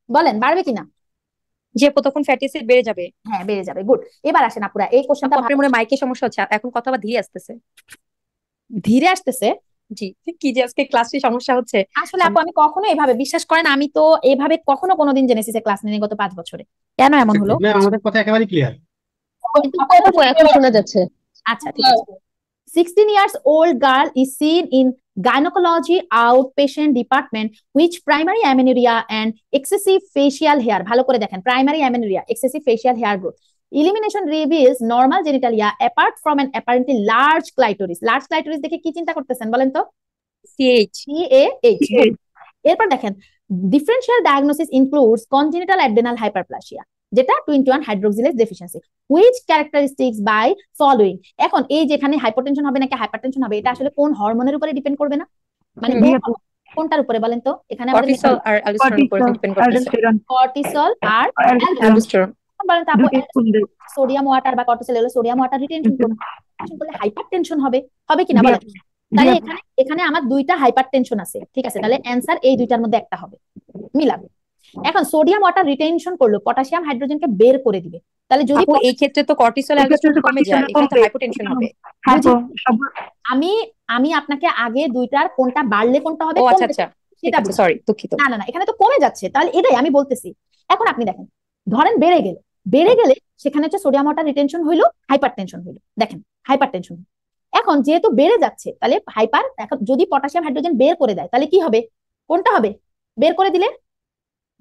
বলেন, বাড়বে কিনা? যে তখন ফ্যাটি অ্যাসিড বেড়ে যাবে। হ্যাঁ, বেড়ে যাবে। গুড, এবার আসেন আপুরা, এই কোশ্চেনটা আপনার মনে মাইকে সমস্যা হচ্ছে, এখন কথা আবার ধীরে আসতেছে। জি, কি যে আজকে ক্লাসে সমস্যা হচ্ছে। আসলে আপু আমি কখনো এভাবে, বিশ্বাস করেন, আমি তো এভাবে কখনো কোনোদিন জেনেসিসে ক্লাস নিয়ে গত 5 বছরে, কেন এমন হলো? ম্যাম, আমাদের কথা একেবারে ক্লিয়ার। আপু এখন শোনা যাচ্ছে। আচ্ছা, ঠিক আছে। 16 years old girl is seen in gynecology outpatient department which primary amenorrhea and excessive facial hair, ভালো করে দেখেন, primary amenorrhea, excessive facial hair growth. Elimination reveals normal genitalia apart from an apparently large clitoris. Large clitoris দেখে কি চিন্তা করতেছেন বলেন তো? CH CAH. এরপর দেখেন differential diagnosis includes congenital adrenal hyperplasia, যেটা 21 হাইড্রোক্সিলেজ deficiency, which characteristics by following. এখন এই যেখানে হাইপোটেনশন হবে নাকি হাইপারটেনশন হবে, এটা আসলে কোন হরমোনের উপরে ডিপেন্ড করবে না, মানে কোনটার উপরে বলেন তো? এখানে আমাদের কর্টিসল আর অ্যালডোস্টেরন উপর ডিপেন্ড করতেছে। কর্টিসল আর অ্যালডোস্টেরন। বলেন তো আপু, সোডিয়াম ওয়াটার বা কর্টিসল হলো সোডিয়াম ওয়াটার রিটেনশন করলে হাইপারটেনশন হবে, হবে কিনা বলেন? তাহলে এখানে আমার দুইটা হাইপারটেনশন আছে, ঠিক আছে, তাহলে অ্যানসার এই দুইটার মধ্যে একটা হবে, মিলাবে। এখন সোডিয়াম ওয়াটার রিটেনশন করলো, পটাশিয়াম হাইড্রোজেনকে বের করে দিবে, তাহলে যদি এই ক্ষেত্রে তো কর্টিসল অ্যালডোস্টেরন কমে যায়, এখানে তো হাইপোটেনশন হবে। আমি আপনাকে আগে দুইটার কোনটা বাড়লে কোনটা হবে ও আচ্ছা আচ্ছা, সেটা সরি দুঃখিত। না এখানে তো কমে যাচ্ছে, তাহলে এটাই আমি বলতেছি। এখন আপনি দেখেন, ধরেন বেড়ে গেলে সেখানে হচ্ছে সোডিয়াম ওয়াটার রিটেনশন হইলো, হাইপারটেনশন হইলো, দেখেন হাইপারটেনশন। এখন যেহেতু বেড়ে যাচ্ছে তাহলে এখন যদি পটাশিয়াম হাইড্রোজেন বের করে দেয় তাহলে কি হবে, কোনটা হবে? বের করে দিলে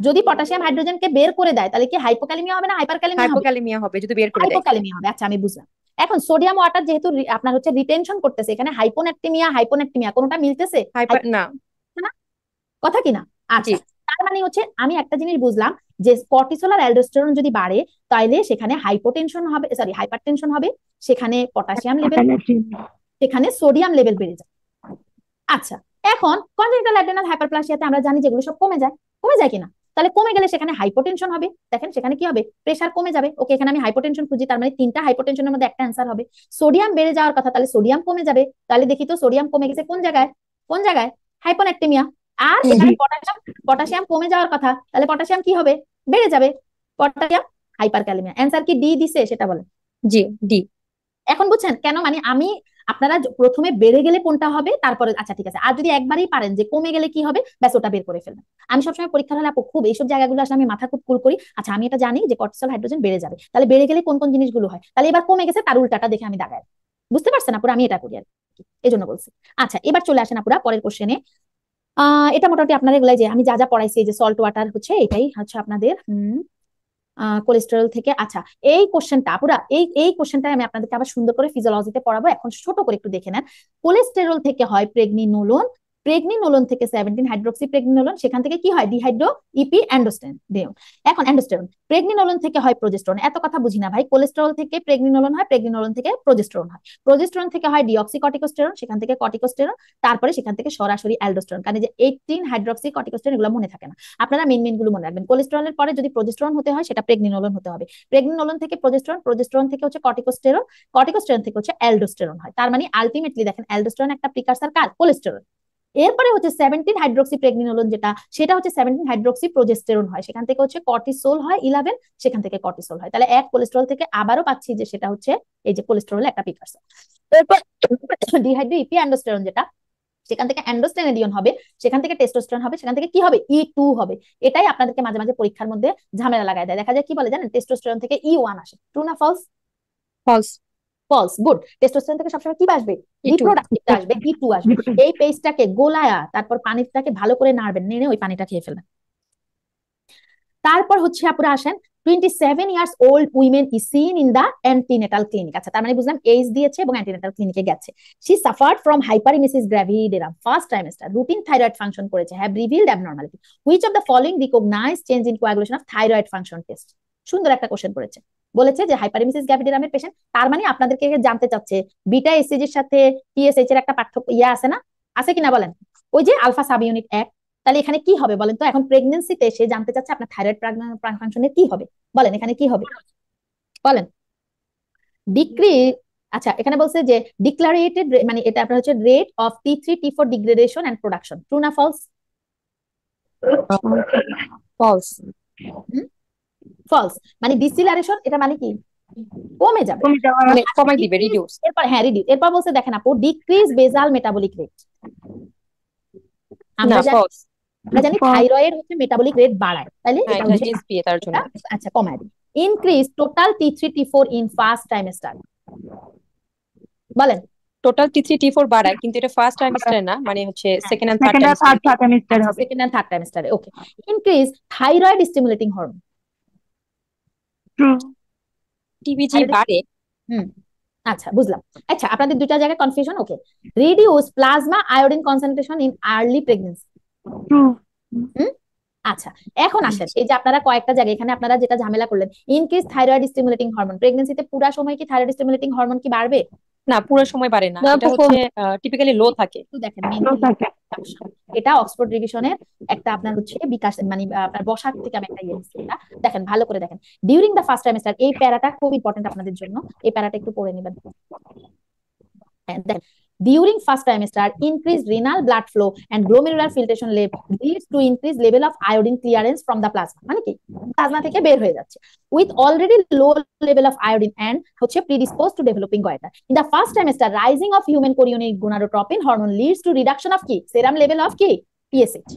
যদি পটাশিয়াম হাইড্রোজেনকে বের করে দেয় তাহলে কি হাইপোক্যালেমিয়া হবে না হাইপারক্যালেমিয়া হবে? হাইপোক্যালেমিয়া হবে যদি বের করে দেয়। হাইপোক্যালেমিয়া হবে, আচ্ছা আমি বুঝলাম। এখন সোডিয়াম ওয়াটার যেহেতু আপনার হচ্ছে রিটেনশন করতেছে, এখানে হাইপোনেট্রিমিয়া কোনটা মিলতেছে না, কথা কি না? আচ্ছা, তার মানে হচ্ছে আমি একটা জিনিস বুঝলাম যে কর্টিসল আর অ্যালডোস্টেরন যদি বাড়ে তাইলে সেখানে হাইপোটেনশন হবে, সরি হাইপারটেনশন হবে, সেখানে পটাশিয়াম লেভেল, সেখানে সোডিয়াম লেভেল বেড়ে যায়। আচ্ছা, এখন কনজেনিটাল অ্যাড্রেনাল হাইপারপ্লাসিয়াতে আমরা জানি যেগুলো সব কমে যায় কিনা? তাহলে কমে গেলে সেখানে হাইপোটেনশন হবে, দেখেন সেখানে কি হবে, প্রেসার কমে যাবে। ওকে, এখানে আমি হাইপোটেনশন খুঁজি, তার মানে তিনটা হাইপোটেনশনের মধ্যে একটা অ্যান্সার হবে। সোডিয়াম বেড়ে যাওয়ার কথা, তাহলে সোডিয়াম কমে যাবে, তাহলে দেখি তো সোডিয়াম কমে গেছে কোন জায়গায়? হাইপোনেট্রিমিয়া। আর এখানে পটাশিয়াম কমে যাওয়ার কথা, তাহলে পটাশিয়াম কি হবে? বেড়ে যাবে, পটাশিয়াম হাইপারক্যালেমিয়া। অ্যান্সার কি ডি দিছে সেটা বলেন? G D. এখন বুঝছেন কেন, মানে আমি আপনারা প্রথমে বেড়ে গেলে কোনটা হবে তারপরে, আচ্ছা ঠিক আছে, আর যদি একবারই পারেন যে কমে গেলে কি হবে, ব্যাস ওটা বের করে ফেলবেন। আমি সবসময় পরীক্ষার হলে খুব এইসব জায়গাগুলো আসলে আমি মাথা খুব কুল করি। আচ্ছা, আমি এটা জানি যে কর্টিসল হাইড্রোজেন বেড়ে যাবে, তাহলে বেড়ে গেলে কোন কোন জিনিসগুলো হয়, তাহলে এবার কমে গেছে তার উল্টাটা দেখে আমি দাগাই, বুঝতে পারছেন আপুরা? আমি এটা করি আর কি, এই জন্য বলছি। আচ্ছা, এবার চলে আসেন আপুরা পরের কোশ্চেনে। এটা মোটামুটি আপনারা এগুলাই যে আমি যা পড়াইছি, এই যে সল্ট ওয়াটার হচ্ছে এটাই হচ্ছে আপনাদের কোলেস্টেরল থেকে। আচ্ছা, এই কোশ্চেনটা পুরা এই কোশ্চেনটা আমি আপনাদেরকে আবার সুন্দর করে ফিজিওলজিতে পড়াবো। এখন ছোট করে একটু দেখে নেন। কোলেস্টেরল থেকে হয় প্রেগনিনোলোন থেকে 17 হাইড্রোক্সি প্রেগনিনোলোন, সেখান থেকে কি হয় ডিহাইড্রো ইপি অ্যান্ডোস্টেরন। এখন অ্যান্ডোস্টেরন, প্রেগনিনোলোন থেকে হয় প্রোজেস্টেরন। এত কথা বুঝি না ভাই, কোলেস্টেরল থেকে প্রেগনিনোলোন হয়, প্রেগনিনোলোন থেকে প্রোজেস্টেরন হয়, প্রোজেস্টেরন থেকে হয় ডিঅক্সিকর্টিকোস্টেরন, সেখান থেকে কর্টিকোস্টেরন, তারপরে সেখান থেকে সরাসরি অ্যালডোস্টেরন। কারণ যে 18 হাইড্রোক্সি কর্টিকোস্টেরন এগুলো মনে থাকে না, আপনারা মেন গুলো মনে রাখবেন। কোলেস্টেরলের পরে যদি প্রোজেস্টেরন হতে হয় সেটা প্রেগনিনোলোন হতে হবে, প্রেগনিনোলোন থেকে প্রোজেস্টেরন থেকে হচ্ছে কর্টিকোস্টেরন থেকে হচ্ছে অ্যালডোস্টেরন হয়। তার মানে আলটিমেটলি দেখেন অ্যালডোস্টেরন একটা প্রিকারসার কার, কোলেস্টেরল। এরপরে হচ্ছে 17 হাইড্রোক্সি প্রেগনিনোলোন, সেটা হচ্ছে 17 হাইড্রোক্সি প্রোজেস্টেরন হয়, সেখান থেকে হচ্ছে কর্টিসোল হয় 11, সেখান থেকে কর্টিসোল হয়। তাহলে এক কোলেস্টেরল থেকে আবারও পাচ্ছি যে সেটা হচ্ছে এই যে কোলেস্টেরল একটা প্রিকারসার। এরপর ডিহাইড্রো ইপি অ্যান্ডোস্টেরন, যেটা সেখান থেকে অ্যান্ডোস্টেরন হবে, সেখান থেকে টেস্টোস্টেরন হবে, সেখান থেকে কি হবে E2 হবে। এটাই আপনাদেরকে মাঝে মাঝে পরীক্ষার মধ্যে ঝামেলা লাগায় দেয়। দেখা যায় কি বলে জানেন, টেস্টোস্টেরন থেকে E1 আসে, ট্রু না ফলস? False, good. টেস্টোস্টেরন থেকে সবসময় কি আসবে, রিপ্রোডাক্টিভটা আসবে, E2 আসবে। এই পেস্টটাকে গোলায়া তারপর পানিটাকে ভালো করে নাড়বেন, নেড়ে ওই পানিটা খেয়ে ফেলবেন। তারপর হচ্ছে আপনারা আসেন 27 years old women is seen in the antenatal clinic। আচ্ছা, তার মানে বুঝলাম এইজ দিয়েছে এবং অ্যান্টিনেটাল ক্লিনিকে গেছে। she suffered from hyperemesis gravidarum first trimester, routine thyroid function করেছে, have revealed abnormality, which of the following recognize change in coagulation of thyroid function test? সুন্দর একটা কোশ্চেন করেছে, বলেছে যে হাইপারেমিসিস গ্র্যাভিডারামের পেশেন্ট। তার মানে আপনাদেরকে জানতে চাচ্ছে বিটা এসএজির সাথে টিএসএইচ এর একটা পার্থক্য আছে না, আছে কিনা বলেন? ওই যে আলফা সাব ইউনিট 1, তাহলে এখানে কি হবে বলেন তো? এখন প্রেগন্যান্সিতে সে জানতে চাচ্ছে আপনার থাইরয়েড ফাংশনের কি হবে, বলেন এখানে কি হবে বলেন? ডিক্রিজ। আচ্ছা, এখানে বলছে যে ডিক্লারেটেড, মানে এটা আপনার হচ্ছে rate of T3 T4 degradation and production, true না ফলস? ফলস। মানে ডিসিলারেশন, এটা মানে কি কমে যাবে, মানে কমাই দিবে, রিডিউস। এরপর হ্যাঁ রিডিউস। এরপর বলছে দেখেন আপু ডিক্রিজ বেসাল মেটাবলিক রেট। আমরা জানি থাইরয়েড হচ্ছে মেটাবলিক রেট বাড়ায়, তাহলে এটা হচ্ছে এসপি তার জন্য। আচ্ছা, কমায় দিই। Increase total T3 T4 in first trimester, বলেন টোটাল T3 T4 বাড়ায়, কিন্তু এটা ফার্স্ট ট্রাইমেস্টারে না, মানে হচ্ছে সেকেন্ড এন্ড থার্ড সেকেন্ড আর ট্রাইমেস্টারে। থার্ড সেমিস্টার আচ্ছা হবে। সেকেন্ড এন্ড থার্ড ট্রাইমেস্টারে। Okay. Increase thyroid stimulating hormone. True. TBG বাড়ে। হুম আচ্ছা বুঝলাম। আচ্ছা আপনাদের দুইটা জায়গায় confusion. Okay. Reduce plasma iodine concentration in early pregnancy. True. আচ্ছা এখন আসেন, এই যে আপনারা কয়েকটা জায়গায় এখানে আপনারা যেটা ঝামেলা করলেন, ইনক্রিজ থাইরয়েড স্টিমুলেটিং হরমোন, প্রেগন্যান্সিতে পুরা সময় কি থাইরয়েড স্টিমুলেটিং হরমোন কি বাড়বে? না, পুরো সময় বাড়ে না, না, এটা হচ্ছে টিপিক্যালি লো থাকে। একটু দেখেন লো থাকে। এটা অক্সফোর্ড রিভিশনের একটা আপনার হচ্ছে বিকাশ মানে আপনার বসাক থেকে আমি একটা ইয়ে নিচ্ছি। এটা দেখেন ভালো করে দেখেন, ডিউরিং দ্য ফার্স্ট ট্রাইমেস্টার, এই প্যারাটা খুব ইম্পর্টেন্ট আপনাদের জন্য, এই প্যারাটা একটু পড়ে নেবেন। হ্যাঁ দেখেন, during first trimester increased renal blood flow and glomerular filtration leads to increased level of iodine clearance from the plasma, মানে কি প্লাজমা থেকে বের হয়ে যাচ্ছে, with already low level of iodine and হচ্ছে predisposed to developing goiter. In the first trimester rising of human chorionic gonadotropin hormone leads to reduction of কি serum level of কি TSH।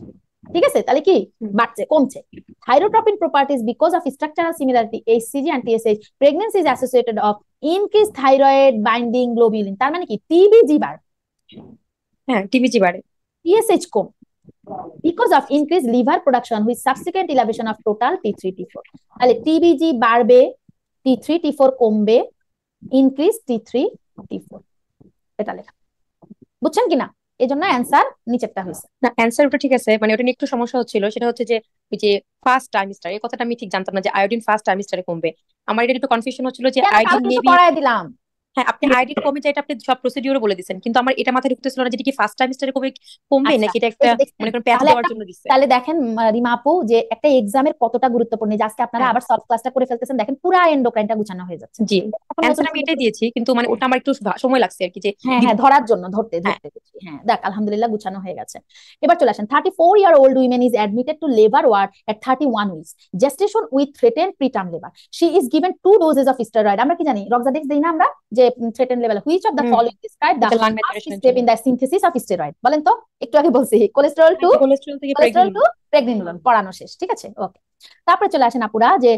ঠিক আছে, তাহলে কি বাড়ছে কমছে। Thyrotropin properties because of structural similarity HCG and TSH, pregnancy is associated of increased thyroid binding globulin, তার মানে কি TBG বাড়ে, হ্যাঁ টিবিজি বাড়ে। TSH com, because of increased liver production with subsequent elevation of total T3 T4। তাহলে TBG বাড়বে, T3 T4 কমবে, increase T3 T4, এটা লেখা বুঝছেন কিনা? এই জন্য অ্যান্সার নিচেরটা হয়েছে। না, অ্যান্সার ওটা ঠিক আছে, মানে ওটা নিয়ে একটু সমস্যা হচ্ছিল, সেটা হচ্ছে যে ওই যে ফার্স্ট ট্রাইমেস্টার, এই কথাটা আমি ঠিক জানতাম না যে আয়োডিন ফার্স্ট ট্রাইমেস্টারে কমবে। আমার এটা একটু কনফিউশন হচ্ছিল যে কেন আয়োডিন কালকে তো মেবি, পড়ায় দিলাম। হ্যাঁ আপনি আয়োডিন কমে যায়, এটা আপনি সব প্রসিডিউরে বলে দিচ্ছেন, কিন্তু আমার এটা মাথায় ঢুকতেছিল না যেটা কি ফার্স্ট ট্রাইমেস্টারে কমবে আচ্ছা, নাকি এটা এই একটা যে দেখছেন, মনে করেন প্যাচ তাহলে দেওয়ার একটা জন্য দিচ্ছে। তাহলে দেখেন রিমা আপু যে একটা এক্সামের কতটা গুরুত্বপূর্ণ, যে আজকে আপনারা হ্যাঁ। আবার সলভ ক্লাসটা করে ফেলতেছেন, দেখেন পুরা এন্ডোক্রাইনটা গুছানো হয়ে যাচ্ছে। জি, এখন নতুন অ্যান্সার আমি এটাই দিয়েছি, কিন্তু মানে ওটা আমার একটু সময় লাগছে আর কি, যে হ্যাঁ দিব। হ্যাঁ ধরার জন্য ধরতে হ্যাঁ। দিচ্ছি। হ্যাঁ দেখ আলহামদুলিল্লাহ গুছানো হয়ে গেছে। এবার চলে আসেন, 34-year-old woman is admitted to labor ward at 31 weeks gestation with threatened preterm labor. She is given 2 doses of steroid। আমরা কি জানি রক্সাডেক্স দেই না আমরা, যে threatened labor, which of the following describe the lung first maturation step in the synthesis of steroid? বলেন তো, একটু আগে বলছি কোলেস্টেরল টু কোলেস্টেরল থেকে প্রেগন্যান্ট। প্রেগনেন্ট পড়ানো শেষ, ঠিক আছে ওকে। তারপরে চলে আসেন আপুরা যে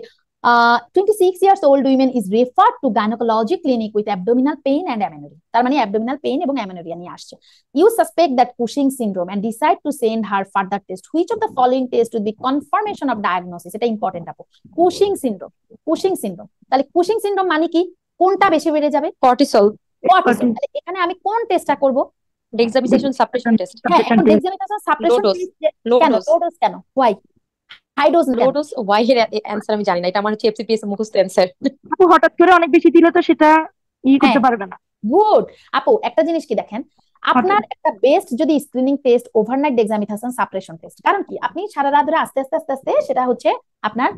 26 years old women is referred to gynecology clinic with abdominal pain and amenorrhea, তার মানে abdominal pain এবং amenorrhea নিয়ে আসছে। You suspect that Cushing syndrome and decide to send her further test. Which of the following test would be confirmation of diagnosis? এটা ইম্পর্টেন্ট আপু। Cushing syndrome, Cushing syndrome, তাহলে Cushing syndrome মানে কি, কোনটা বেশি বেড়ে যাবে? কর্টিসল। কর্টিসল। তাহলে এখানে আমি কোন টেস্টটা করব? Dexamethasone suppression test. হ্যাঁ এখন ডেক্সামিথেশন সাপ্রেশন টেস্ট, কেন লো ডোজ, কেন why high dose, low dose why এর অ্যান্সার আমি জানি না, এটা আমার হচ্ছে এফসিপিএস মুখস্থ অ্যান্সার। আপু হঠাৎ করে অনেক বেশি দিলে তো সেটা করতে পারবে না। গুড আপু। একটা জিনিস কি দেখেন, আপনার একটা বেস্ট যদি screening test overnight dexamethasone suppression test, কারণ কি আপনি সারা রাত ধরে আস্তে আস্তে আস্তে আস্তে সেটা হচ্ছে আপনার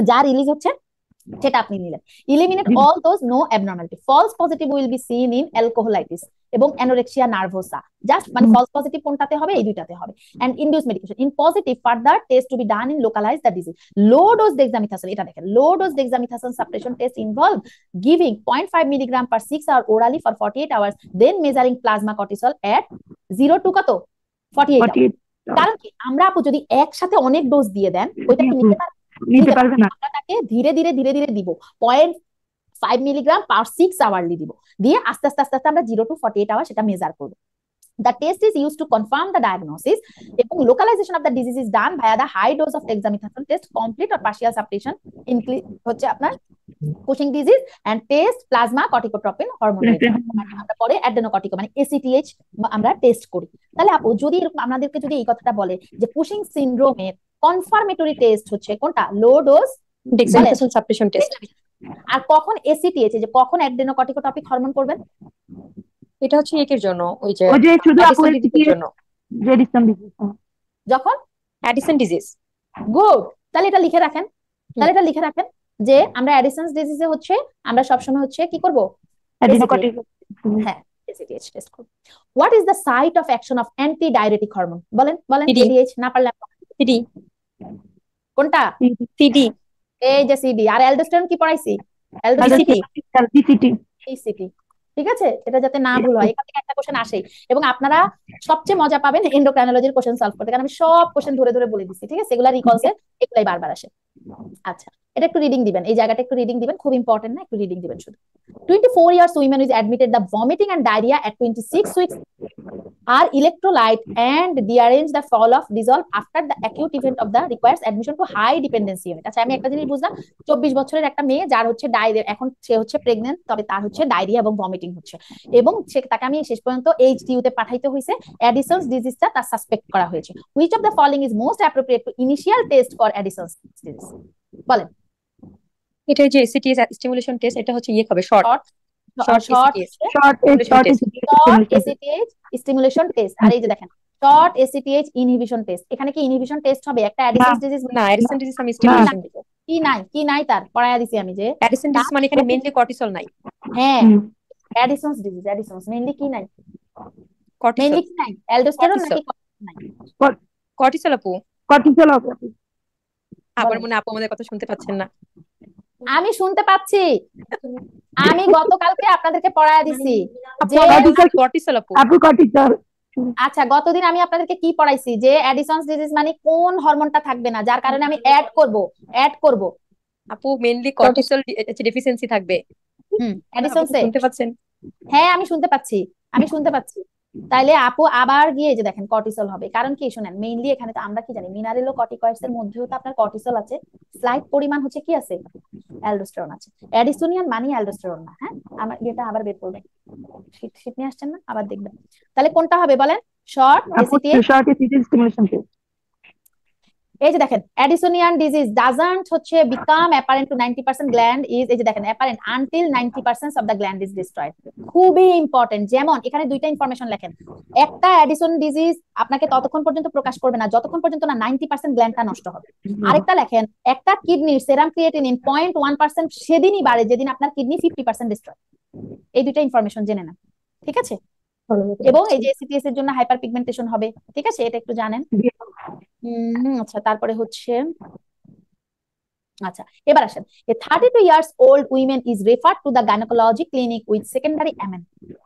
যা রিলিজ হচ্ছে সেটা আপনি নিলেন। Eliminate all those no abnormality. False positive will be seen in alcoholics এবং অ্যানোরেক্সিয়া নার্ভোসা। জাস্ট মানে ফলস পজিটিভ কোনটাতে হবে, এই দুইটাতে হবে। And induce medication. In positive further test to be done in localise the disease. Low dose dexamethasone, এটা দেখেন low dose dexamethasone suppression test involve giving 0.5 milligram per 6 hour orally for 48 hours, then measuring plasma cortisol at 0 to কত 48 hours। কারণ কি আমরা আপু যদি একসাথে অনেক ডোজ দিয়ে দেন ওইটা কি নিতে পারবে না, আমরা তাকে ধীরে ধীরে ধীরে ধীরে দিব, 0.5 মিলিগ্রাম পার 6 আওয়ারলি দিব, দিয়ে আস্তে আস্তে আস্তে আস্তে আমরা 0 to 48 আওয়ার সেটা মেজার করব। The test is used to confirm the diagnosis এবং localization of the disease is done via the high dose of dexamethasone test, complete or partial suppression হচ্ছে আপনার Cushing disease and test plasma corticotropin hormone আমরা পরে adenocortico মানে ACTH আমরা টেস্ট করি। তাহলে আপু যদি আমাদেরকে যদি এই কথাটা বলে যে Cushing সিনড্রোমের কনফার্মেটরি টেস্ট হচ্ছে কোনটা, লো ডোজ ডেক্সামিথেশন সাপ্রেশন টেস্ট। আর কখন ACTH, যে কখন adenocorticotropic হরমোন করবেন? এটা হচ্ছে একের জন্য, ওই যে শুধু অ্যাডিসন ডিজিজের জন্য, যখন অ্যাডিসন ডিজিজ। গুড। তাহলে এটা লিখে রাখেন, তাহলে এটা লিখে রাখেন যে আমরা অ্যাডিসনস ডিজিজে হচ্ছে আমরা সবসময় হচ্ছে কি করব, হ্যাঁ ACTH টেস্ট করব। What is the site of action of anti diuretic hormone? বলেন বলেন। ADH না পারলে সিডি। কোনটা? সিডি। এই যে সিডি। আর অ্যালডোস্টেরন কি পড়াইছি? ECT। ঠিক আছে, এটা যাতে না ভুল হয়, এখান থেকে একটা কোশ্চেন আসেই। এবং আপনারা সবচেয়ে মজা পাবেন এন্ডোক্রাইনোলজির কোশ্চেন সলভ করতে, কারণ আমি সব কোশ্চেন ধরে ধরে বলে দিচ্ছি, ঠিক আছে? এগুলা রিকলস এর এগুলাই বারবার আসে। আচ্ছা, এটা একটু রিডিং দিবেন, এই জায়গাটা একটু রিডিং দিবেন, খুব ইম্পর্টেন্ট না, একটু রিডিং দিবেন শুধু। 24 years women is admitted the vomiting and diarrhea at 26 weeks are electrolyte and dearrange the fall of dissolve after the acute event of the requires admission to high dependency unit। আচ্ছা, আমি একটা জিনিস বুঝলাম, 24 বছরের একটা মেয়ে যার হচ্ছে ডায়রিয়া, এখন সে হচ্ছে প্রেগনেন্ট, তবে তার হচ্ছে ডায়রিয়া এবং ভমিটিং হচ্ছে, এবং তাকে আমি শেষ পর্যন্ত এইচডিইউ তে পাঠাইতে হয়েছে, অ্যাডিসনস ডিজিজটা তার সাসপেক্ট করা হয়েছে। Which of the following is most appropriate to initial test for Addison's disease? বলেন। এটা যে এসিটিএস স্টিমুলেশন টেস্ট, এটা হচ্ছে ইয়ে হবে short short ACTH stimulation test. আর এই যে দেখেন শর্ট এসিটিএইচ ইনহিবিশন টেস্ট, এখানে কি ইনহিবিশন টেস্ট হবে? একটা অ্যাডিসনস ডিজিজ না, অ্যাডিসন ডিজিজ আমি স্টিমুলেশন দিব। কি নাই তার পড়ায়া দিছি আমি যে অ্যাডিসন ডিজিজ মানে এখানে মেইনলি কর্টিসল নাই। হ্যাঁ, অ্যাডিসনস ডিজিজ, অ্যাডিসনস মেইনলি কি নাই? কর্টিসল মেইনলি কি নাই? অ্যালডোস্টেরন নাকি কর্টিসল নাই? কর্টিসল আপু। কর্টিসল হবে। আবার মনে আপু আমাদের কথা শুনতে পাচ্ছেন না। আমি শুনতে পাচ্ছি, আমি গতকালকে আপনাদেরকে পড়ায়া দিছি যে কর্টিসল আপু। আপু কর্টিসল। আচ্ছা, গতদিন আমি আপনাদেরকে কি পড়াইছি যে অ্যাডিসনস ডিজিজ মানে কোন হরমোনটা থাকবে না, যার কারণে আমি অ্যাড করব আপু মেইনলি কর্টিসল ডেফিসিয়েন্সি থাকবে। অ্যাডিসনসে শুনতে পাচ্ছেন? হ্যাঁ, আমি শুনতে পাচ্ছি। তাইলে আপু আবার গিয়ে যে দেখেন কর্টিসল হবে, কারণ কি শুনেন, মেইনলি এখানে তো আমরা কি জানি মিনারেল ও কর্টিকয়েডস এর মধ্যেও তো আপনার কর্টিসল আছে, স্লাইট পরিমাণ হচ্ছে কি আছে? অ্যালডোস্টেরন আছে। অ্যাডিসোনিয়ান মানে অ্যালডোস্টেরন না। হ্যাঁ, আমার এটা আবার বের করবেন, শীত নিয়ে আসছেন না, আবার দেখবেন। তাহলে কোনটা হবে বলেন? Short ACTH stimulation test. এই যে দেখেন অ্যাডিসোনিয়ান ডিজিজ ডাজন্ট হচ্ছে become apparent to 90% gland is, এই যে দেখেন apparent until 90% of the gland is destroyed. খুবই ইম্পর্টেন্ট। যেমন এখানে দুইটা ইনফরমেশন লেখেন, একটা অ্যাডিসন ডিজিজ আপনাকে ততক্ষণ পর্যন্ত প্রকাশ করবে না যতক্ষণ পর্যন্ত না 90% গ্ল্যান্ডটা নষ্ট হবে। আরেকটা লেখেন একটা কিডনির সেরাম ক্রিয়েটিনিন 0.1% সেদিনই বাড়ে যেদিন আপনার কিডনি 50% ডিস্ট্রয়। এই দুইটা ইনফরমেশন জেনে নেন, ঠিক আছে? এবং এই যে এসিটিএস এর জন্য হাইপার পিগমেন্টেশন হবে, ঠিক আছে? এটা একটু জানেন। আচ্ছা, তারপরে হচ্ছে আচ্ছা এবার আসেন, a 32 years old woman is referred to the gynecology clinic with secondary MN.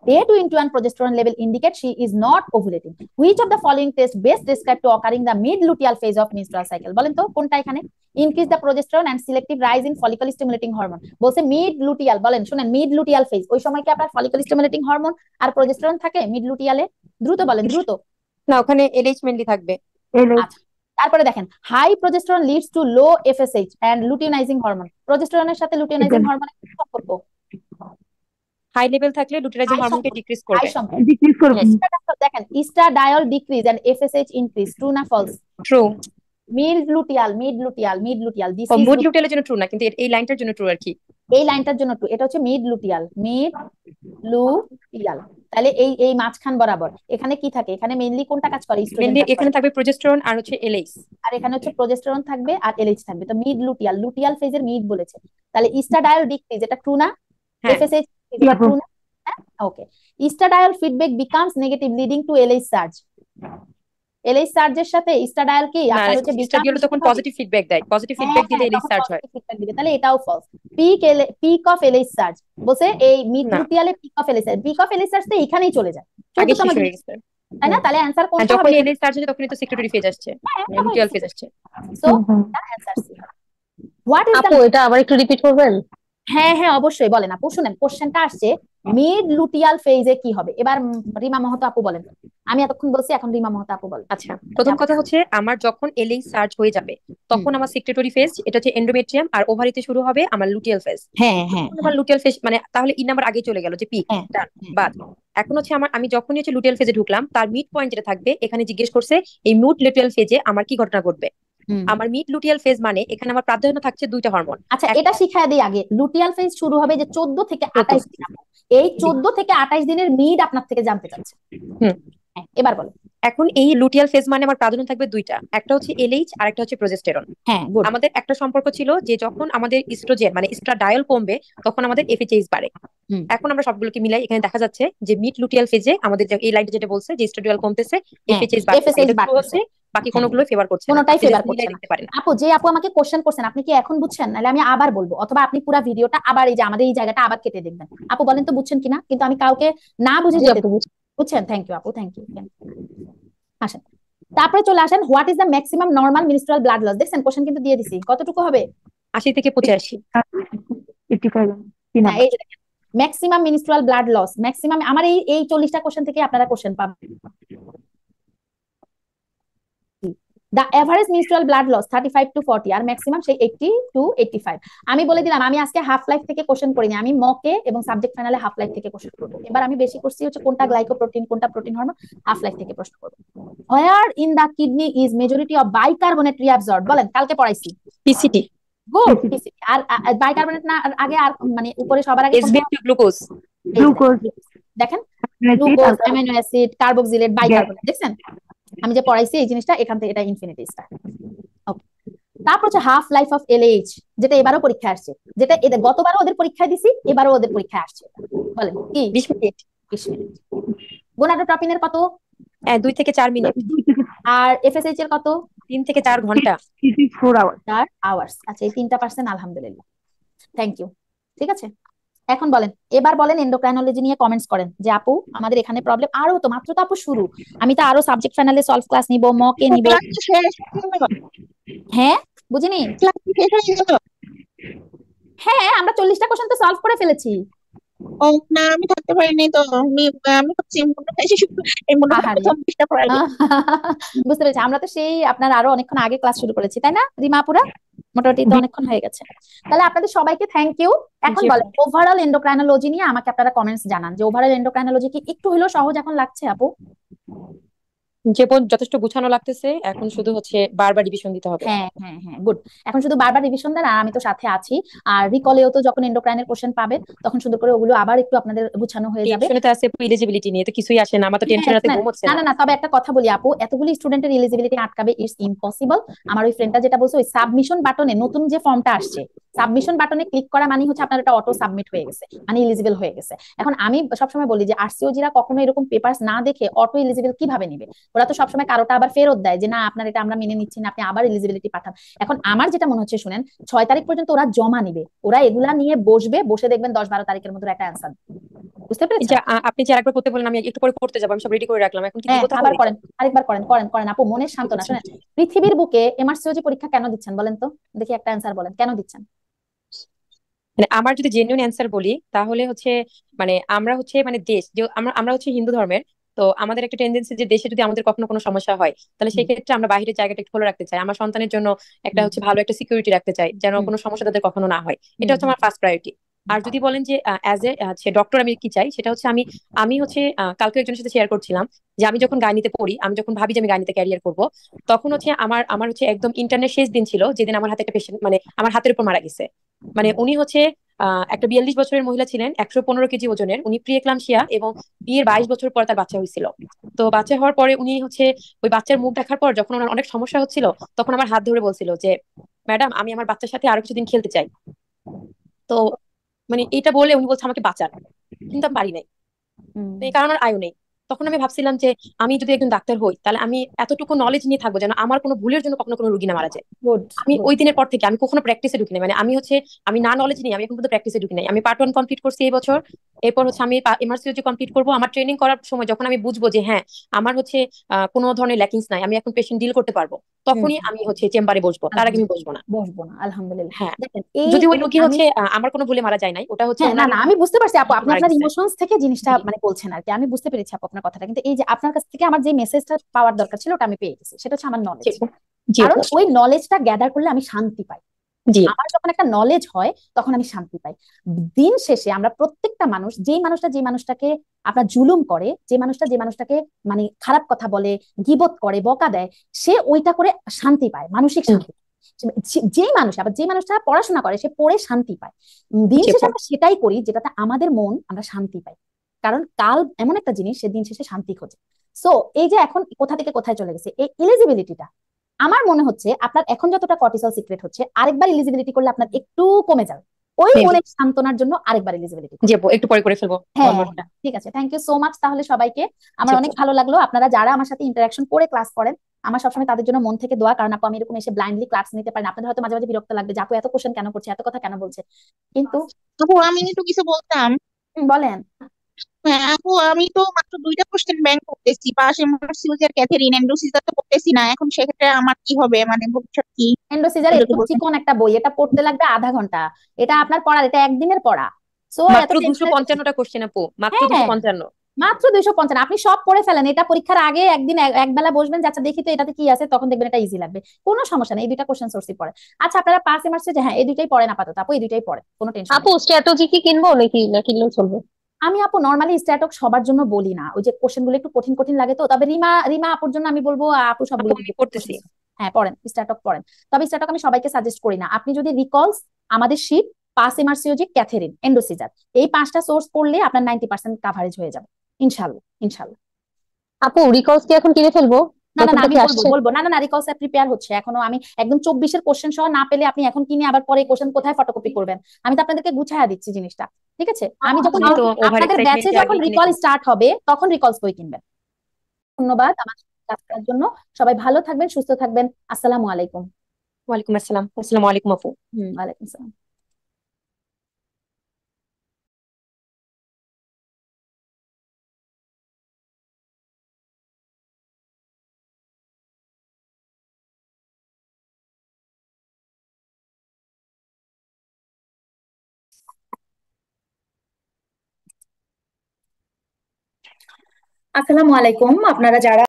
Day 21 progesterone level indicates she is not ovulating. Which of the following tests best describe to occurring the mid luteal phase of menstrual cycle? বলেন তো কোনটা এখানে? Increase the progesterone and selective rise in follicle stimulating hormone বলছে মিড লুটিয়াল। বলেন শুনেন, মিড লুটিয়াল ফেজ, ওই সময় কি আপনার ফলিকল স্টিমুলেটিং হরমোন আর প্রজেস্টেরন থাকে মিড লুটিয়ালে? দ্রুত বলেন, দ্রুত। না, ওখানে এলএইচ মেইনলি থাকবে। আচ্ছা, তারপরে দেখেন high progesterone leads to low FSH and luteinising hormone. প্রজেস্টেরনের সাথে লুটিনাইজিং হরমোনের কি সম্পর্ক? হাই লেভেল থাকলে লুটিনাইজিং হরমোনকে ডিক্রিজ করবে। দেখেন oestradiol decrease and FSH increase, true না false? True. Mid luteal this is mid লুটিয়ালের জন্য ট্রু না, কিন্তু এই লাইনটার জন্য ট্রু আর কি। এই লাইনটার জন্য ট্রু, এটা হচ্ছে মিড লুটিয়াল। তাহলে এই মাঝখান বরাবর এখানে কি থাকে? এখানে মেইনলি কোনটা কাজ করে? মেইনলি এখানে থাকবে প্রজেস্টেরন আর হচ্ছে এলএইচ, আর এখানে হচ্ছে প্রজেস্টেরন থাকবে আর এলএইচ থাকবে। তো মিড লুটিয়াল ফেজের মিড বলেছে, তাহলে ইস্ট্রাডায়োল ডিক্রিজ, এটা ট্রু না? এফএসএইচ ট্রু না? হ্যাঁ, okay. Oestradiol feedback becomes negative leading to LH surge. LH সার্জের সাথে ইস্ট্রাডায়োল কি আপনার হচ্ছে ইস্ট্রাডিয়োল তখন পজিটিভ ফিডব্যাক দেয়, পজিটিভ ফিডব্যাক দিলে এলএইচ সার্জ হয়। তাহলে এটাও false. Peak of LH surge বলছে এই মিড লুটিয়ালে পিক অফ এলএইচ সার্জ তো এখানেই চলে যায়, আগে শেষ হয়ে গেছে, তাই না? তাহলে অ্যানসার কোনটা হবে? যখন এলএইচ সার্জ হয় তখনই তো সেক্রেটরি ফেজ আসছে, লুটিয়াল ফেজ আসছে। So the answer C. What is আপু এটা আবার একটু রিপিট করবেন? হ্যাঁ অবশ্যই। বলেন আপু, শুনেন কোশ্চেনটা আসছে মিড লুটিয়াল ফেজে কি হবে। এবার রিমা মাহাতো আপু বলেন, আমি এতক্ষণ বলছি, এখন রিমা মাহাতো আপু বলেন। আচ্ছা, প্রথম কথা হচ্ছে আমার যখন এলএইচ সার্জ হয়ে যাবে তখন আমার সেক্রেটরি ফেজ, এটা হচ্ছে এন্ডোমেট্রিয়াম আর ওভারিতে শুরু হবে আমার লুটিয়াল ফেজ। হ্যাঁ, আমার লুটিয়াল ফেজ মানে তাহলে ই নাম্বার আগে চলে গেল যে পিক বাদ। এখন হচ্ছে আমি যখনই হচ্ছে লুটিয়াল ফেজে ঢুকলাম তার মিড পয়েন্ট যেটা থাকবে, এখানে জিজ্ঞেস করছে এই মিড লুটিয়াল ফেজে আমার কি ঘটনা ঘটবে। আমার মিড লুটিয়াল ফেজ মানে এখানে আমার প্রাধান্য থাকছে দুইটা হরমোন। আচ্ছা, এটা শিখায় দিই আগে। লুটিয়াল ফেজ শুরু হবে যে 14 থেকে 28 দিন। এই 14 থেকে 28 দিনের মিড আপনার থেকে জানতে চাচ্ছে। এবার বলো। এখন এই লুটিয়াল ফেজ মানে আমার প্রাধান্য থাকবে দুইটা, একটা হচ্ছে এলএইচ আর একটা হচ্ছে প্রজেস্টেরন। হ্যাঁ, আমাদের একটা সম্পর্ক ছিল যে যখন আমাদের ইস্ট্রোজেন মানে ইস্ট্রাডায়োল কমবে তখন আমাদের এফএসএইচ বাড়ে। এখন আমরা সবগুলোকে মিলাই এখানে দেখা যাচ্ছে যে মিড লুটিয়াল ফেজে আমাদের এই লাইনটা যেটা বলছে যে ইস্ট্রাডায়োল কমতেছে, এফএসএইচ বাড়ছে, বাকি কোনগুলো ফেভার করছে না, কোনটাই ফেভার করছে না। দেখতে পারেন আপু যে আপু আমাকে কোশ্চেন করছেন, আপনি কি এখন বুঝছেন? নাহলে আমি আবার বলবো, অথবা আপনি পুরো ভিডিওটা আবার এই যে আমাদের এই জায়গাটা আবার কেটে দেখবেন। আপু বলেন তো বুঝছেন কিনা, কিন্তু আমি কাউকে না বুঝে যেতে বুঝছেন। থ্যাংক ইউ আপু, থ্যাংক ইউ। আসেন, তারপরে চলে আসেন, what is the maximum normal menstrual blood loss. দেখছেন কোশ্চেন কিন্তু দিয়ে দিছি, কতটুকু হবে? 80 থেকে 85। 85 3 হ্যাঁ, নাম্বার। এই যে maximum menstrual blood loss, maximum আমার এই 40টা কোশ্চেন থেকে আপনারা কোশ্চেন পাবেন। The average menstrual blood loss 35 to 40, আর ম্যাক্সিমাম সেই 80 to 85। আমি বলে দিলাম, আমি আজকে হাফ লাইফ থেকে কোশ্চেন করিনি, আমি মকে এবং সাবজেক্ট ফাইনালে হাফ লাইফ থেকে কোশ্চেন করবো। এবার আমি বেশি করছি হচ্ছে কোনটা গ্লাইকোপ্রোটিন, কোনটা প্রোটিন হরমোন, হাফ লাইফ থেকে প্রশ্ন করবো। Where in the kidney is majority of bicarbonate reabsorbed, বলেন, কালকে পড়াইছি। পিসিটি, গুড, আর বাইকার্বনেট না, আর আগে আর মানে উপরে সবার আগে কোনটা? SBF glucose. গ্লুকোজ, দেখেন, glucose, amino acid, carboxylate, bicarbonate, দেখছেন আমি যে পড়াইছি এই জিনিসটা, এখান থেকে এটা ইনফিনিটি স্টার। ওকে, তারপর হচ্ছে হাফ লাইফ অফ এলএইচ, যেটা এবারও পরীক্ষায় আসছে, যেটা এদের গতবারও ওদের পরীক্ষায় দিছি, এবারও ওদের পরীক্ষায় আসছে। বলেন কি? 20 মিনিট। 20 মিনিট। গোনাডোট্রপিনের কত? 2 থেকে 4 মিনিট। আর এফএসএইচ এর কত? 3 থেকে 4 ঘন্টা। 4 আওয়ার। 4 আওয়ার্স। আচ্ছা, এই 3টা পার্সেন্ট, আলহামদুলিল্লাহ, থ্যাংক ইউ। ঠিক আছে, এখন বলেন, এবার বলেন এন্ডোক্রাইনোলজি নিয়ে কমেন্টস করেন যে আপু আমাদের এখানে প্রবলেম, আরো তো মাত্র তো আপু শুরু, আমি তো আরো সাবজেক্ট ফাইনালে সলভ ক্লাস নিব, মকে নিব। হ্যাঁ, বুঝিনি। হ্যাঁ, আমরা 40টা কোশ্চেন তো সলভ করে ফেলেছি। ও না, আমি থাকতে পারিনি তো, আমি ভাবছি আহারে। প্রথম পৃষ্ঠা পড়াই। বুঝতে পেরেছি, আমরা তো সেই আপনার আরো অনেকক্ষণ আগে ক্লাস শুরু করেছি, তাই না রিমা আপুরা? মোটামুটি তো অনেকক্ষণ হয়ে গেছে। তাহলে আপনাদের সবাইকে থ্যাংক ইউ। এখন জি। বলেন ওভারঅল এন্ডোক্রাইনোলজি নিয়ে আমাকে আপনারা কমেন্টস জানান যে ওভারঅল এন্ডোক্রাইনোলজি কি একটু হলেও সহজ এখন লাগছে আপু? যথেষ্ট গুছানো লাগতেছে, এখন শুধু হচ্ছে বারবার রিভিশন দিতে হবে। হ্যাঁ হ্যাঁ হ্যাঁ, গুড। এখন শুধু বারবার রিভিশন দেন, আর আমি তো সাথে আছি। আর রিকলেও তো যখন এন্ডোক্রাইনের কোশ্চেন পাবেন তখন সুন্দর করে ওগুলো আবার একটু আপনাদের গুছানো হয়ে যাবে। টেনশনে তো আছে, এলিজিবিলিটি নিয়ে তো কিছুই আসে না, আমার তো টেনশন রাতে হ্যাঁ, ঘুম হচ্ছে না না। না না, তবে একটা কথা বলি আপু, এতগুলি স্টুডেন্টের এলিজিবিলিটি আটকাবে ইটস ইম্পসিবল। আমার ওই ফ্রেন্ডটা যেটা বলছে, ওই সাবমিশন বাটনে নতুন যে ফর্মটা আসছে, সাবমিশন বাটনে ক্লিক করা মানে হচ্ছে আপনার এটা অটো সাবমিট হয়ে গেছে, মানে এলিজিবল হয়ে গেছে। এখন আমি সবসময় বলি যে আরসিওজিরা কখনো এরকম পেপারস না দেখে অটো এলিজিবল কিভাবে নিবে? ওরা তো সবসময় কারোটা আবার ফেরত দেয় যে না আপনার এটা আমরা মেনে নিচ্ছি না, আপনি আবার এলিজিবিলিটি পাঠান। এখন আমার যেটা মনে হচ্ছে, শুনেন, 6 তারিখ পর্যন্ত ওরা জমা নিবে, ওরা এগুলা নিয়ে বসবে, বসে দেখবেন 10-12 তারিখের মধ্যে একটা অ্যান্সার। বুঝতে এই পেরেছেন? যে আপনি যে আরেকবার করতে বলেন, আমি একটু পরে করতে যাবো, আমি সব রেডি করে রাখলাম, এখন কি হ্যাঁ, দিব আবার তাহলে? করেন, আরেকবার করেন, করেন করেন আপু, মনের সান্ত্বনা। শুনেন, পৃথিবীর বুকে এমআরসিওজি পরীক্ষা কেন দিচ্ছেন বলেন তো, দেখি একটা অ্যান্সার বলেন, কেন দিচ্ছেন? মানে আমার যদি জেনুইন অ্যান্সার বলি তাহলে হচ্ছে, মানে আমরা হচ্ছে মানে দেশ যে আমরা আমরা হচ্ছে হিন্দু ধর্মের, তো আমাদের একটা টেন্ডেন্সি যে দেশে যদি আমাদের কখনো কোনো সমস্যা হয় তাহলে সেই ক্ষেত্রে আমরা বাইরের জায়গাটা একটু খোলা রাখতে চাই, আমার সন্তানের জন্য একটা হচ্ছে ভালো একটা সিকিউরিটি রাখতে চাই, যেন কোনো সমস্যা তাদের কখনো না হয়। এটা হচ্ছে আমার ফার্স্ট প্রায়োরিটি। আর যদি বলেন যে অ্যাজ এ হচ্ছে ডক্টর আমি কি চাই, সেটা হচ্ছে আমি হচ্ছে কালকে একজনের সাথে শেয়ার করছিলাম যে আমি যখন গাইনিতে পড়ি, আমি যখন ভাবি যে আমি গাইনিতে ক্যারিয়ার করব, তখন হচ্ছে আমার আমার হচ্ছে একদম ইন্টারনেট শেষ দিন ছিল যেদিন আমার হাতে একটা পেশেন্ট মানে আমার হাতের উপর মারা গেছে। মানে উনি হচ্ছে একটা 42 বছরের মহিলা ছিলেন, 115 কেজি ওজনের, উনি প্রি এক্লামসিয়া এবং বিয়ের 22 বছর পর তার বাচ্চা হয়েছিল। তো বাচ্চা হওয়ার পরে উনি হচ্ছে ওই বাচ্চার মুখ দেখার পর যখন ওনার অনেক সমস্যা হচ্ছিল, তখন আমার হাত ধরে বলছিল যে ম্যাডাম আমি আমার বাচ্চার সাথে আরো কিছুদিন খেলতে চাই। তো মানে এটা বলে উনি বলছে আমাকে বাঁচান, কিন্তু আমি পারি নাই, তো এই কারণে আমার আয়ু নেই। তখন আমি ভাবছিলাম যে আমি যদি একজন ডাক্তার হই তাহলে আমি এতটুকু নলেজ নিয়ে থাকবো যেন আমার কোনো ভুলের জন্য কখনো কোনো রুগী না মারা যায়। গুড। আমি ওই দিনের পর থেকে আমি কখনো প্র্যাকটিসে ঢুকি নাই, মানে আমি হচ্ছে আমি না নলেজ নিই, আমি এখন পর্যন্ত প্র্যাকটিসে ঢুকি নাই। আমি পার্ট 1 কমপ্লিট করছি এই বছর, এরপর হচ্ছে আমি এমআরসিওজি কমপ্লিট করবো। আমার ট্রেনিং করার সময় যখন আমি বুঝবো যে হ্যাঁ আমার হচ্ছে কোনো ধরনের ল্যাকিংস নাই, আমি এখন পেশেন্ট ডিল করতে পারবো, তখনই আমি হচ্ছে চেম্বারে বসবো, তার আগে আমি বসবো না। বসবো না, আলহামদুলিল্লাহ। হ্যাঁ, দেখেন এই যদি ওই রোগী আমি হচ্ছে আমার কোনো ভুলে মারা যায় নাই, ওটা হচ্ছে হ্যাঁ, না ওনার না, আমি বুঝতে পারছি আপু, আপনি মারা আপনার গেছে। ইমোশনস থেকে জিনিসটা জি। মানে বলছেন আর কি, আমি বুঝতে পেরেছি আপু আপনার কথাটা, কিন্তু এই যে আপনার কাছ থেকে আমার যে মেসেজটা পাওয়ার দরকার ছিল ওটা আমি পেয়ে গেছি, সেটা হচ্ছে আমার নলেজ। জি কারণ ওই নলেজটা গ্যাদার করলে আমি শান্তি পাই। জি আমার যখন একটা নলেজ হয় তখন আমি শান্তি পাই। দিন শেষে আমরা প্রত্যেকটা মানুষ, যেই মানুষটা যে মানুষটাকে আপনার জুলুম করে, যে মানুষটা যে মানুষটাকে মানে খারাপ কথা বলে, গীবত করে, বকা দেয়, সে ওইটা করে শান্তি পায়, মানসিক শান্তি। যেই মানুষ আবার যে মানুষটা পড়াশোনা করে সে পড়ে শান্তি পায়। দিন জি শেষে আমরা সেটাই করি যেটাতে আমাদের মন আমরা শান্তি পাই, কারণ কাল এমন একটা জিনিস সে দিন শেষে শান্তি খোঁজে। সো এই যে এখন কোথা থেকে কোথায় চলে গেছে এই এলিজিবিলিটিটা, আমার মনে হচ্ছে আপনার এখন যতটা কর্টিসল সিক্রেট হচ্ছে, আরেকবার এলিজিবিলিটি করলে আপনার একটু কমে যাবে, ওই Maybe. মনের সান্ত্বনার জন্য আরেকবার এলিজিবিলিটি। জি আপু, একটু পরে করে ফেলবো হ্যাঁ হরমোনটা। ঠিক আছে, থ্যাংক ইউ সো মাচ তাহলে সবাইকে, আমার জি অনেক আপু। ভালো লাগলো। আপনারা যারা আমার সাথে ইন্টারাকশন করে ক্লাস করেন, আমার সবসময় তাদের জন্য মন থেকে দোয়া, কারণ আপু আমি এরকম এসে ব্লাইন্ডলি ক্লাস নিতে পারি না, আপনাদের হয়তো মাঝে মাঝে বিরক্ত লাগবে যে আপু এত কোশ্চেন কেন করছে, এত কথা কেন বলছে, কিন্তু আপু আমি একটু কিছু বলতাম। বলেন। হ্যাঁ আপু, আমি তো মাত্র দুইটা কোশ্চেন ব্যাংক করতেছি, পাশ এমআরসিইউজি আর ক্যাথেরিন, এন্ডোসিজার তো করতেছি না। এখন সেক্ষেত্রে আমার কি হবে, মানে ভবিষ্যৎ কি, এন্ডোসিজার একটু যদি এরকম বলতেন। চিকন একটা বই, এটা পড়তে লাগবে আধা ঘন্টা। এটা আপনার পড়ার, এটা একদিনের পড়া। সো এত মাত্র টেনশনের কিছু নেই। 255টা কোশ্চেন আপু, মাত্র হ্যাঁ, 255। মাত্র 255, আপনি সব পড়ে ফেলেন। এটা পরীক্ষার আগে একদিন এক বেলা বসবেন যে আচ্ছা দেখি তো এটাতে কি আছে, তখন দেখবেন এটা ইজি লাগবে। কোনো সমস্যা নেই, এই দুইটা কোশ্চেন সোর্সই পড়ে। আচ্ছা আপনারা পাস এমার্সে যে, হ্যাঁ এই দুইটাই পড়েন আপাতত আপু, এই দুইটাই পড়ে, কোনো টেনশন আপু নেই। স্ট্র্যাটেজি কি কিনবো নাকি না কিনলেও চলবে? আমি আপু নর্মালি স্ট্যাটক সবার জন্য বলি না, ওই যে কোশ্চেন গুলো একটু কঠিন কঠিন লাগে তো। তবে রিমা রিমা আপুর জন্য আমি বলবো আপু আপু সবগুলো আমি পড়তেছি। কোশ্চেন, হ্যাঁ পড়েন, স্ট্যাটক পড়েন। তবে স্ট্যাটক আমি সবাইকে সাজেস্ট করি না। আপনি যদি রিকলস, আমাদের শীট, পাস এমার্সিওলজি, ক্যাথেরিন, এন্ডোসিজার, এই 5টা সোর্স পড়লে আপনার 90% কাভারেজ হয়ে যাবে, ইনশাল্লাহ ইনশাল্লাহ। আপু রিকলস কি এখন কিনে ফেলবো? না না না, নতুনটা আমি কি বলবো আসছে? বলবো না না না, রিকলস প্রিপেয়ার হচ্ছে এখনো। আমি একদম 24-এর কোশ্চেন সহ না পেলে আপনি এখন কিনে আবার পরে কোশ্চেন কোথায় ফটোকপি করবেন? আমি তো আপনাদেরকে গুছাইয়া দিচ্ছি জিনিসটা, ঠিক আছে? আমি যখন আপনি তো ওভার আপনাদের ব্যাচে এক্সাইটমেন্টে যখন আগেই কিনে রিকল ফেলছেন। স্টার্ট হবে তখন রিকলস বই কিনবেন। ধন্যবাদ আমার সাথে কাজ করার জন্য। সবাই ভালো থাকবেন, সুস্থ থাকবেন। আসসালামু আলাইকুম। ওয়ালাইকুম আসসালাম। আসসালামু আলাইকুম আপু। ওয়ালাইকুম আসসালাম। আসসালামু আলাইকুম, আপনারা যারা